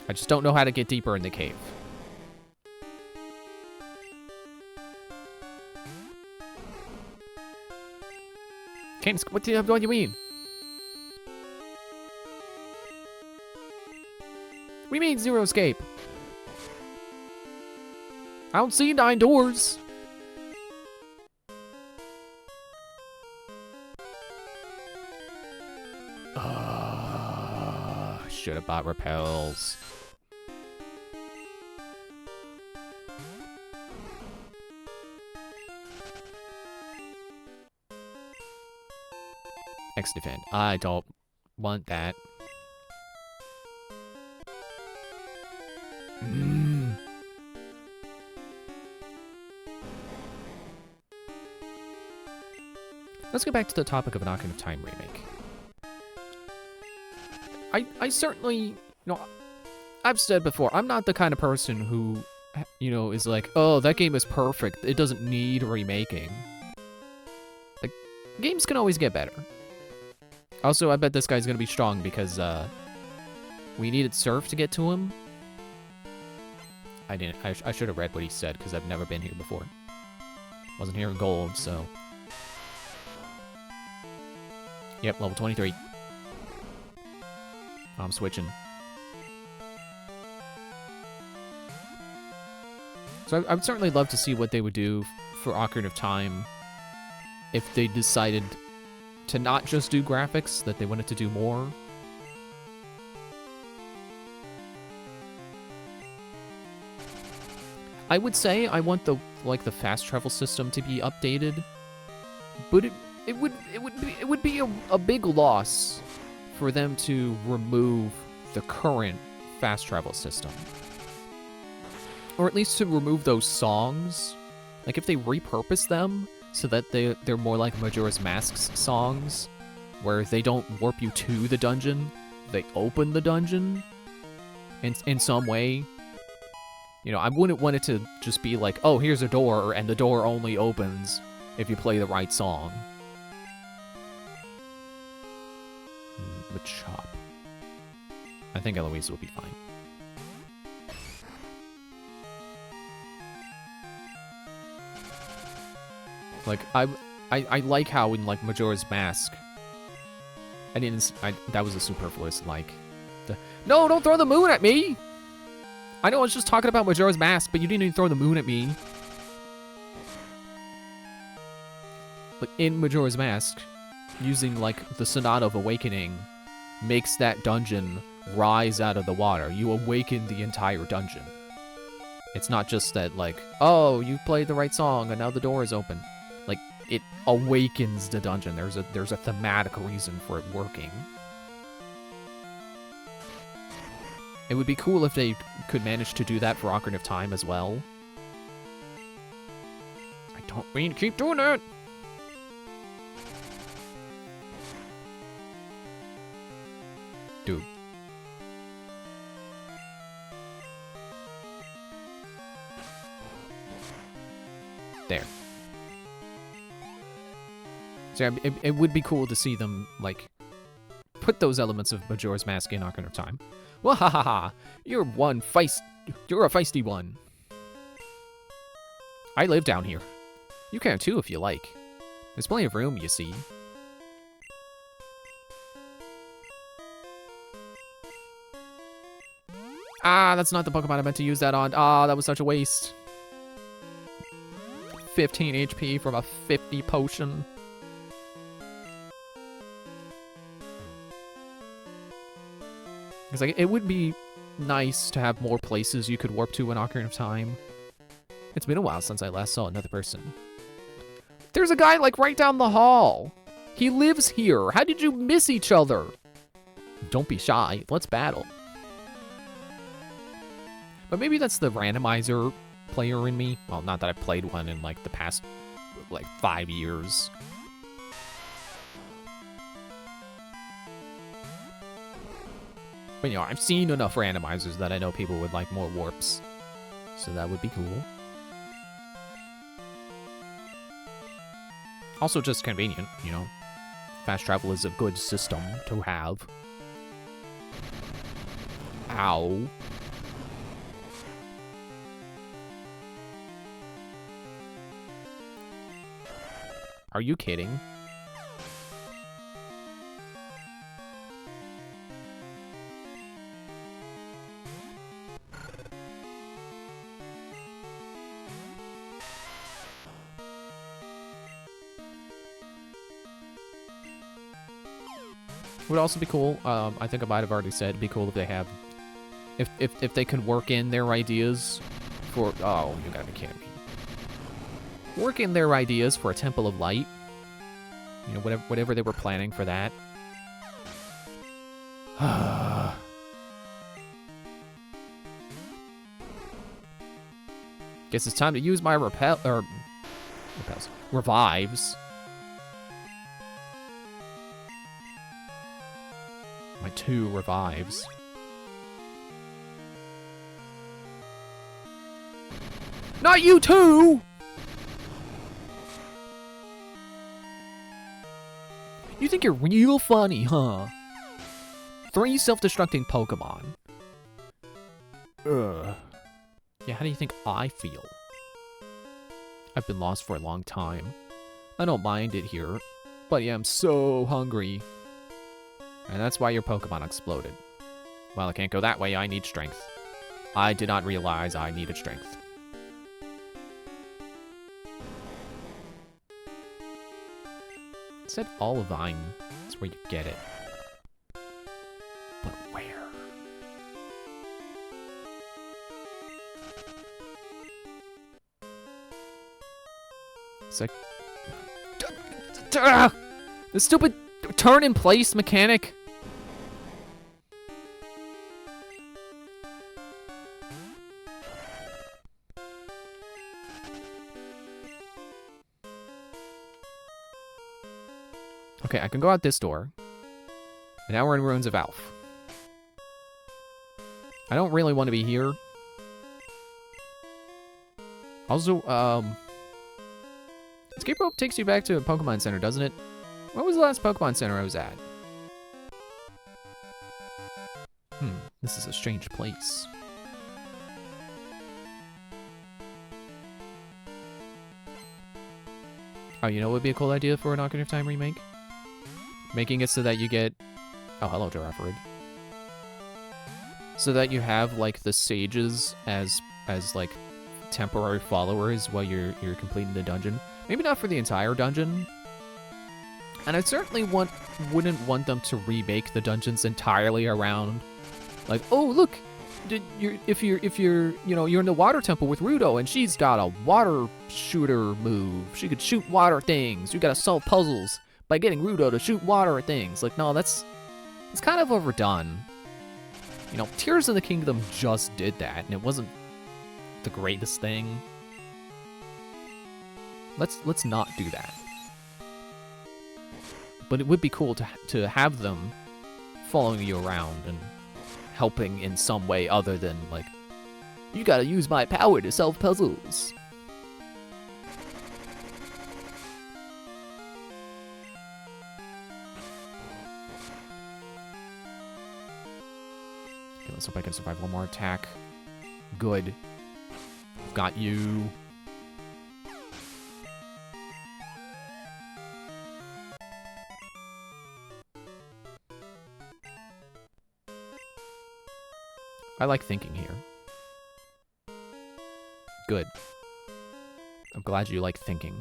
I just don't know how to get deeper in the cave. Can't, what do you mean? What do you mean, Zero Escape? I don't see 9 doors. Should have bought repels. X defend. I don't want that. Let's go back to the topic of an Ocarina of Time remake. I certainly, you know, I've said before, I'm not the kind of person who, you know, is like, oh, that game is perfect. It doesn't need remaking. Like, games can always get better. Also, I bet this guy's gonna be strong because, we needed Surf to get to him. I didn't. I should have read what he said because I've never been here before. Wasn't here in Gold, so... Yep, level 23. I'm switching. So I would certainly love to see what they would do for Ocarina of Time if they decided to not just do graphics, that they wanted to do more. I would say I want the fast travel system to be updated, but it would be a big loss for them to remove the current fast travel system. Or at least to remove those songs. Like if they repurpose them so that they're more like Majora's Mask's songs, where they don't warp you to the dungeon, they open the dungeon in some way. You know, I wouldn't want it to just be like, oh, here's a door, and the door only opens if you play the right song. Machop. I think Eloise will be fine. Like, I like how in, like, Majora's Mask, that was a superfluous, like, no, don't throw the moon at me! I know I was just talking about Majora's Mask, but you didn't even throw the moon at me. Like, in Majora's Mask, using, like, the Sonata of Awakening makes that dungeon rise out of the water. You awaken the entire dungeon. It's not just that, like, oh, you played the right song and now the door is open. Like, it awakens the dungeon. There's a thematic reason for it working. It would be cool if they could manage to do that for Ocarina of Time as well. I don't mean to keep doing that! Dude. There. So it would be cool to see them, like, put those elements of Majora's Mask in Ocarina of Time. Wahahaha! You're a feisty one. I live down here. You can too if you like. There's plenty of room, you see. Ah, that's not the Pokemon I meant to use that on. Ah, that was such a waste. 15 HP from a 50 potion. It's like, it would be nice to have more places you could warp to in Ocarina of Time. It's been a while since I last saw another person. There's a guy, like, right down the hall. He lives here. How did you miss each other? Don't be shy. Let's battle. But maybe that's the randomizer player in me. Well, not that I've played one in, like, the past, like, 5 years. But, you know, I've seen enough randomizers that I know people would like more warps. So that would be cool. Also just convenient, you know. Fast travel is a good system to have. Ow. Are you kidding? Would also be cool. I think I might have already said it'd be cool if they have, if they could work in their ideas for. Oh, you gotta be kidding me. Work in their ideas for a Temple of Light. You know, whatever they were planning for that. Guess it's time to use my revives. My 2 revives. Not you too! You think you're real funny, huh? 3 self-destructing Pokemon. Ugh. Yeah, how do you think I feel? I've been lost for a long time. I don't mind it here, but yeah, I'm so hungry. And that's why your Pokemon exploded. Well, I can't go that way, I need strength. I did not realize I needed strength. It said Olivine. That's where you get it. But where? It's like... The stupid turn in place mechanic. Okay, I can go out this door. And now we're in Ruins of Alph. I don't really want to be here. Also, Escape Rope takes you back to a Pokemon Center, doesn't it? What was the last Pokemon Center I was at? This is a strange place. Oh, you know what would be a cool idea for an Ocarina of Time remake? Making it so that you get... Oh, hello, Girafarig. So that you have, like, the sages as like, temporary followers while you're completing the dungeon. Maybe not for the entire dungeon. And I certainly wouldn't want them to remake the dungeons entirely around, like, oh, look, if you're in the water temple with Ruto and she's got a water shooter move. She could shoot water things. You gotta solve puzzles by getting Ruto to shoot water at things. Like, no, it's kind of overdone. You know, Tears of the Kingdom just did that, and it wasn't the greatest thing. Let's not do that. But it would be cool to have them following you around and helping in some way other than, like, you gotta use my power to solve puzzles. Okay, let's hope I can survive one more attack. Good. Got you. I like thinking here. Good. I'm glad you like thinking.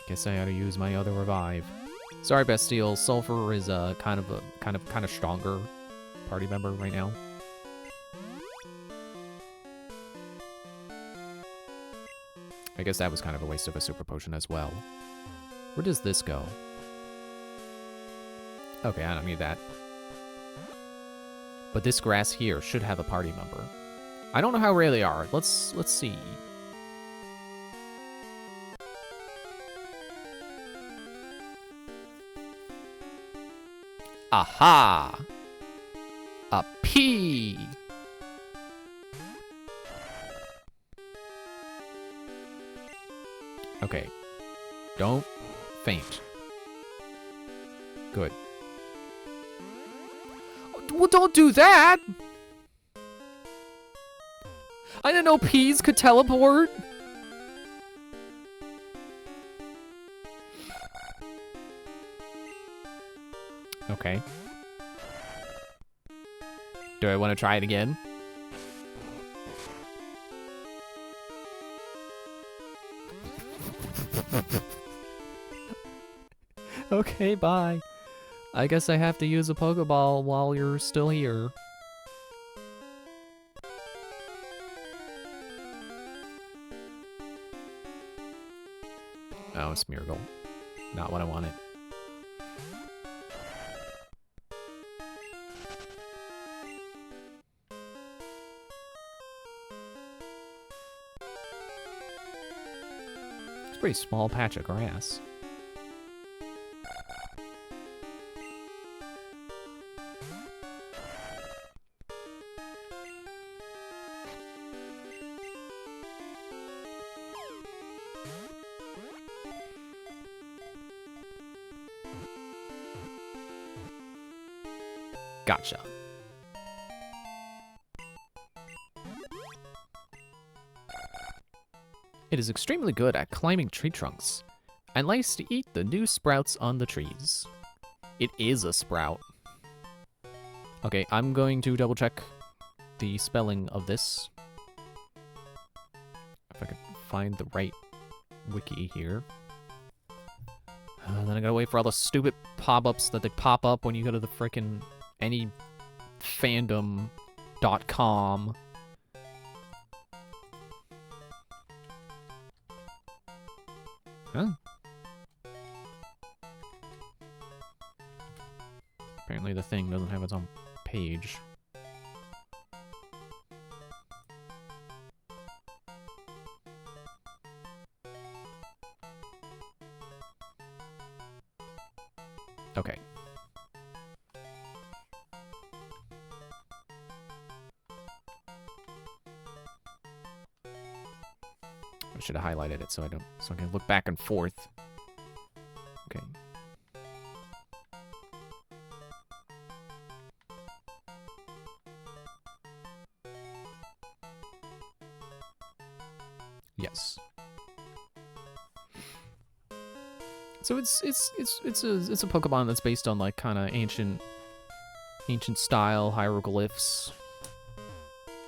Guess I ought to use my other revive. Sorry, Bastille. Sulfur is kind of stronger party member right now. I guess that was kind of a waste of a super potion as well. Where does this go? Okay, I don't need that. But this grass here should have a party member. I don't know how rare they are. Let's see. Aha! A P! Okay. Don't faint. Good. Well, don't do that! I didn't know peas could teleport! Okay. Do I want to try it again? Okay, bye. I guess I have to use a Pokeball while you're still here. Oh, it's Smeargle. Not what I wanted. It's a pretty small patch of grass. Gotcha. It is extremely good at climbing tree trunks and likes to eat the new sprouts on the trees. It is a sprout. Okay, I'm going to double check the spelling of this. If I can find the right wiki here. Then I gotta wait for all the stupid pop-ups that they pop up when you go to the frickin' any fandom.com. Huh? Apparently the thing doesn't have its own page. Okay. I should have highlighted it so I can look back and forth. Okay. Yes. So it's a Pokemon that's based on like kind of ancient style hieroglyphs.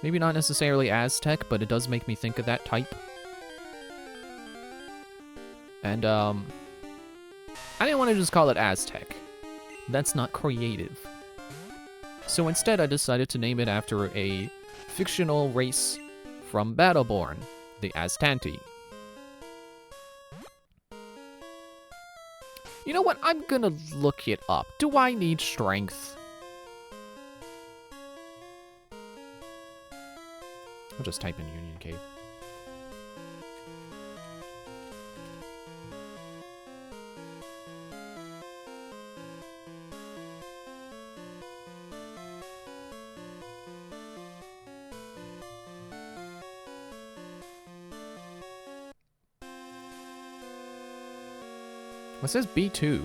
Maybe not necessarily Aztec, but it does make me think of that type. And I didn't want to just call it Aztec. That's not creative. So instead I decided to name it after a fictional race from Battleborn, the Aztanti. You know what? I'm gonna look it up. Do I need strength? I'll just type in Union Cave. It says B2.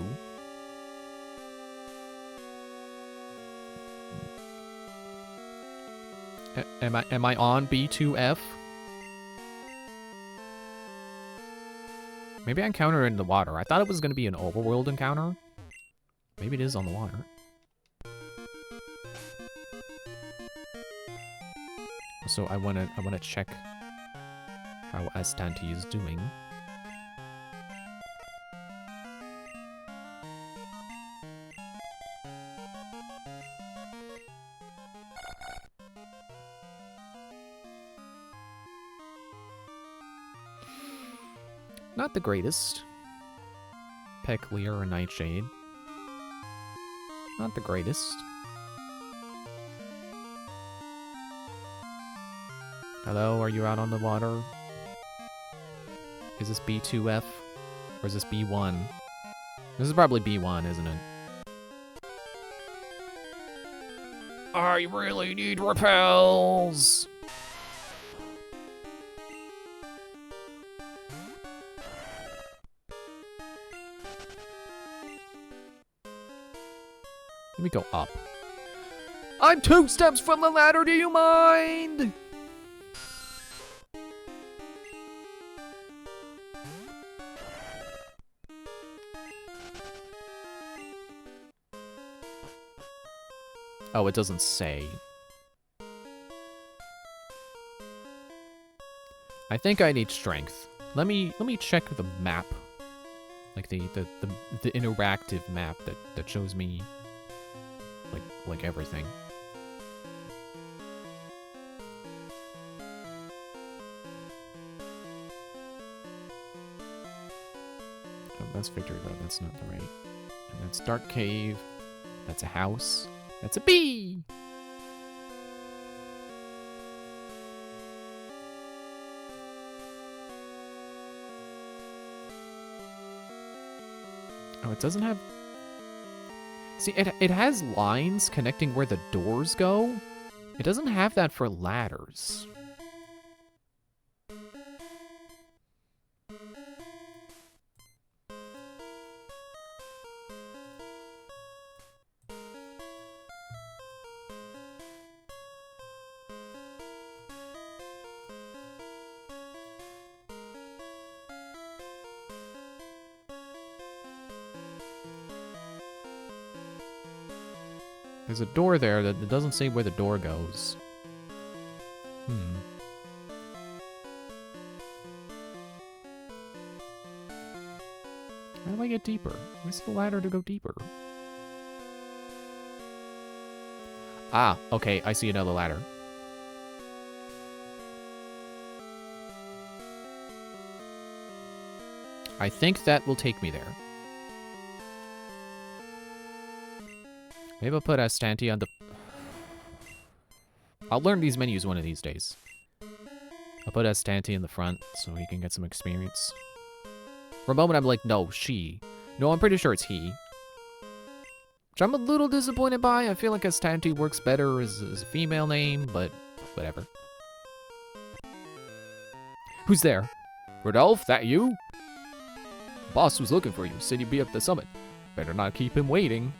Am I on B2F? Maybe I encountered it in the water. I thought it was going to be an overworld encounter. Maybe it is on the water. So I wanna check how Aztanti is doing. Not the greatest. Peckleer or Nightshade. Not the greatest. Hello, are you out on the water? Is this B2F? Or is this B1? This is probably B1, isn't it? I really need repels! Let me go up. I'm 2 steps from the ladder, do you mind? Oh, it doesn't say. I think I need strength. Let me check the map. Like the interactive map that shows me like everything. Oh, that's Victory Road, that's not the right. And that's Dark Cave. That's a house. That's a bee! Oh, it doesn't have... See, it has lines connecting where the doors go. It doesn't have that for ladders. There's a door there that doesn't say where the door goes. How do I get deeper? Where's the ladder to go deeper? Ah, okay, I see another ladder. I think that will take me there. Maybe I'll put Astanti on the... I'll learn these menus one of these days. I'll put Astanti in the front so he can get some experience. For a moment, I'm like, no, she. No, I'm pretty sure it's he. Which I'm a little disappointed by. I feel like Astanti works better as a female name, but whatever. Who's there? Rodolphe, that you? Boss was looking for you. Said you'd be up the summit. Better not keep him waiting.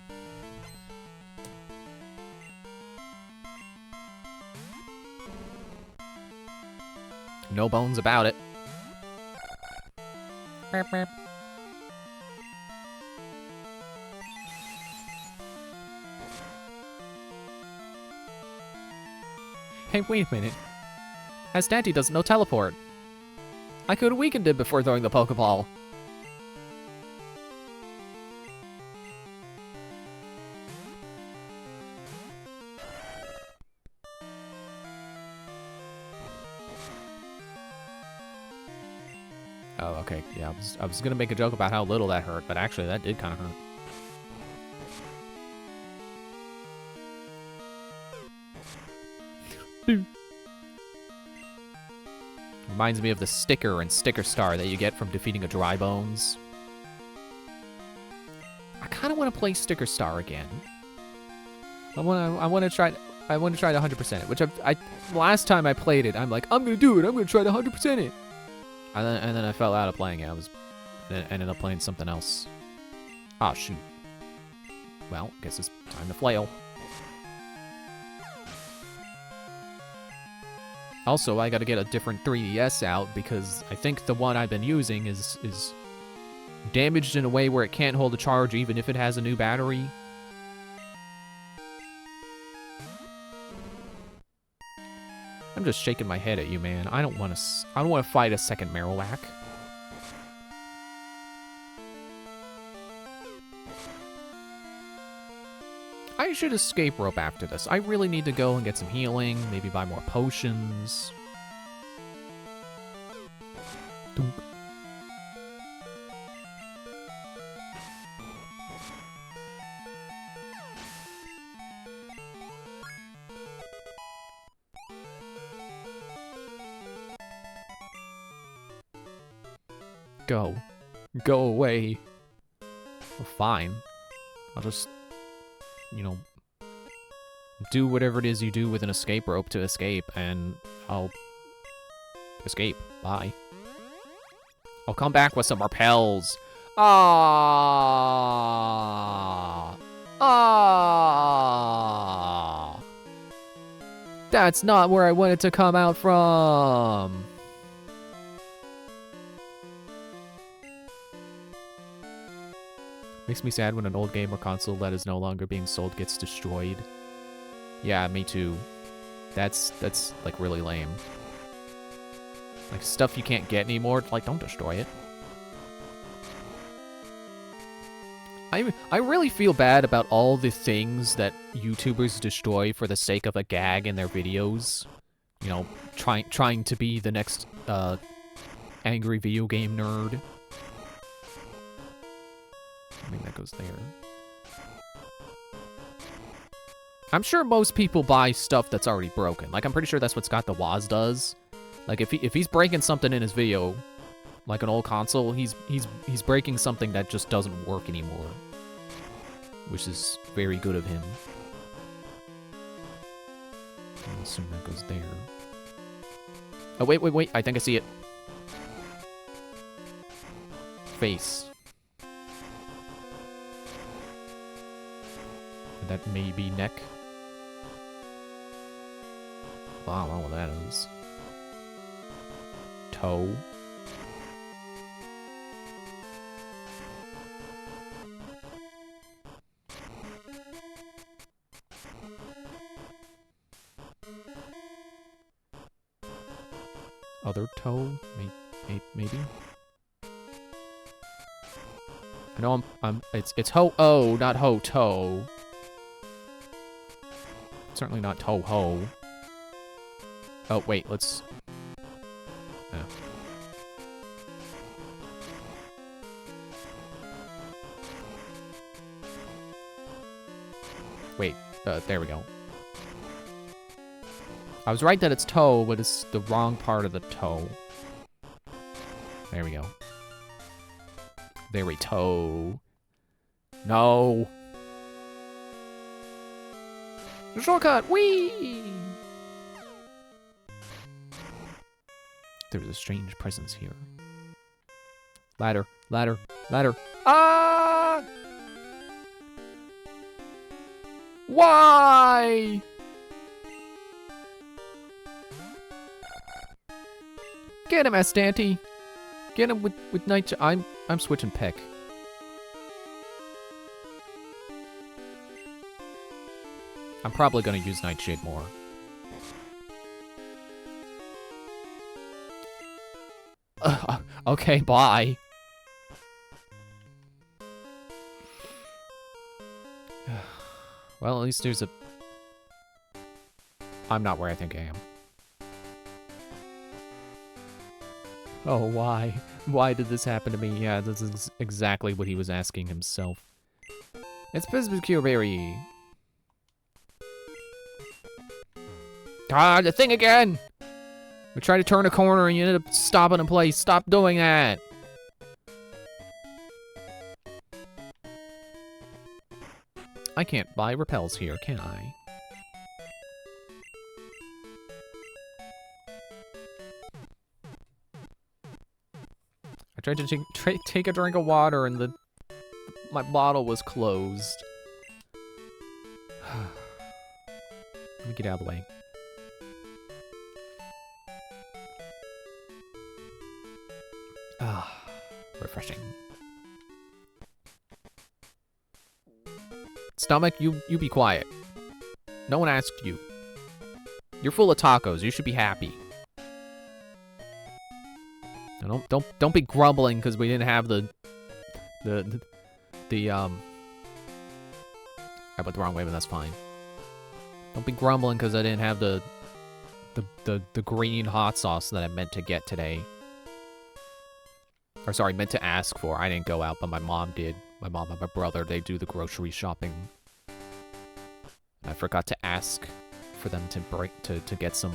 No bones about it. Burp, burp. Hey, wait a minute. Astanti doesn't know teleport. I could have weakened him before throwing the Pokeball. Oh, okay. Yeah, I was gonna make a joke about how little that hurt, but actually that did kind of hurt. Reminds me of the sticker and sticker star that you get from defeating a Dry Bones. I kind of want to play Sticker Star again. I want to try to 100% it, which last time I played it, I'm like, I'm gonna do it. I'm gonna try to 100% it. And then I fell out of playing it. I ended up playing something else. Ah, shoot. Well, guess it's time to flail. Also, I gotta get a different 3DS out because I think the one I've been using is damaged in a way where it can't hold a charge even if it has a new battery. I'm just shaking my head at you, man. I don't want to fight a second Marowak. I should escape rope after this. I really need to go and get some healing, maybe buy more potions. Doom. Go. Go away. Well, fine. I'll just, you know, do whatever it is you do with an escape rope to escape, and I'll escape. Bye. I'll come back with some repels. Ah. Ah. That's not where I wanted to come out from. Makes me sad when an old game or console that is no longer being sold gets destroyed. Yeah, me too. That's like really lame. Like stuff you can't get anymore, like don't destroy it. I really feel bad about all the things that YouTubers destroy for the sake of a gag in their videos. You know, trying to be the next angry video game nerd. I think that goes there. I'm sure most people buy stuff that's already broken. Like, I'm pretty sure that's what Scott the Woz does. Like, if he's breaking something in his video, like an old console, he's breaking something that just doesn't work anymore. Which is very good of him. I assume that goes there. Oh, wait. I think I see it. Face. That may be neck. Wow, I don't know what that is. Toe. Other toe? Maybe? I know it's ho-oh, not ho-toe. certainly not Toho. Oh, wait, let's... Oh. Wait, there we go. I was right that it's toe, but it's the wrong part of the toe. There we go. There we toe. No. Shortcut! Whee! There's a strange presence here. Ladder, ladder, ladder. Ah! Why? Get him, Astante. Get him with night. I'm switching Peck. I'm probably gonna use Nightshade more. Okay, bye. Well, at least there's a... I'm not where I think I am. Oh, why? Why did this happen to me? Yeah, this is exactly what he was asking himself. It's Pisbucuberry. Ah, the thing again! We tried to turn a corner and you ended up stopping in place. Stop doing that! I can't buy repels here, can I? I tried to take a drink of water and my bottle was closed. Let me get out of the way. Ah, refreshing. Stomach, you be quiet. No one asked you. You're full of tacos. You should be happy. Now don't be grumbling because we didn't have the I went the wrong way, but that's fine. Don't be grumbling because I didn't have the green hot sauce that I meant to get today. Or sorry, meant to ask for. I didn't go out, but my mom did. My mom and my brother, they do the grocery shopping. I forgot to ask for them to get some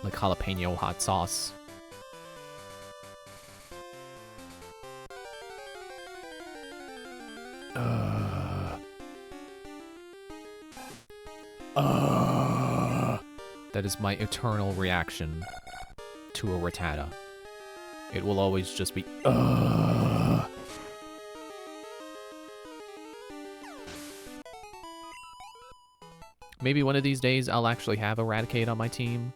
like jalapeno hot sauce. That is my eternal reaction to a Rattata. It will always just be, Maybe one of these days I'll actually have Eradicate on my team.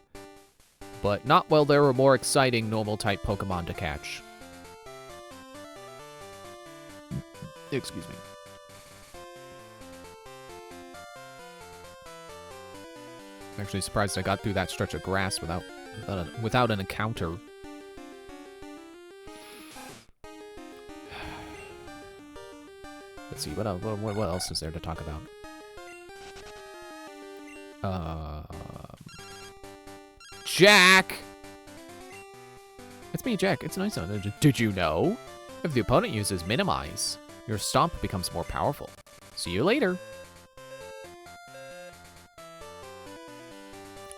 But not while there are more exciting normal-type Pokemon to catch. Excuse me. I'm actually surprised I got through that stretch of grass without an encounter. Let's see, what else is there to talk about? Jack! It's me, Jack. It's nice. Did you know? If the opponent uses Minimize, your Stomp becomes more powerful. See you later.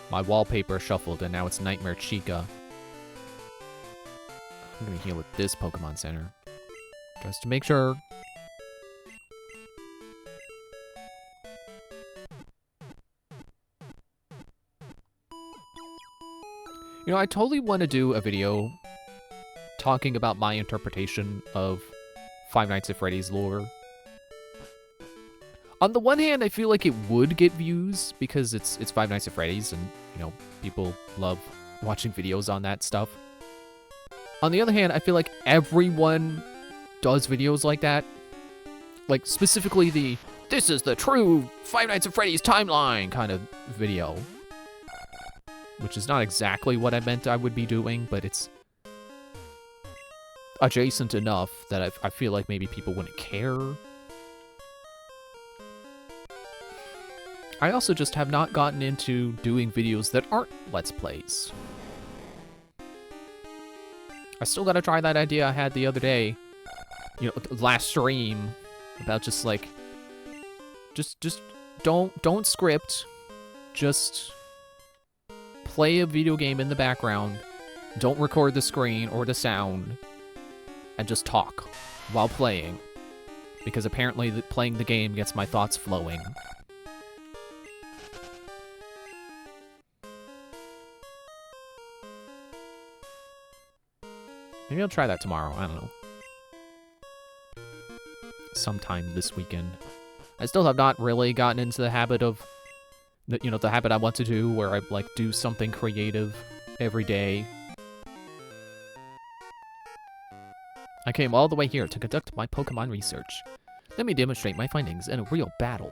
My wallpaper shuffled, and now it's Nightmare Chica. I'm gonna heal at this Pokemon Center. Just to make sure. You know, I totally want to do a video talking about my interpretation of Five Nights at Freddy's lore. On the one hand, I feel like it would get views because it's Five Nights at Freddy's and, you know, people love watching videos on that stuff. On the other hand, I feel like everyone does videos like that. Like, specifically this is the true Five Nights at Freddy's timeline kind of video. Which is not exactly what I meant I would be doing, but it's adjacent enough that I feel like maybe people wouldn't care. I also just have not gotten into doing videos that aren't Let's Plays. I still gotta try that idea I had the other day, you know, last stream, about just like, just don't script, just play a video game in the background, don't record the screen or the sound, and just talk while playing, because apparently playing the game gets my thoughts flowing. Maybe I'll try that tomorrow, I don't know. Sometime this weekend. I still have not really gotten into the habit of, the habit I want to do, where I, like, do something creative every day. I came all the way here to conduct my Pokemon research. Let me demonstrate my findings in a real battle.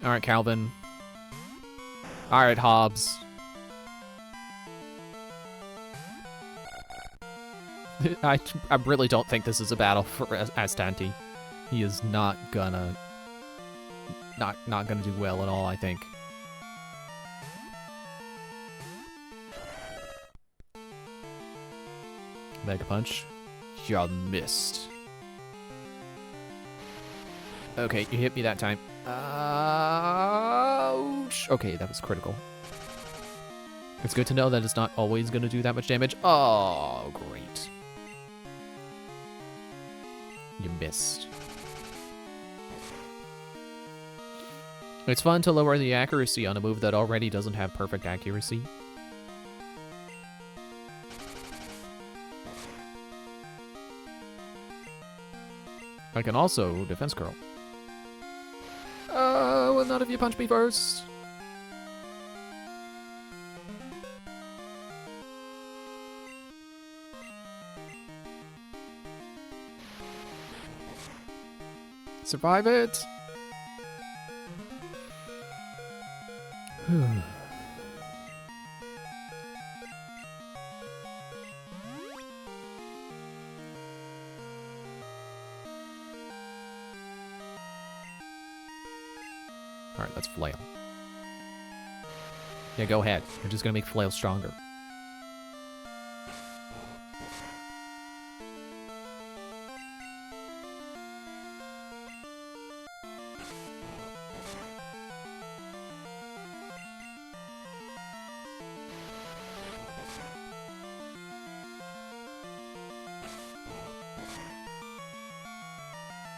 Alright, Calvin. Alright, Hobbs. I really don't think this is a battle for Astanti. He is not gonna do well at all, I think. Mega Punch. You missed. Okay, you hit me that time. Ouch! Okay, that was critical. It's good to know that it's not always gonna do that much damage. Oh, great. You missed. It's fun to lower the accuracy on a move that already doesn't have perfect accuracy. I can also defense curl. Will none of you punch me first? Survive it! Alright, let's flail. Yeah, go ahead. You're just gonna make flail stronger.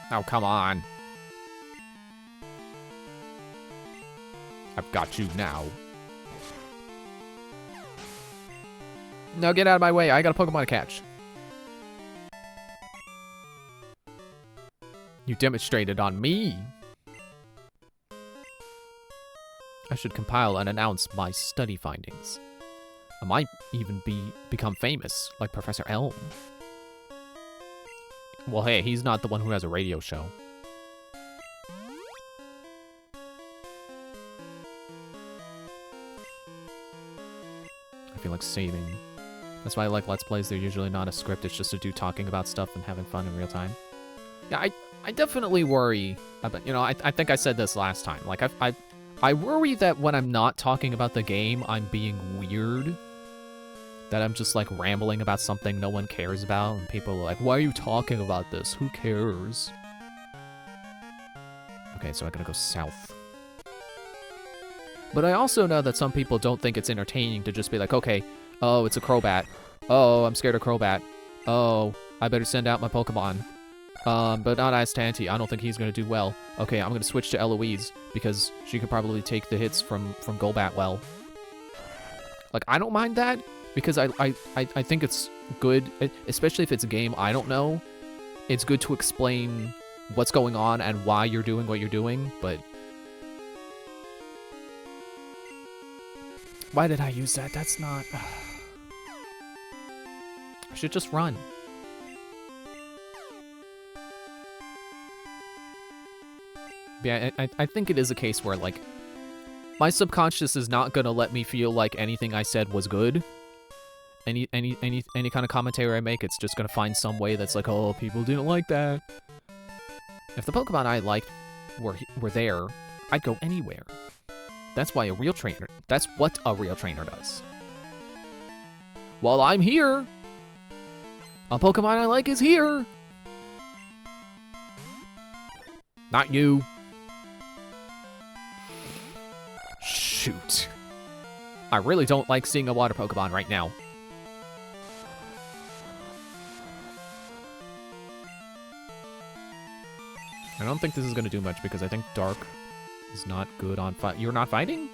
Oh, come on. I've got you now. No, get out of my way. I got a Pokemon to catch. You demonstrated on me. I should compile and announce my study findings. I might even become famous, like Professor Elm. Well, hey, he's not the one who has a radio show. I feel like saving. That's why I like Let's Plays. They're usually not a script. It's just a dude talking about stuff and having fun in real time. Yeah, I definitely worry about, I think I said this last time. Like, I worry that when I'm not talking about the game, I'm being weird. That I'm just, like, rambling about something no one cares about, and people are like, why are you talking about this? Who cares? Okay, so I gotta go south. But I also know that some people don't think it's entertaining to just be like, okay, oh, it's a Crobat. Oh, I'm scared of Crobat. Oh, I better send out my Pokemon. But not Astanti. I don't think he's gonna do well. Okay, I'm gonna switch to Eloise, because she could probably take the hits from Golbat well. Like, I don't mind that, because I think it's good, especially if it's a game I don't know. It's good to explain what's going on and why you're doing what you're doing, but... Why did I use that? That's not... I should just run. Yeah, I think it is a case where, like, my subconscious is not gonna let me feel like anything I said was good. any kind of commentary I make, it's just gonna find some way that's like, oh, people didn't like that. If the Pokemon I liked were there, I'd go anywhere. That's what a real trainer does. While I'm here, a Pokemon I like is here. Not you. Shoot. I really don't like seeing a water Pokemon right now. I don't think this is going to do much because I think Dark is not good on fight. You're not fighting?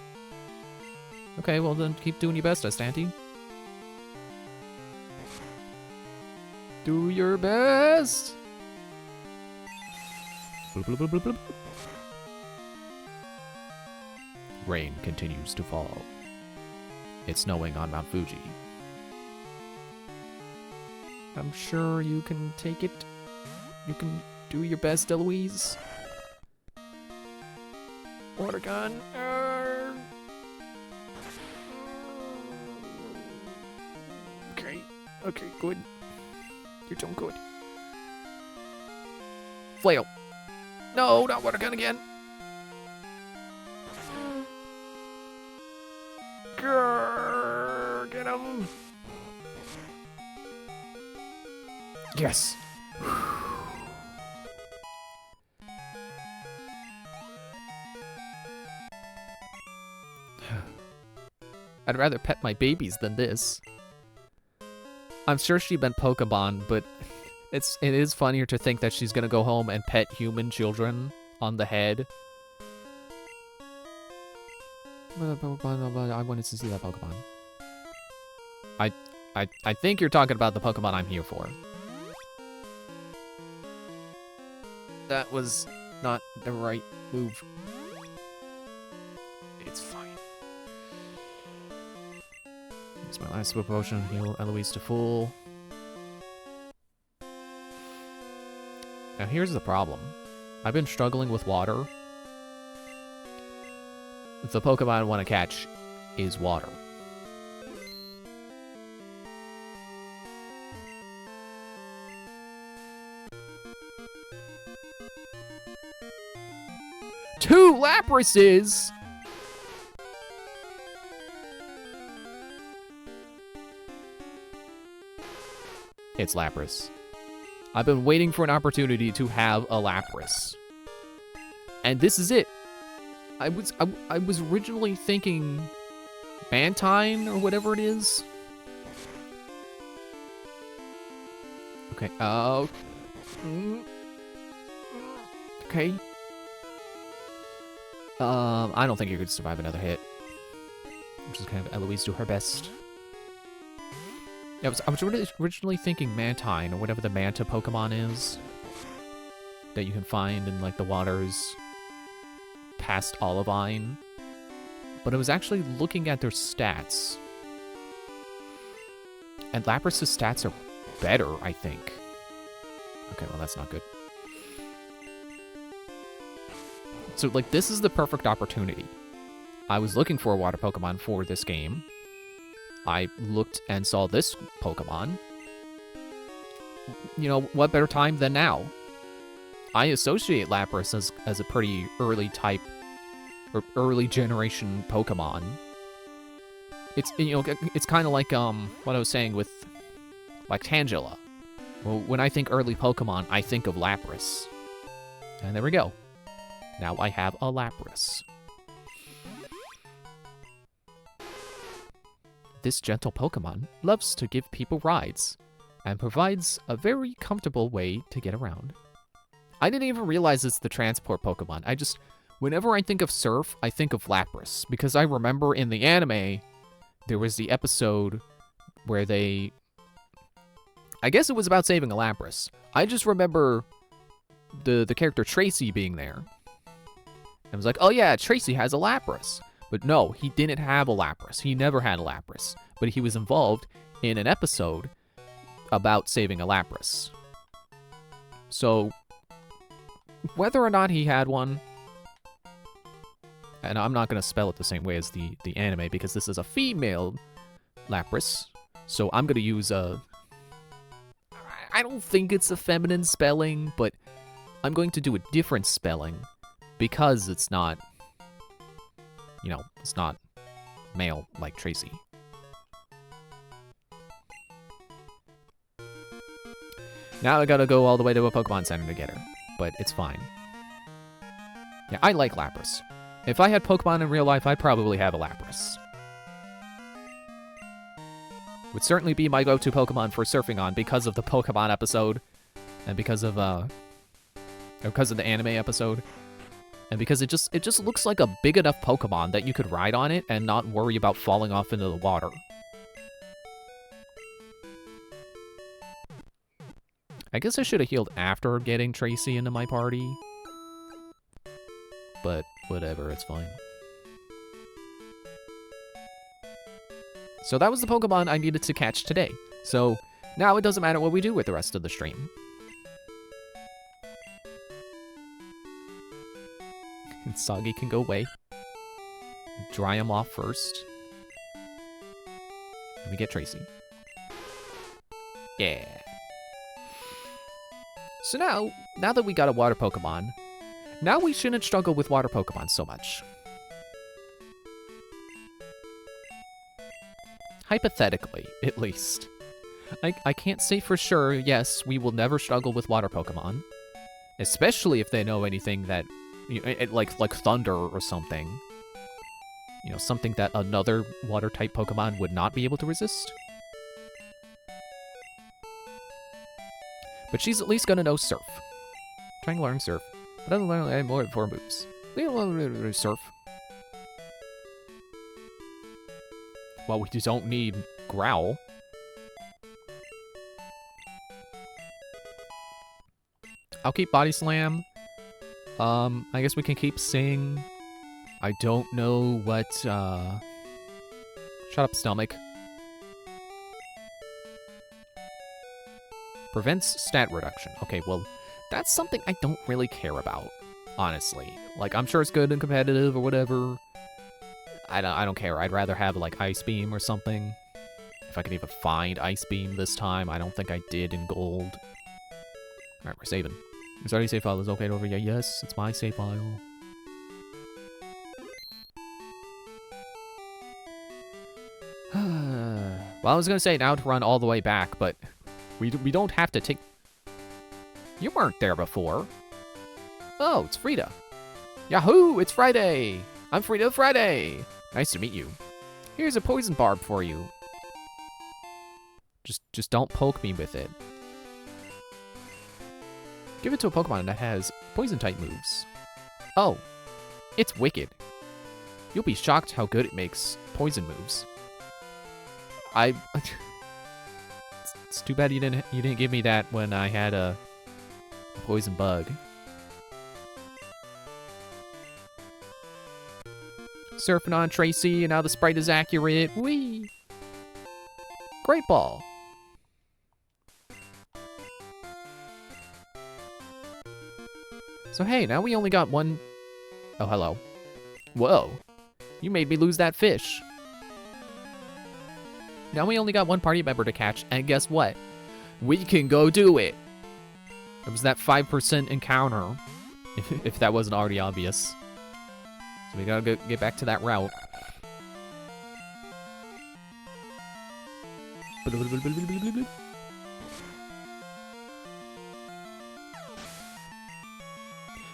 Okay, well then keep doing your best, Estanti. Do your best! Bloop, bloop, bloop, bloop, bloop. Rain continues to fall. It's snowing on Mount Fuji. I'm sure you can take it. You can do your best, Eloise. Water gun. Okay. Okay, good. You're doing good. Flail. No, not water gun again. Grrr, get him. Yes. I'd rather pet my babies than this. I'm sure she meant Pokemon, but it is funnier to think that she's gonna go home and pet human children on the head. I wanted to see that Pokemon. I think you're talking about the Pokemon I'm here for. That was not the right move. It's fine. It's my last super potion. Heal Eloise to full. Now here's the problem. I've been struggling with water. The Pokemon I want to catch is water. Two Laprases! It's Lapras. I've been waiting for an opportunity to have a Lapras. And this is it. I was originally thinking Mantine or whatever it is. Okay. Okay. I don't think you could survive another hit. I'm just gonna have Eloise do her best. Yeah, I was originally thinking Mantine or whatever the Manta Pokemon is that you can find in like the waters past Olivine, but I was actually looking at their stats, and Lapras' stats are better, I think. Okay, well that's not good. So like this is the perfect opportunity. I was looking for a water Pokemon for this game. I looked and saw this Pokemon. You know, what better time than now? I associate Lapras as a pretty early type, or early generation Pokemon. It's, you know, it's kind of like, what I was saying with, like, Tangela. Well, when I think early Pokemon, I think of Lapras. And there we go. Now I have a Lapras. This gentle Pokemon loves to give people rides, and provides a very comfortable way to get around. I didn't even realize it's the transport Pokemon. Whenever I think of Surf, I think of Lapras, because I remember in the anime, there was the episode where I guess it was about saving a Lapras. I just remember the character Tracy being there. I was like, oh yeah, Tracy has a Lapras. But no, he didn't have a Lapras. He never had a Lapras. But he was involved in an episode about saving a Lapras. So, whether or not he had one, and I'm not going to spell it the same way as the anime, because this is a female Lapras, So I'm gonna use I don't think it's a feminine spelling, but I'm going to do a different spelling because it's not, you know, it's not male like Tracy. Now I gotta go all the way to a Pokemon Center to get her, but it's fine. Yeah, I like Lapras. If I had Pokemon in real life, I'd probably have a Lapras. Would certainly be my go-to Pokemon for surfing on because of the Pokemon episode, and because of the anime episode, and because it just looks like a big enough Pokemon that you could ride on it and not worry about falling off into the water. I guess I should have healed after getting Tracy into my party. But whatever, it's fine. So that was the Pokemon I needed to catch today. So now it doesn't matter what we do with the rest of the stream. And Soggy can go away. Dry him off first. And we get Tracy. Yeah. So now that we got a water Pokemon, now we shouldn't struggle with water Pokemon so much. Hypothetically, at least. I can't say for sure, yes, we will never struggle with water Pokemon. Especially if they know anything that, you know, like Thunder or something. You know, something that another water-type Pokemon would not be able to resist. But she's at least gonna know Surf. Trying to learn Surf. But doesn't learn any more than 4 moves. We don't learn Surf. Well, we just don't need Growl. I'll keep Body Slam. I guess we can keep Sing. I don't know what, Shut up, Stomach. Prevents stat reduction. Okay, well, that's something I don't really care about, honestly. Like, I'm sure it's good and competitive or whatever. I don't care. I'd rather have, like, Ice Beam or something. If I could even find Ice Beam this time. I don't think I did in Gold. Alright, we're saving. Is already save file is okay over here? Yes, it's my save file. Well, I was gonna say now to run all the way back, but we don't have to take... You weren't there before. Oh, it's Frida. Yahoo! It's Friday! I'm Frida Friday! Nice to meet you. Here's a poison barb for you. Just don't poke me with it. Give it to a Pokemon that has poison-type moves. Oh, it's Wicked. You'll be shocked how good it makes poison moves. It's too bad you didn't give me that when I had a poison bug. Surfing on Tracy, and now the sprite is accurate. Whee! Great ball. So hey, now we only got one... Oh, hello. Whoa. You made me lose that fish. Now we only got one party member to catch, and guess what? We can go do it! It was that 5% encounter, if that wasn't already obvious. So we gotta get back to that route.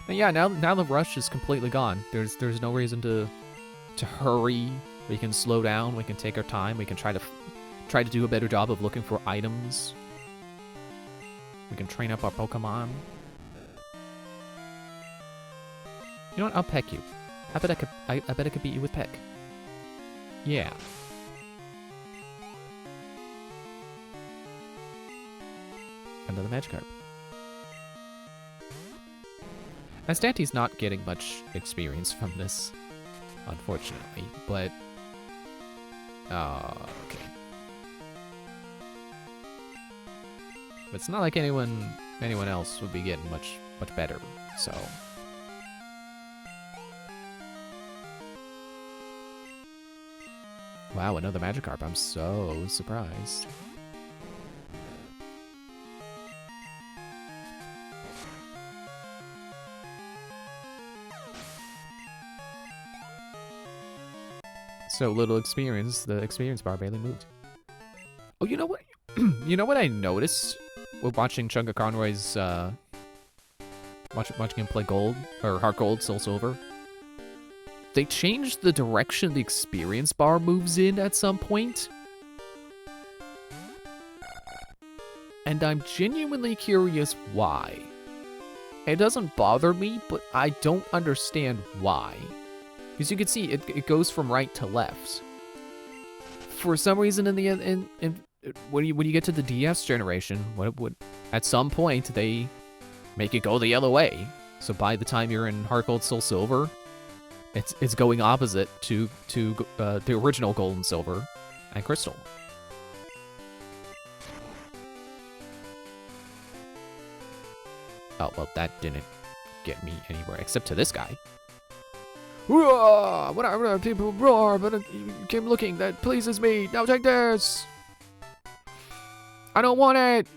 But yeah, now the rush is completely gone. There's no reason to hurry. We can slow down. We can take our time. We can try to do a better job of looking for items. We can train up our Pokemon. You know what? I'll peck you. I bet I could beat you with Peck. Yeah. Another Magikarp. Astante's not getting much experience from this, unfortunately, but... okay. But it's not like anyone else would be getting much better, so... Wow, another Magikarp. I'm so surprised. So little experience, the experience bar barely moved. Oh, you know what? You know what I noticed with watching Chunga Conroy's, watching him play Gold, or Heart Gold, Soul Silver? They changed the direction the experience bar moves in at some point. And I'm genuinely curious why. It doesn't bother me, but I don't understand why. Because you can see it goes from right to left. For some reason, when you get to the DS generation, at some point they make it go the other way. So by the time you're in Heart Gold, Soul Silver, it's going opposite to the original Gold and Silver and Crystal. Oh well, that didn't get me anywhere except to this guy. Roar! Whatever people roar, but you came looking. That pleases me. Now take this. I don't want it.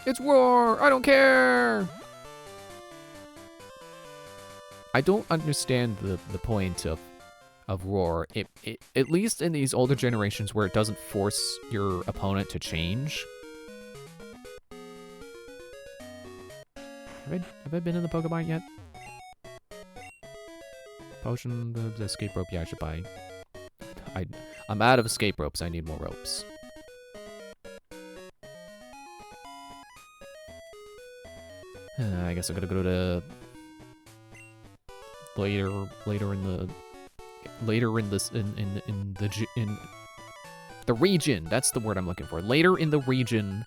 It's roar. I don't care. I don't understand the point of roar. It at least in these older generations where it doesn't force your opponent to change. Have I been in the Pokemon yet? Potion, the escape rope. Yeah, I should buy. I'm out of escape ropes. I need more ropes. I guess I'm gonna go to later in the region. That's the word I'm looking for. Later in the region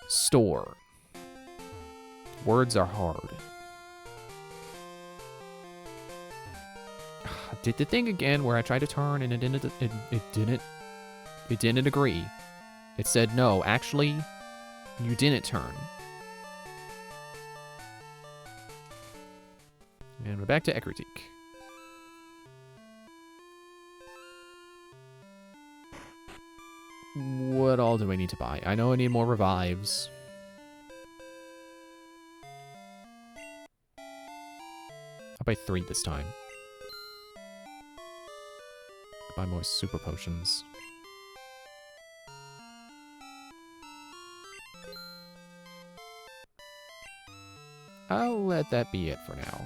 store. Words are hard. Did the thing again where I tried to turn and it didn't agree. It said no, actually, you didn't turn. And we're back to Ecruteak. What all do I need to buy? I know I need more revives. I'll buy 3 this time. Buy more super potions. I'll let that be it for now.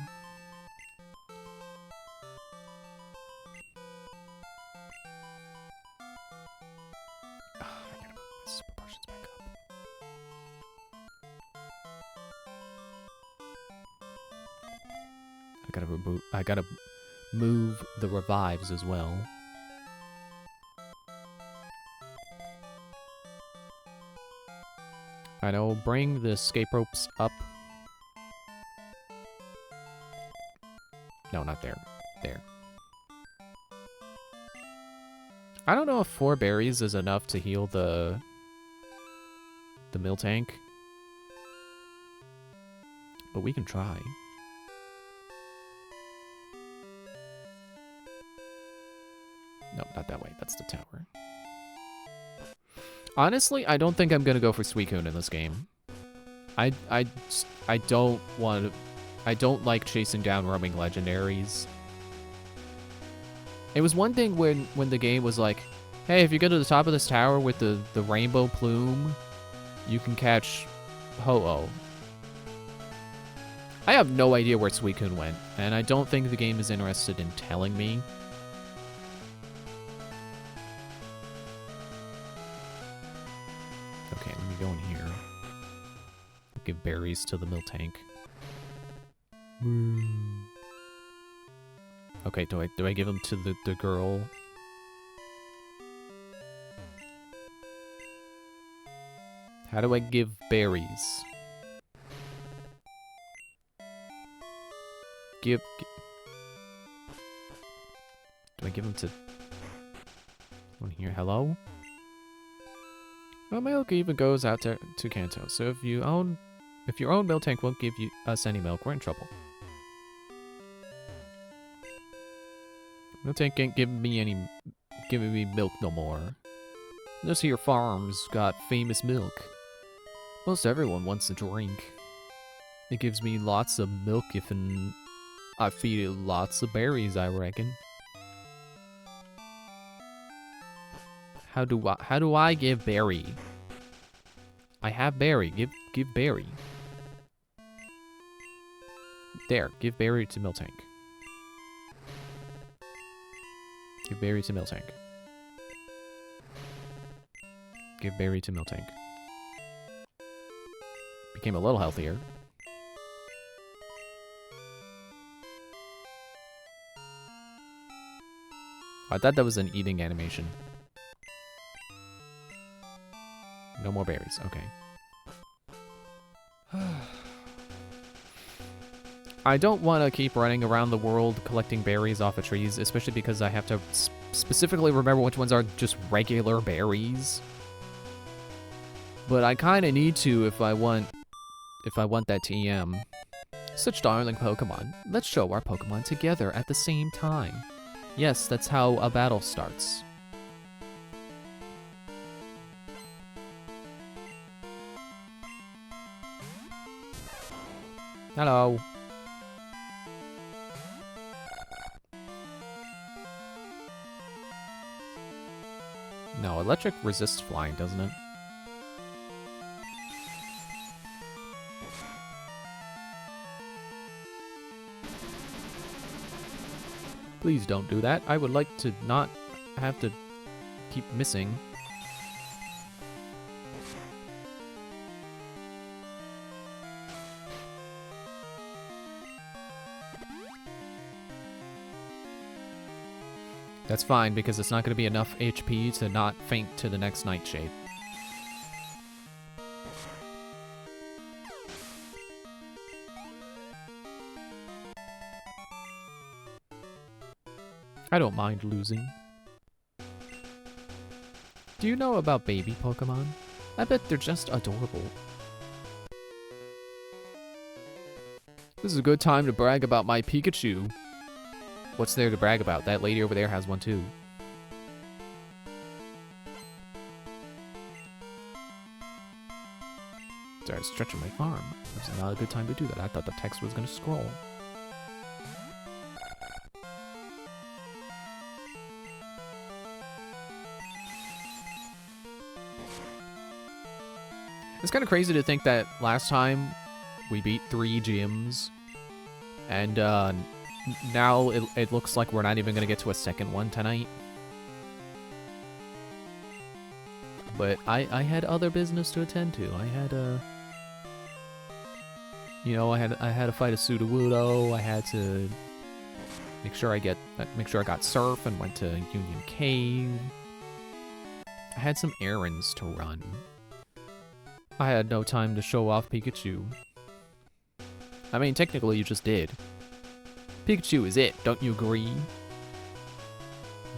I gotta move my super potions back up. I gotta move the revives as well. Alright, I'll bring the escape ropes up. No, not there. There. I don't know if 4 berries is enough to heal the Miltank. But we can try. No, not that way. That's the tower. Honestly, I don't think I'm gonna go for Suicune in this game. I don't want to. I don't like chasing down roaming legendaries. It was one thing when the game was like, hey, if you go to the top of this tower with the rainbow plume, you can catch Ho-Oh. I have no idea where Suicune went, and I don't think the game is interested in telling me. Okay, let me go in here. Give berries to the Miltank. Okay, do I give them to the girl? How do I give berries? Do I give them to one here? Hello? Well, milk even goes out to Kanto. So if your own Miltank won't give us any milk, we're in trouble. Miltank ain't giving me milk no more. This here farm's got famous milk. Most everyone wants a drink. It gives me lots of milk if I feed it lots of berries, I reckon. How do I give berry? I have berry. Give berry. There, give berry to Miltank. Give berry to Miltank. Give berry to Miltank. Became a little healthier. I thought that was an eating animation. No more berries. Okay. I don't want to keep running around the world collecting berries off of trees, especially because I have to specifically remember which ones are just regular berries. But I kind of need to if I want that TM. Such darling Pokemon. Let's show our Pokemon together at the same time. Yes, that's how a battle starts. Hello. No, electric resists flying, doesn't it? Please don't do that. I would like to not have to keep missing. That's fine, because it's not going to be enough HP to not faint to the next Nightshade. I don't mind losing. Do you know about baby Pokemon? I bet they're just adorable. This is a good time to brag about my Pikachu. What's there to brag about? That lady over there has one too. Sorry, stretching my arm. This is not a good time to do that. I thought the text was going to scroll. It's kind of crazy to think that last time we beat 3 gyms, and now it looks like we're not even going to get to a second one tonight. But I had other business to attend to. I had you know, I had to fight a Sudowoodo. I had to make sure I got Surf and went to Union Cave. I had some errands to run. I had no time to show off Pikachu. I mean, technically you just did. Pikachu is it, don't you agree?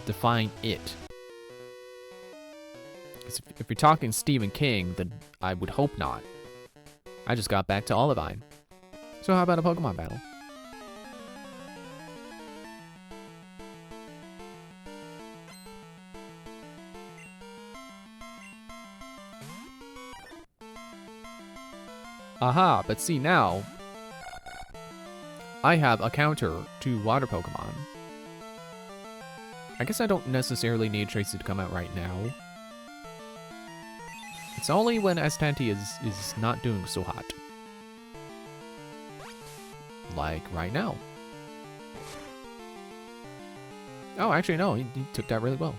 Define it. Because if you're talking Stephen King, then I would hope not. I just got back to Olivine. So how about a Pokemon battle? Aha, but see now, I have a counter to water Pokemon. I guess I don't necessarily need Tracy to come out right now. It's only when Astanti is not doing so hot. Like right now. Oh, actually no, he took that really well.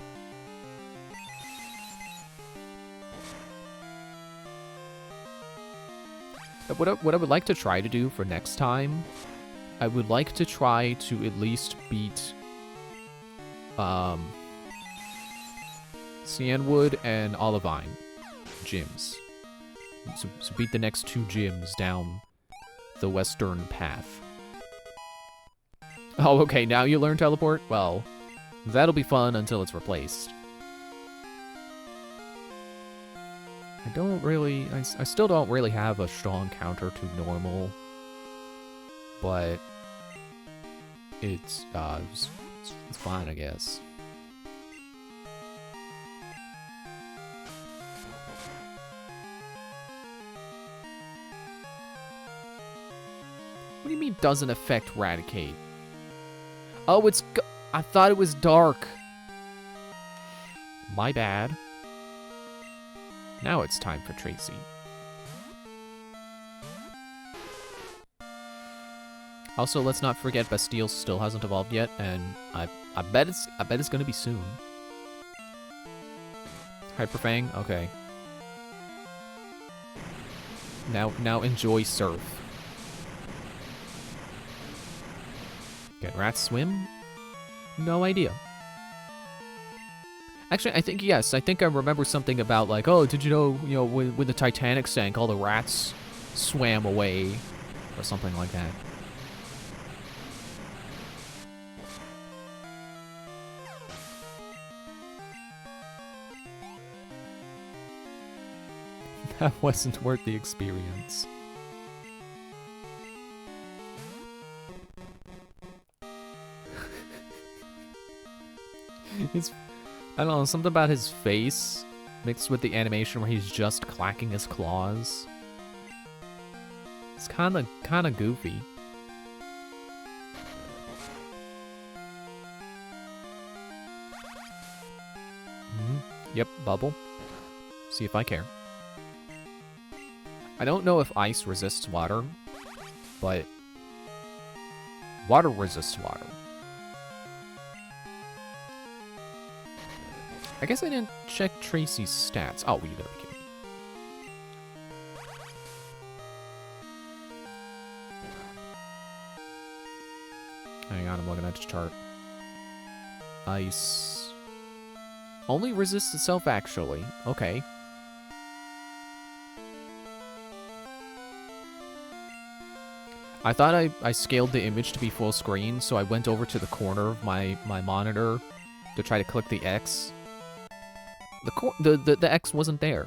What I would like to try to do for next time, I would like to try to at least beat Cianwood and Olivine gyms. So beat the next 2 gyms down the western path. Oh, okay, now you learn Teleport? Well, that'll be fun until it's replaced. I still don't really have a strong counter to normal, but it's It's fine, I guess. What do you mean doesn't affect Raticate? Oh, I thought it was dark. My bad. Now it's time for Tracy. Also, let's not forget Bastille still hasn't evolved yet, and I bet it's gonna be soon. Hyperfang, okay. Now enjoy Surf. Can rats swim? No idea. Actually, I think yes. I think I remember something about like, oh, did you know, when the Titanic sank, all the rats swam away, or something like that. That wasn't worth the experience. I don't know, something about his face mixed with the animation where he's just clacking his claws. It's kind of goofy. Yep, bubble. See if I care. I don't know if ice resists water, but water resists water. I guess I didn't check Tracy's stats. Oh, you gotta be kidding me. Hang on, I'm looking at his chart. Ice. Only resists itself, actually. Okay. I thought I scaled the image to be full screen, so I went over to the corner of my monitor to try to click the X. The X wasn't there.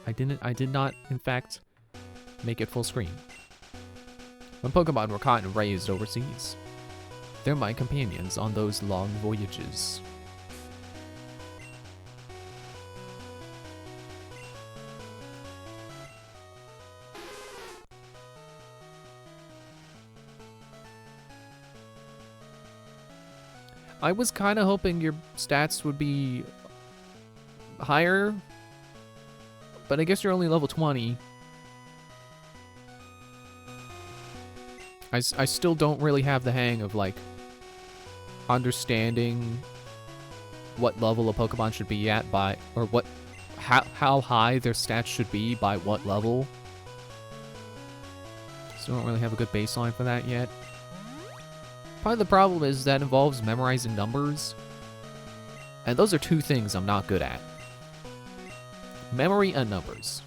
I did not, in fact, make it full screen. When Pokemon were caught and raised overseas, they're my companions on those long voyages. I was kind of hoping your stats would be higher, but I guess you're only level 20. I still don't really have the hang of, like, understanding what level a Pokemon should be at by, or how high their stats should be by what level. Still don't really have a good baseline for that yet. Part of the problem is that involves memorizing numbers, and those are two things I'm not good at. Memory and numbers.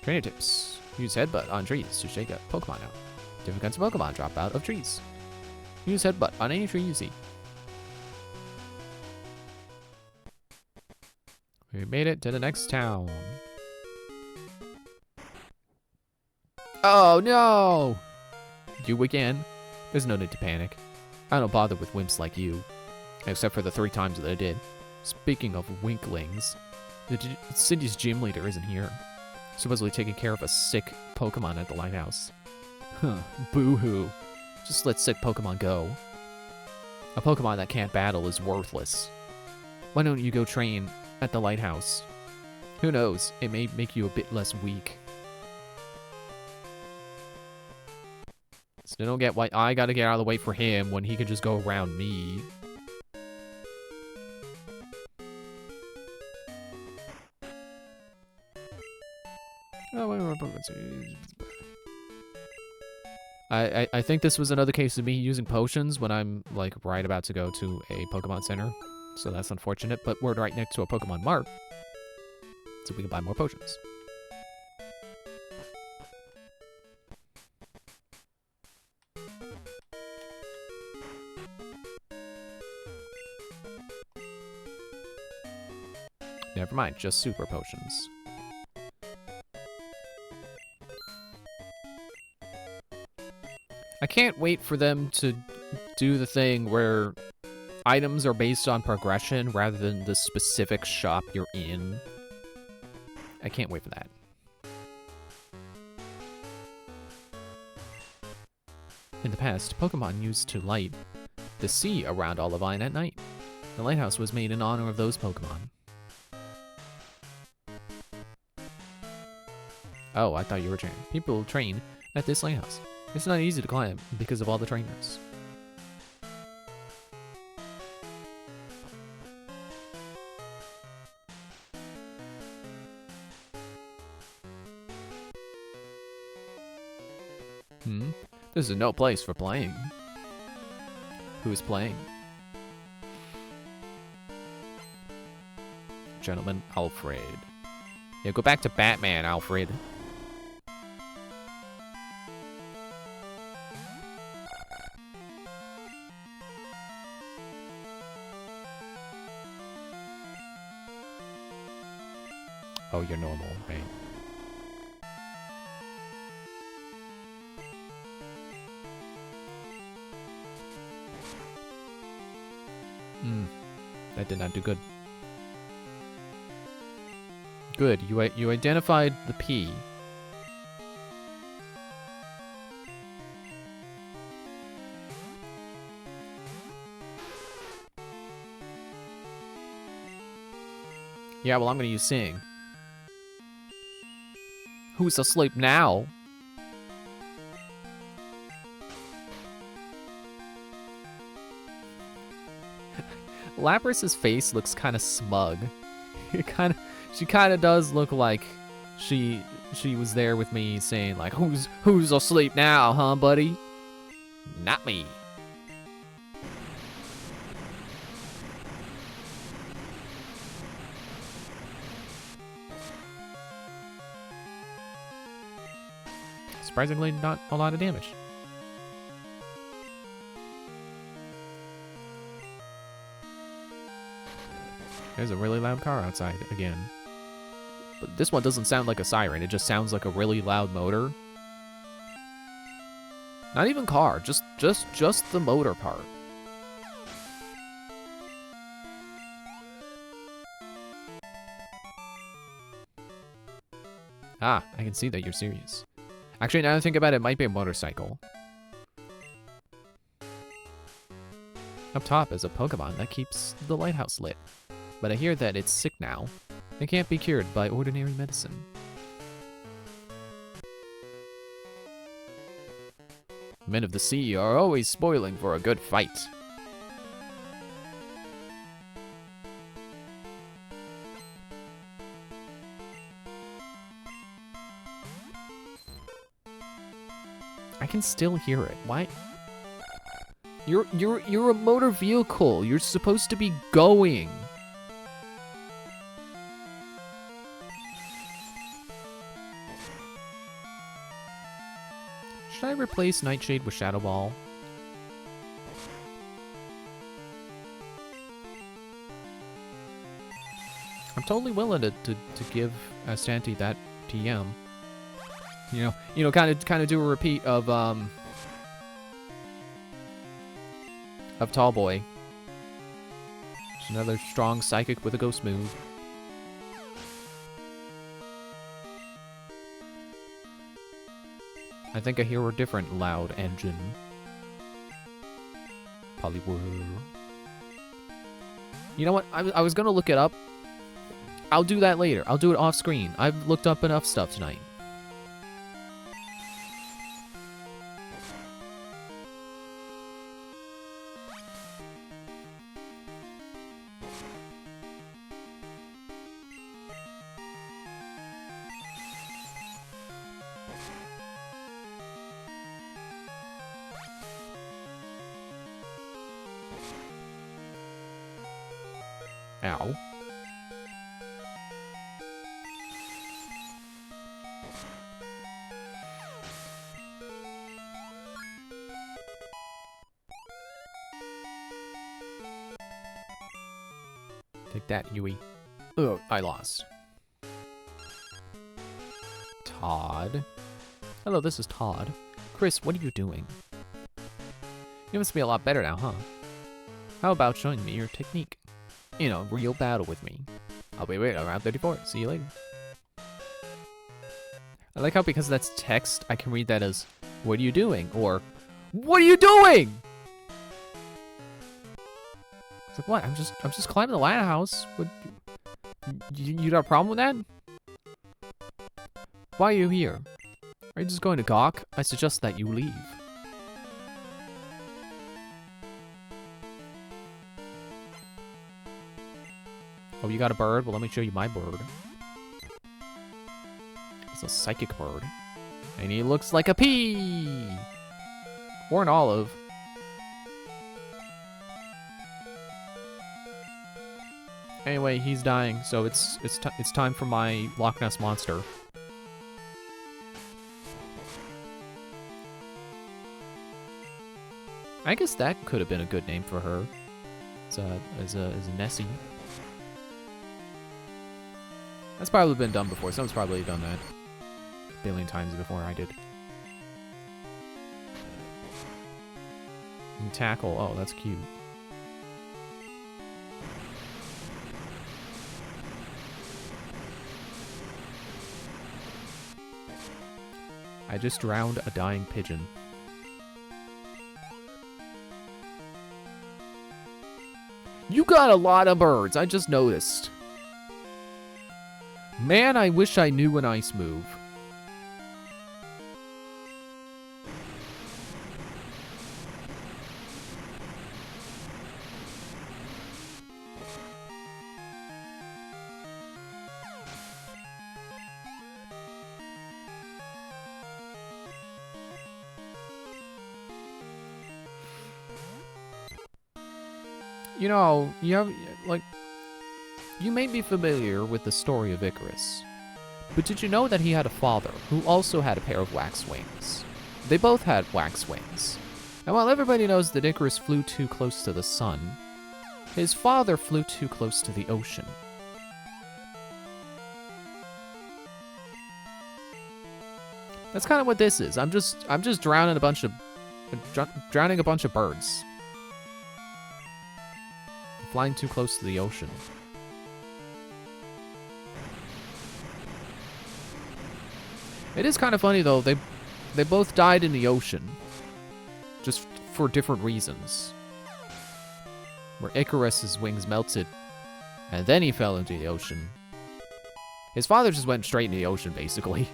Trainer tips. Use Headbutt on trees to shake up Pokemon out. Different kinds of Pokemon drop out of trees. Use Headbutt on any tree you see. We made it to the next town. Oh no! You again? There's no need to panic. I don't bother with wimps like you. Except for the 3 times that I did. Speaking of winklings, the city's gym leader isn't here. Supposedly taking care of a sick Pokemon at the lighthouse. Huh, boo-hoo. Just let sick Pokemon go. A Pokemon that can't battle is worthless. Why don't you go train at the lighthouse? Who knows, it may make you a bit less weak. Still don't get why I gotta get out of the way for him when he could just go around me. I think this was another case of me using potions when I'm, like, right about to go to a Pokemon Center. So that's unfortunate, but we're right next to a Pokemon Mart, so we can buy more potions. Never mind, just super potions. I can't wait for them to do the thing where items are based on progression rather than the specific shop you're in. I can't wait for that. In the past, Pokemon used to light the sea around Olivine at night. The lighthouse was made in honor of those Pokemon. Oh, I thought you were training. People train at this lighthouse. It's not easy to climb because of all the trainers. This is no place for playing. Who is playing? Gentleman Alfred. Yeah, go back to Batman, Alfred. Oh, you're normal, right? That did not do good. Good, you identified the P. Yeah, well, I'm gonna use Sing. Who's asleep now? Labras's face looks kind of smug. She kind of does look like she was there with me saying like, who's asleep now, huh, buddy? Not me. Surprisingly, not a lot of damage. There's a really loud car outside again. But this one doesn't sound like a siren, it just sounds like a really loud motor. Not even car, just the motor part. Ah, I can see that you're serious. Actually, now that I think about it, it might be a motorcycle. Up top is a Pokemon that keeps the lighthouse lit. But I hear that it's sick now. It can't be cured by ordinary medicine. Men of the sea are always spoiling for a good fight. I can still hear it. Why? You're a motor vehicle. You're supposed to be going. Should I replace Nightshade with Shadow Ball? I'm totally willing to give Astanti that TM. You know, kind of do a repeat of Tallboy. Just another strong psychic with a ghost move. I think I hear a different loud engine. Poliwhirl. You know what? I was gonna look it up. I'll do that later. I'll do it off screen. I've looked up enough stuff tonight. Ow. Take that, Yui. Oh, I lost. Todd. Hello, this is Todd. Chris, what are you doing? You must be a lot better now, huh? How about showing me your technique? You know, real battle with me. I'll be waiting around 34. See you later. I like how because that's text, I can read that as, what are you doing? Or, what are you doing? It's like, what? I'm just climbing the ladder house. What, you got a problem with that? Why are you here? Are you just going to gawk? I suggest that you leave. Oh, you got a bird? Well, let me show you my bird. It's a psychic bird. And he looks like a pea! Or an olive. Anyway, he's dying, so it's time for my Loch Ness Monster. I guess that could have been a good name for her. As a Nessie. That's probably been done before. Someone's probably done that a billion times before I did. And tackle. Oh, that's cute. I just drowned a dying pigeon. You got a lot of birds, I just noticed. Man, I wish I knew an ice move. You know, you have, like, you may be familiar with the story of Icarus, but did you know that he had a father who also had a pair of wax wings? They both had wax wings. And while everybody knows that Icarus flew too close to the sun, his father flew too close to the ocean. That's kind of what this is. I'm just drowning a bunch of birds. Flying too close to the ocean. It is kind of funny though, they both died in the ocean. Just for different reasons. Where Icarus's wings melted, and then he fell into the ocean. His father just went straight into the ocean, basically.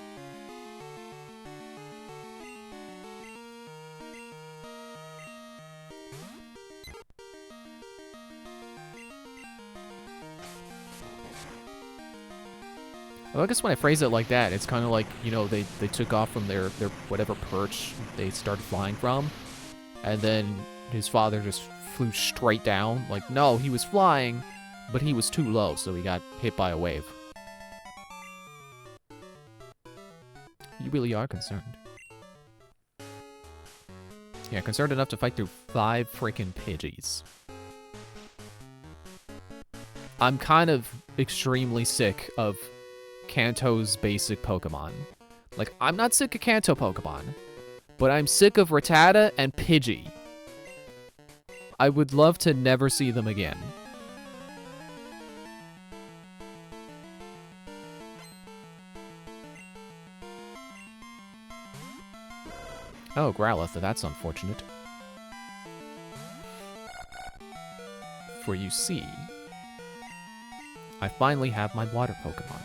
Well, I guess when I phrase it like that, it's kind of like, you know, they took off from their whatever perch they started flying from, and then his father just flew straight down. Like, no, he was flying, but he was too low, so he got hit by a wave. You really are concerned. Yeah, concerned enough to fight through 5 freaking Pidgeys. I'm kind of extremely sick of Kanto's basic Pokemon. Like, I'm not sick of Kanto Pokemon, but I'm sick of Rattata and Pidgey. I would love to never see them again. Oh, Growlithe, that's unfortunate. For you see, I finally have my water Pokemon.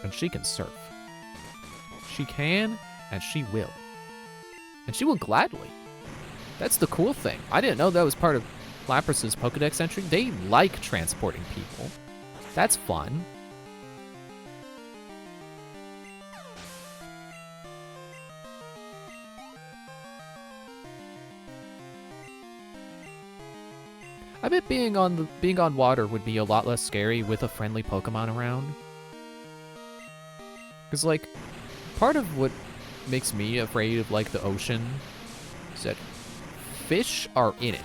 And she can surf. She can, and she will. And she will gladly. That's the cool thing. I didn't know that was part of Lapras's Pokedex entry. They like transporting people. That's fun. I bet being on water would be a lot less scary with a friendly Pokemon around. Because, like, part of what makes me afraid of, like, the ocean is that fish are in it.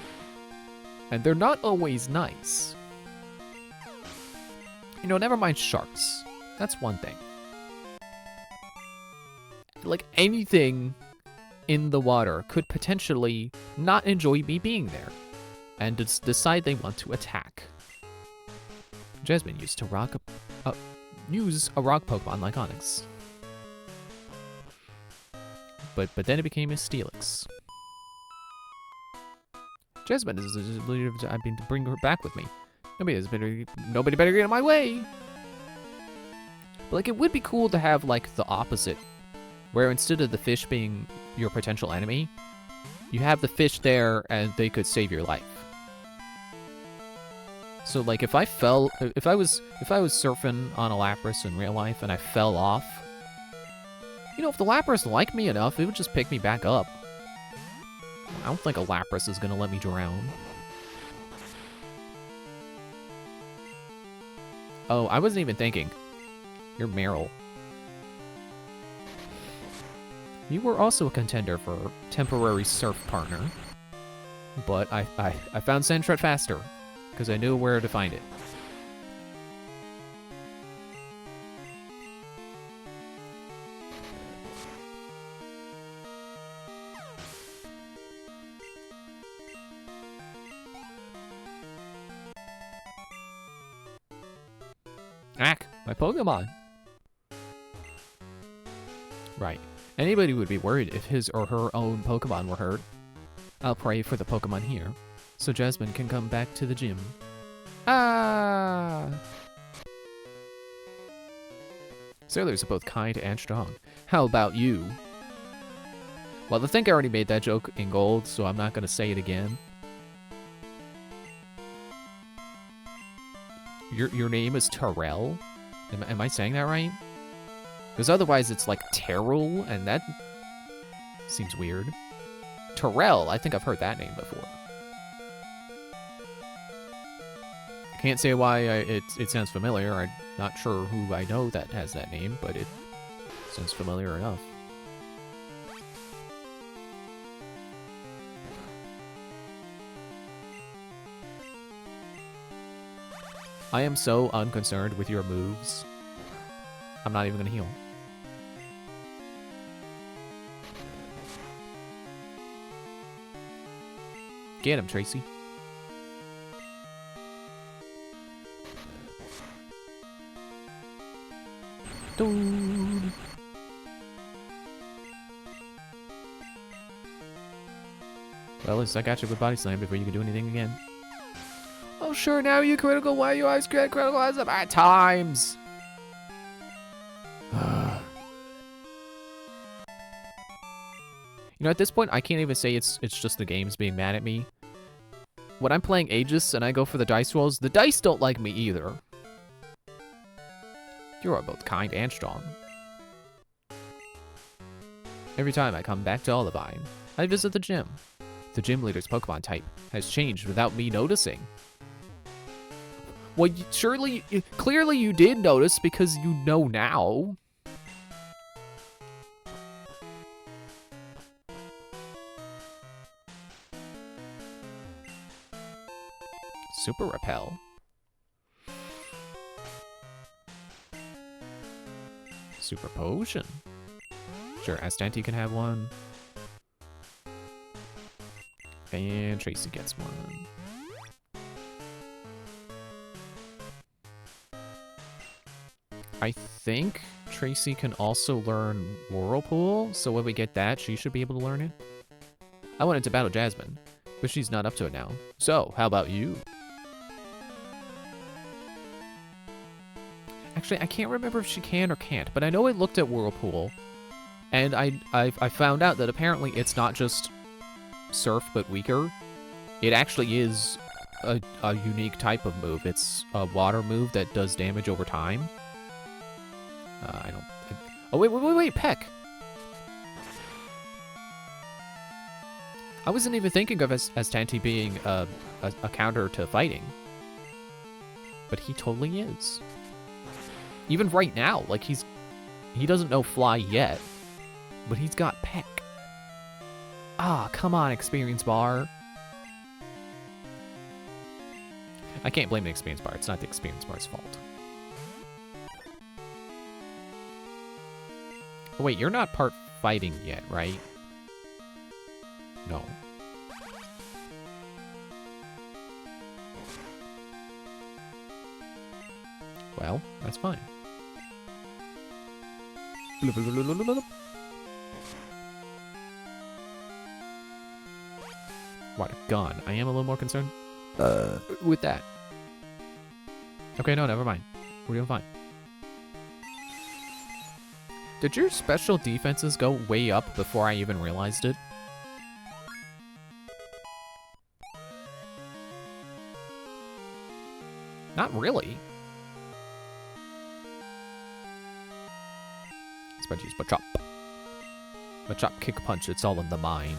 And they're not always nice. You know, never mind sharks. That's one thing. Like, anything in the water could potentially not enjoy me being there and decide they want to attack. Jasmine used to use a rock Pokemon like Onix. But then it became a Steelix. Jasmine I've been to bring her back with me. Nobody better get in my way. But like, it would be cool to have like the opposite, where instead of the fish being your potential enemy, you have the fish there and they could save your life. So like, if I was surfing on a Lapras in real life and I fell off, you know, if the Lapras liked me enough, it would just pick me back up. I don't think a Lapras is gonna let me drown. Oh, I wasn't even thinking. You're Meryl. You were also a contender for temporary surf partner, but I found Sandshrew faster, because I knew where to find it. Ack, my Pokemon! Right. Anybody would be worried if his or her own Pokemon were hurt. I'll pray for the Pokemon here, so Jasmine can come back to the gym. Ah! Sailors are both kind and strong. How about you? Well, I think I already made that joke in gold, so I'm not gonna say it again. Your name is Terrell? Am I saying that right? Because otherwise it's like Terrell, and that seems weird. Terrell, I think I've heard that name before. I can't say why it sounds familiar. I'm not sure who I know that has that name, but it sounds familiar enough. I am so unconcerned with your moves. I'm not even gonna heal. Get him, Tracy. Dude. Well, at least I got you with Body Slam before you could do anything again. Oh, sure, now you critical. Why you always critical as at times? You know, at this point, I can't even say it's just the games being mad at me. When I'm playing Aegis and I go for the dice rolls, the dice don't like me either. You are both kind and strong. Every time I come back to Olivine, I visit the gym. The gym leader's Pokemon type has changed without me noticing. Well, clearly you did notice because you know now. Super Repel. Super Potion. Sure, Astanti can have one. And Tracy gets one. I think Tracy can also learn Whirlpool, so when we get that, she should be able to learn it. I wanted to battle Jasmine, but she's not up to it now. So, how about you? Actually, I can't remember if she can or can't, but I know I looked at Whirlpool, and I found out that apparently it's not just Surf, but weaker. It actually is a unique type of move. It's a water move that does damage over time. Oh, wait, Peck! I wasn't even thinking of Astanti being a counter to fighting. But he totally is. Even right now, like he doesn't know Fly yet, but he's got Peck. Ah, come on, experience bar. I can't blame the experience bar. It's not the experience bar's fault. Oh, wait, you're not part fighting yet, right? No. Well, that's fine. What, a gun? I am a little more concerned with that. Okay, no, never mind. We're doing fine. Did your special defenses go way up before I even realized it? Not really. Let's use Machop. Machop, kick, punch, it's all in the mind.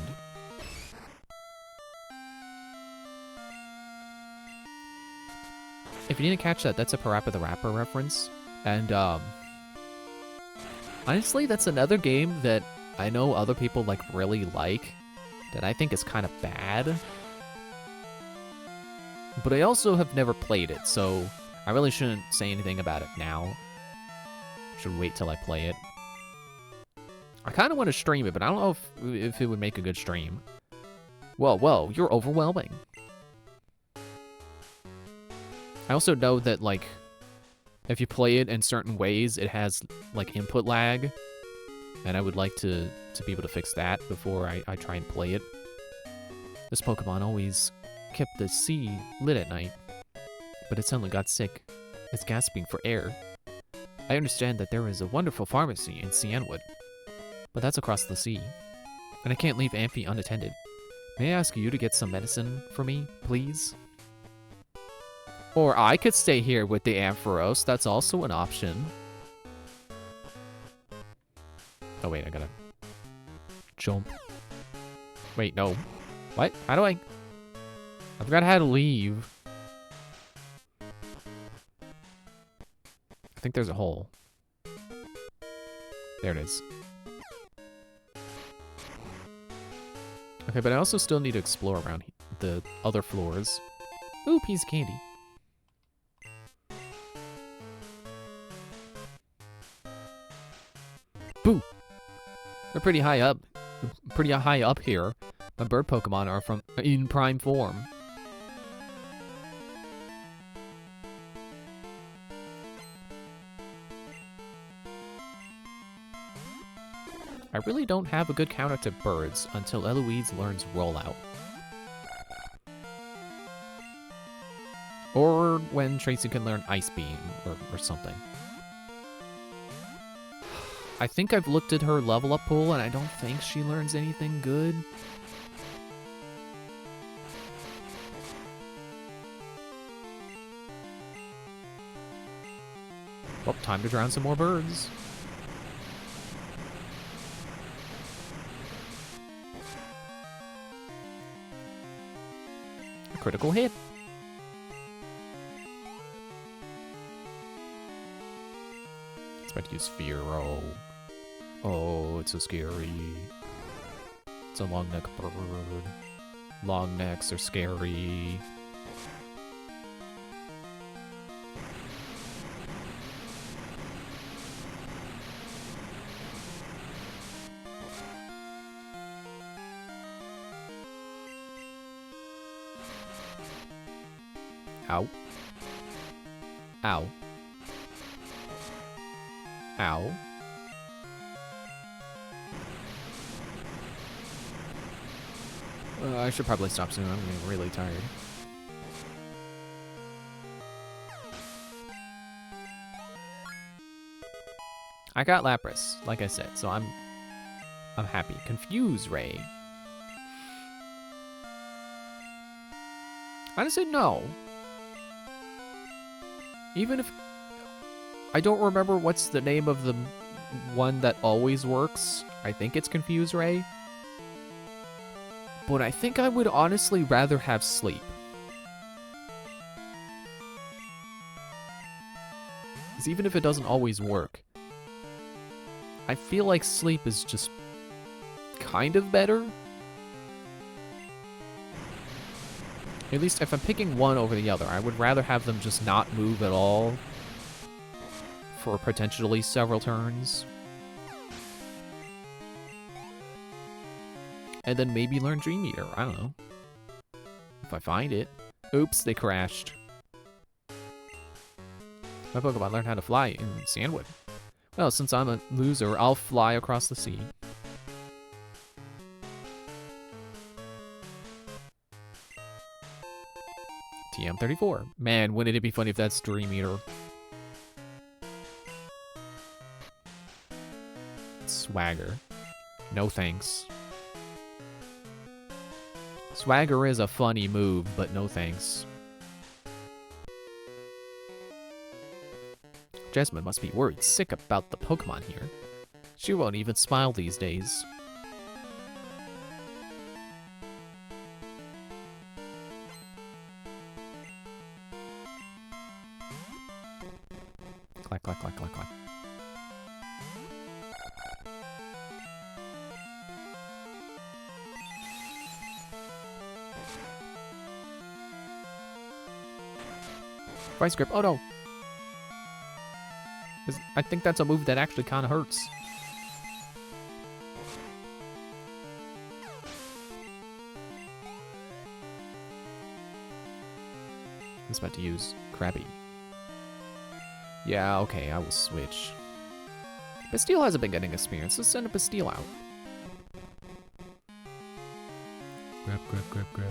If you didn't catch that, that's a Parappa the Rapper reference. And, honestly, that's another game that I know other people, like, really like, that I think is kind of bad. But I also have never played it, so I really shouldn't say anything about it now. Should wait till I play it. I kind of want to stream it, but I don't know if it would make a good stream. Whoa, you're overwhelming. I also know that, like, if you play it in certain ways, it has, like, input lag. And I would like to be able to fix that before I try and play it. This Pokemon always kept the sea lit at night, but it suddenly got sick. It's gasping for air. I understand that there is a wonderful pharmacy in Cianwood, but that's across the sea, and I can't leave Amphi unattended. May I ask you to get some medicine for me, please? Or I could stay here with the Ampharos. That's also an option. Oh, wait, I gotta jump. Wait, no. What? How do I forgot how to leave. I think there's a hole. There it is. Okay, but I also still need to explore around the other floors. Ooh, piece of candy. Boo! They're pretty high up. Pretty high up here. My bird Pokemon are in prime form. I really don't have a good counter to birds until Eloise learns Rollout. Or when Tracy can learn Ice Beam or something. I think I've looked at her level up pool and I don't think she learns anything good. Well, time to drown some more birds. A critical hit. It's about to use Fearow. Oh, it's so scary. It's a long neck bird. Long necks are scary. Ow. Ow. Ow. I should probably stop soon. I'm getting really tired. I got Lapras, like I said, so I'm happy. Confuse Ray. Honestly, no. Even if I don't remember what's the name of the one that always works. I think it's Confuse Ray. But I think I would honestly rather have Sleep. Because even if it doesn't always work, I feel like Sleep is just kind of better. At least if I'm picking one over the other, I would rather have them just not move at all for potentially several turns. and then maybe learn Dream Eater. I don't know. If I find it. Oops, they crashed. My Pokemon learned how to fly in Sandwood. Well, since I'm a loser, I'll fly across the sea. TM34. Man, wouldn't it be funny if that's Dream Eater? Swagger. No thanks. Swagger is a funny move, but no thanks. Jasmine must be worried sick about the Pokemon here. She won't even smile these days. Clack, clack, clack, clack, clack. Vice Grip. Oh no! I think that's a move that actually kind of hurts. I was about to use Krabby. Yeah, okay, I will switch. Bastille hasn't been getting experience. Let's send a Bastille out. Grab, grab, grab, grab.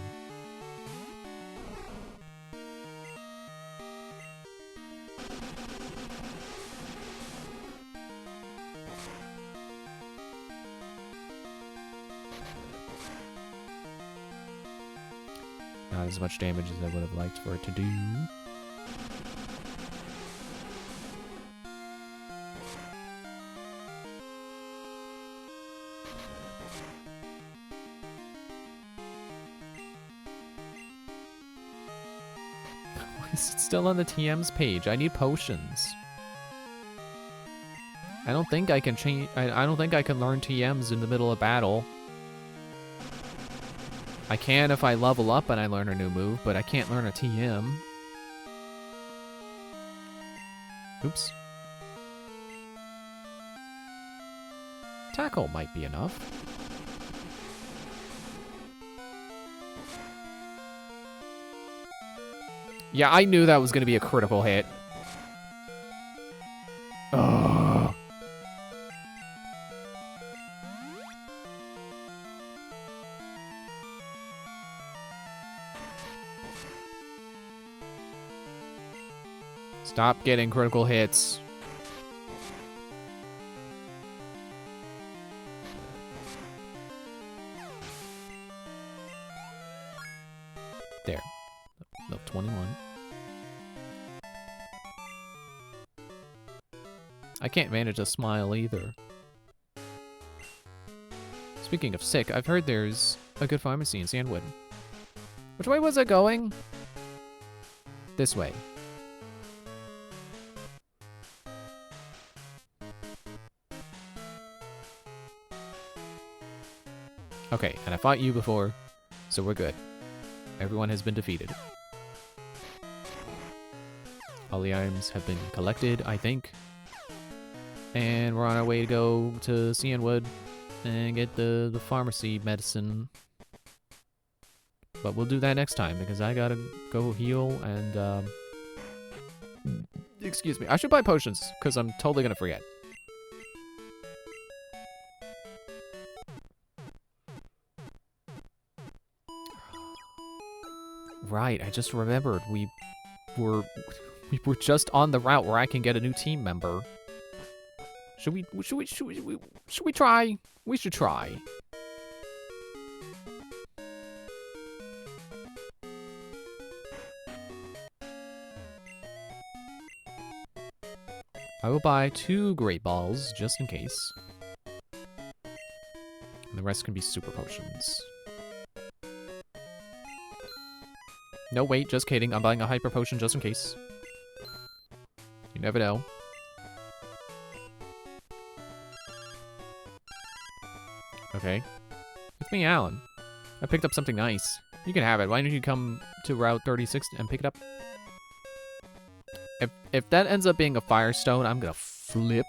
Not as much damage as I would have liked for it to do. Why is it still on the TM's page? I need potions. I don't think I can change. I don't think I can learn TMs in the middle of battle. I can if I level up and I learn a new move, but I can't learn a TM. Oops. Tackle might be enough. Yeah, I knew that was going to be a critical hit. Ugh. Stop getting critical hits. There. Level 21. I can't manage a smile either. Speaking of sick, I've heard there's a good pharmacy in Sandwood. Which way was it going? This way. Okay, and I fought you before, so we're good. Everyone has been defeated. All the items have been collected, I think. And we're on our way to go to Cianwood and get the pharmacy medicine. But we'll do that next time, because I gotta go heal and, excuse me. I should buy potions, because I'm totally gonna forget. Right, I just remembered we were just on the route where I can get a new team member. Should we try? We should try. I will buy 2 Great Balls just in case. And the rest can be super potions. No, wait, just kidding. I'm buying a Hyper Potion just in case. You never know. Okay. It's me, Alan. I picked up something nice. You can have it. Why don't you come to Route 36 and pick it up? If that ends up being a Firestone, I'm gonna flip.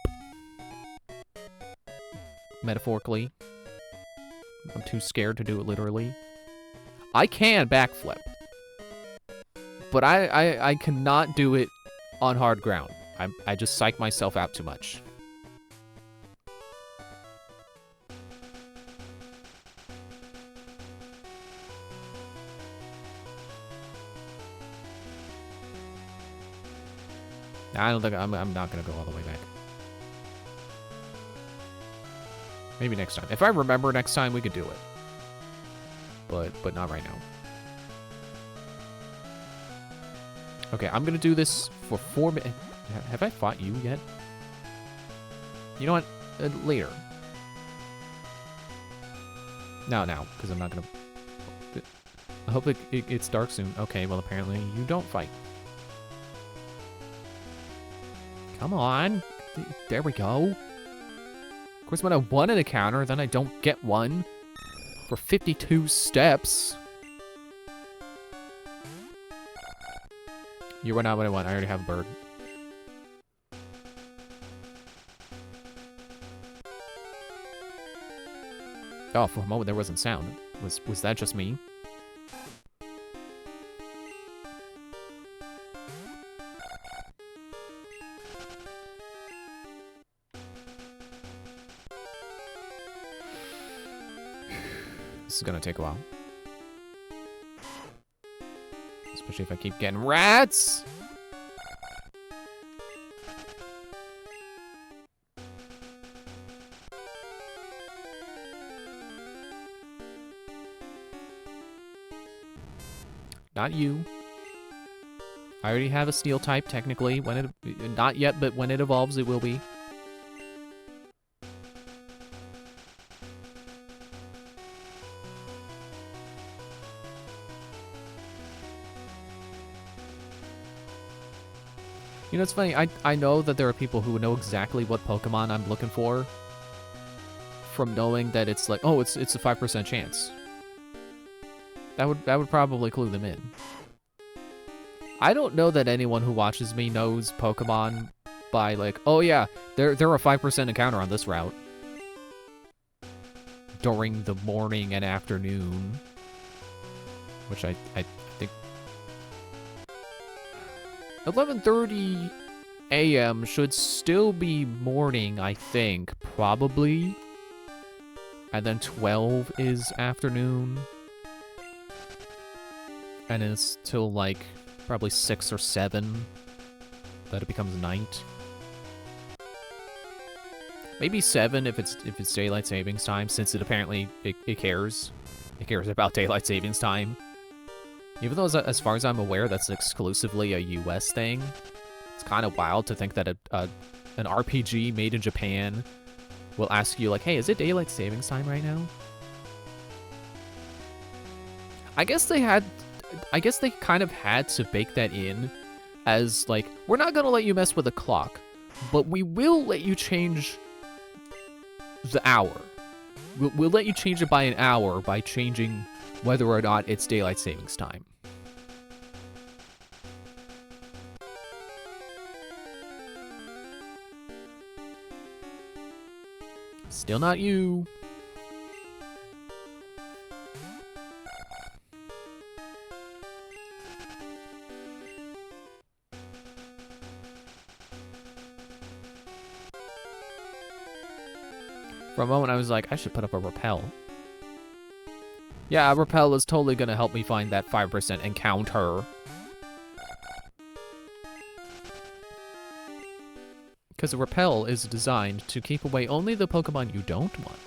Metaphorically. I'm too scared to do it literally. I can backflip. But I cannot do it on hard ground. I just psych myself out too much. I don't think I'm not gonna go all the way back. Maybe next time. If I remember next time, we could do it. But not right now. Okay, I'm gonna do this for 4 minutes. Have I fought you yet? You know what? Later. No, now, because I'm not gonna... I hope it's dark soon. Okay, well, apparently you don't fight. Come on. There we go. Of course, when I want an encounter, then I don't get one for 52 steps. You were not what I want. I already have a bird. Oh, for a moment there wasn't sound. Was that just me? This is gonna take a while. Especially if I keep getting rats! Not you. I already have a steel type, technically. When it... Not yet, but when it evolves, it will be. You know, it's funny, I know that there are people who know exactly what Pokemon I'm looking for from knowing that it's like, oh, it's a 5% chance. That would probably clue them in. I don't know that anyone who watches me knows Pokemon by like, oh yeah, they're a 5% encounter on this route. During the morning and afternoon. Which I think 11:30 a.m. should still be morning, I think, probably. And then 12 is afternoon. And it's till like probably 6 or 7 that it becomes night. Maybe 7 if it's daylight savings time, since it apparently it cares. It cares about daylight savings time. Even though, as far as I'm aware, that's exclusively a US thing. It's kind of wild to think that an RPG made in Japan will ask you, like, hey, is it daylight savings time right now? I guess they kind of had to bake that in as, like, we're not going to let you mess with the clock, but we will let you change the hour. We'll let you change it by an hour by changing whether or not it's daylight savings time. Still not you. For a moment, I was like, I should put up a repel. Yeah, a repel is totally gonna help me find that 5% encounter. Because a repel is designed to keep away only the Pokemon you don't want.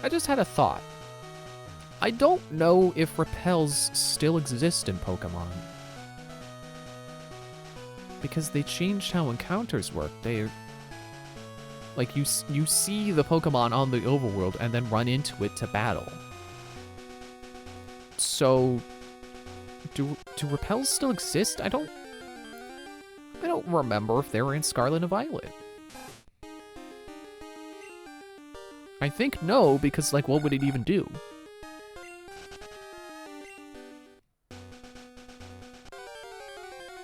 I just had a thought. I don't know if repels still exist in Pokemon. Because they changed how encounters work. They're... Like, you see the Pokemon on the overworld and then run into it to battle. So... Do repels still exist? I don't remember if they were in Scarlet and Violet. I think no, because, like, what would it even do?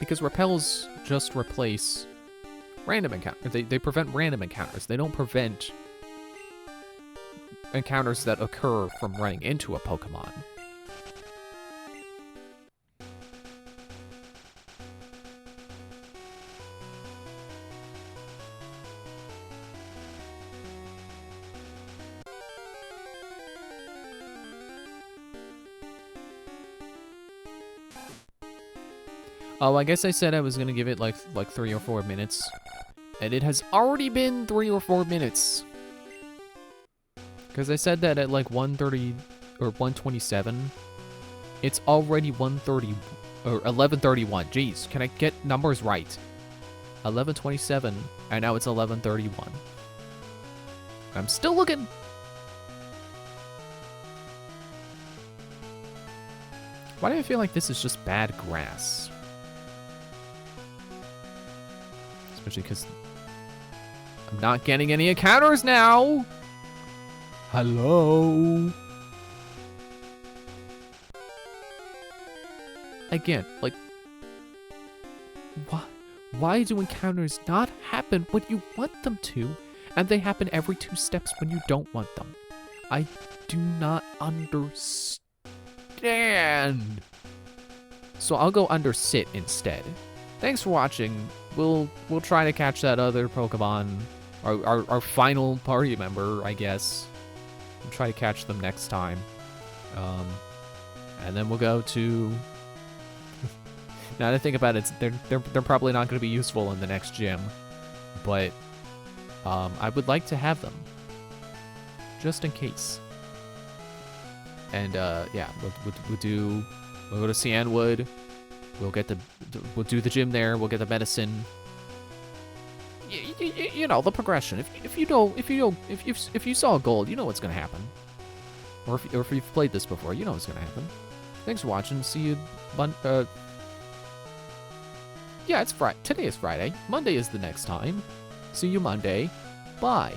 Because repels just replace random encounters. They prevent random encounters. They don't prevent encounters that occur from running into a Pokemon. Oh, I guess I said I was gonna give it like 3 or 4 minutes. And it has already been 3 or 4 minutes. Because I said that at like 1:30 or 1:27. It's already 1:30 or 11:31. Jeez, can I get numbers right? 11:27, and now it's 11:31. I'm still looking. Why do I feel like this is just bad grass? Especially because I'm not getting any encounters now. Hello? Again, like, why do encounters not happen when you want them to, and they happen every 2 steps when you don't want them? I do not understand. So I'll go under sit instead. Thanks for watching. We'll try to catch that other Pokemon, our final party member, I guess. We'll try to catch them next time. And then we'll go to... Now that I think about it, they're probably not going to be useful in the next gym, but I would like to have them, just in case. And yeah, we'll go to Cianwood. We'll do the gym there. We'll get the medicine. You know the progression. If you saw gold, you know what's gonna happen. Or if you've played this before, you know what's gonna happen. Thanks for watching. See you. Yeah, it's Friday. Today is Friday. Monday is the next time. See you Monday. Bye.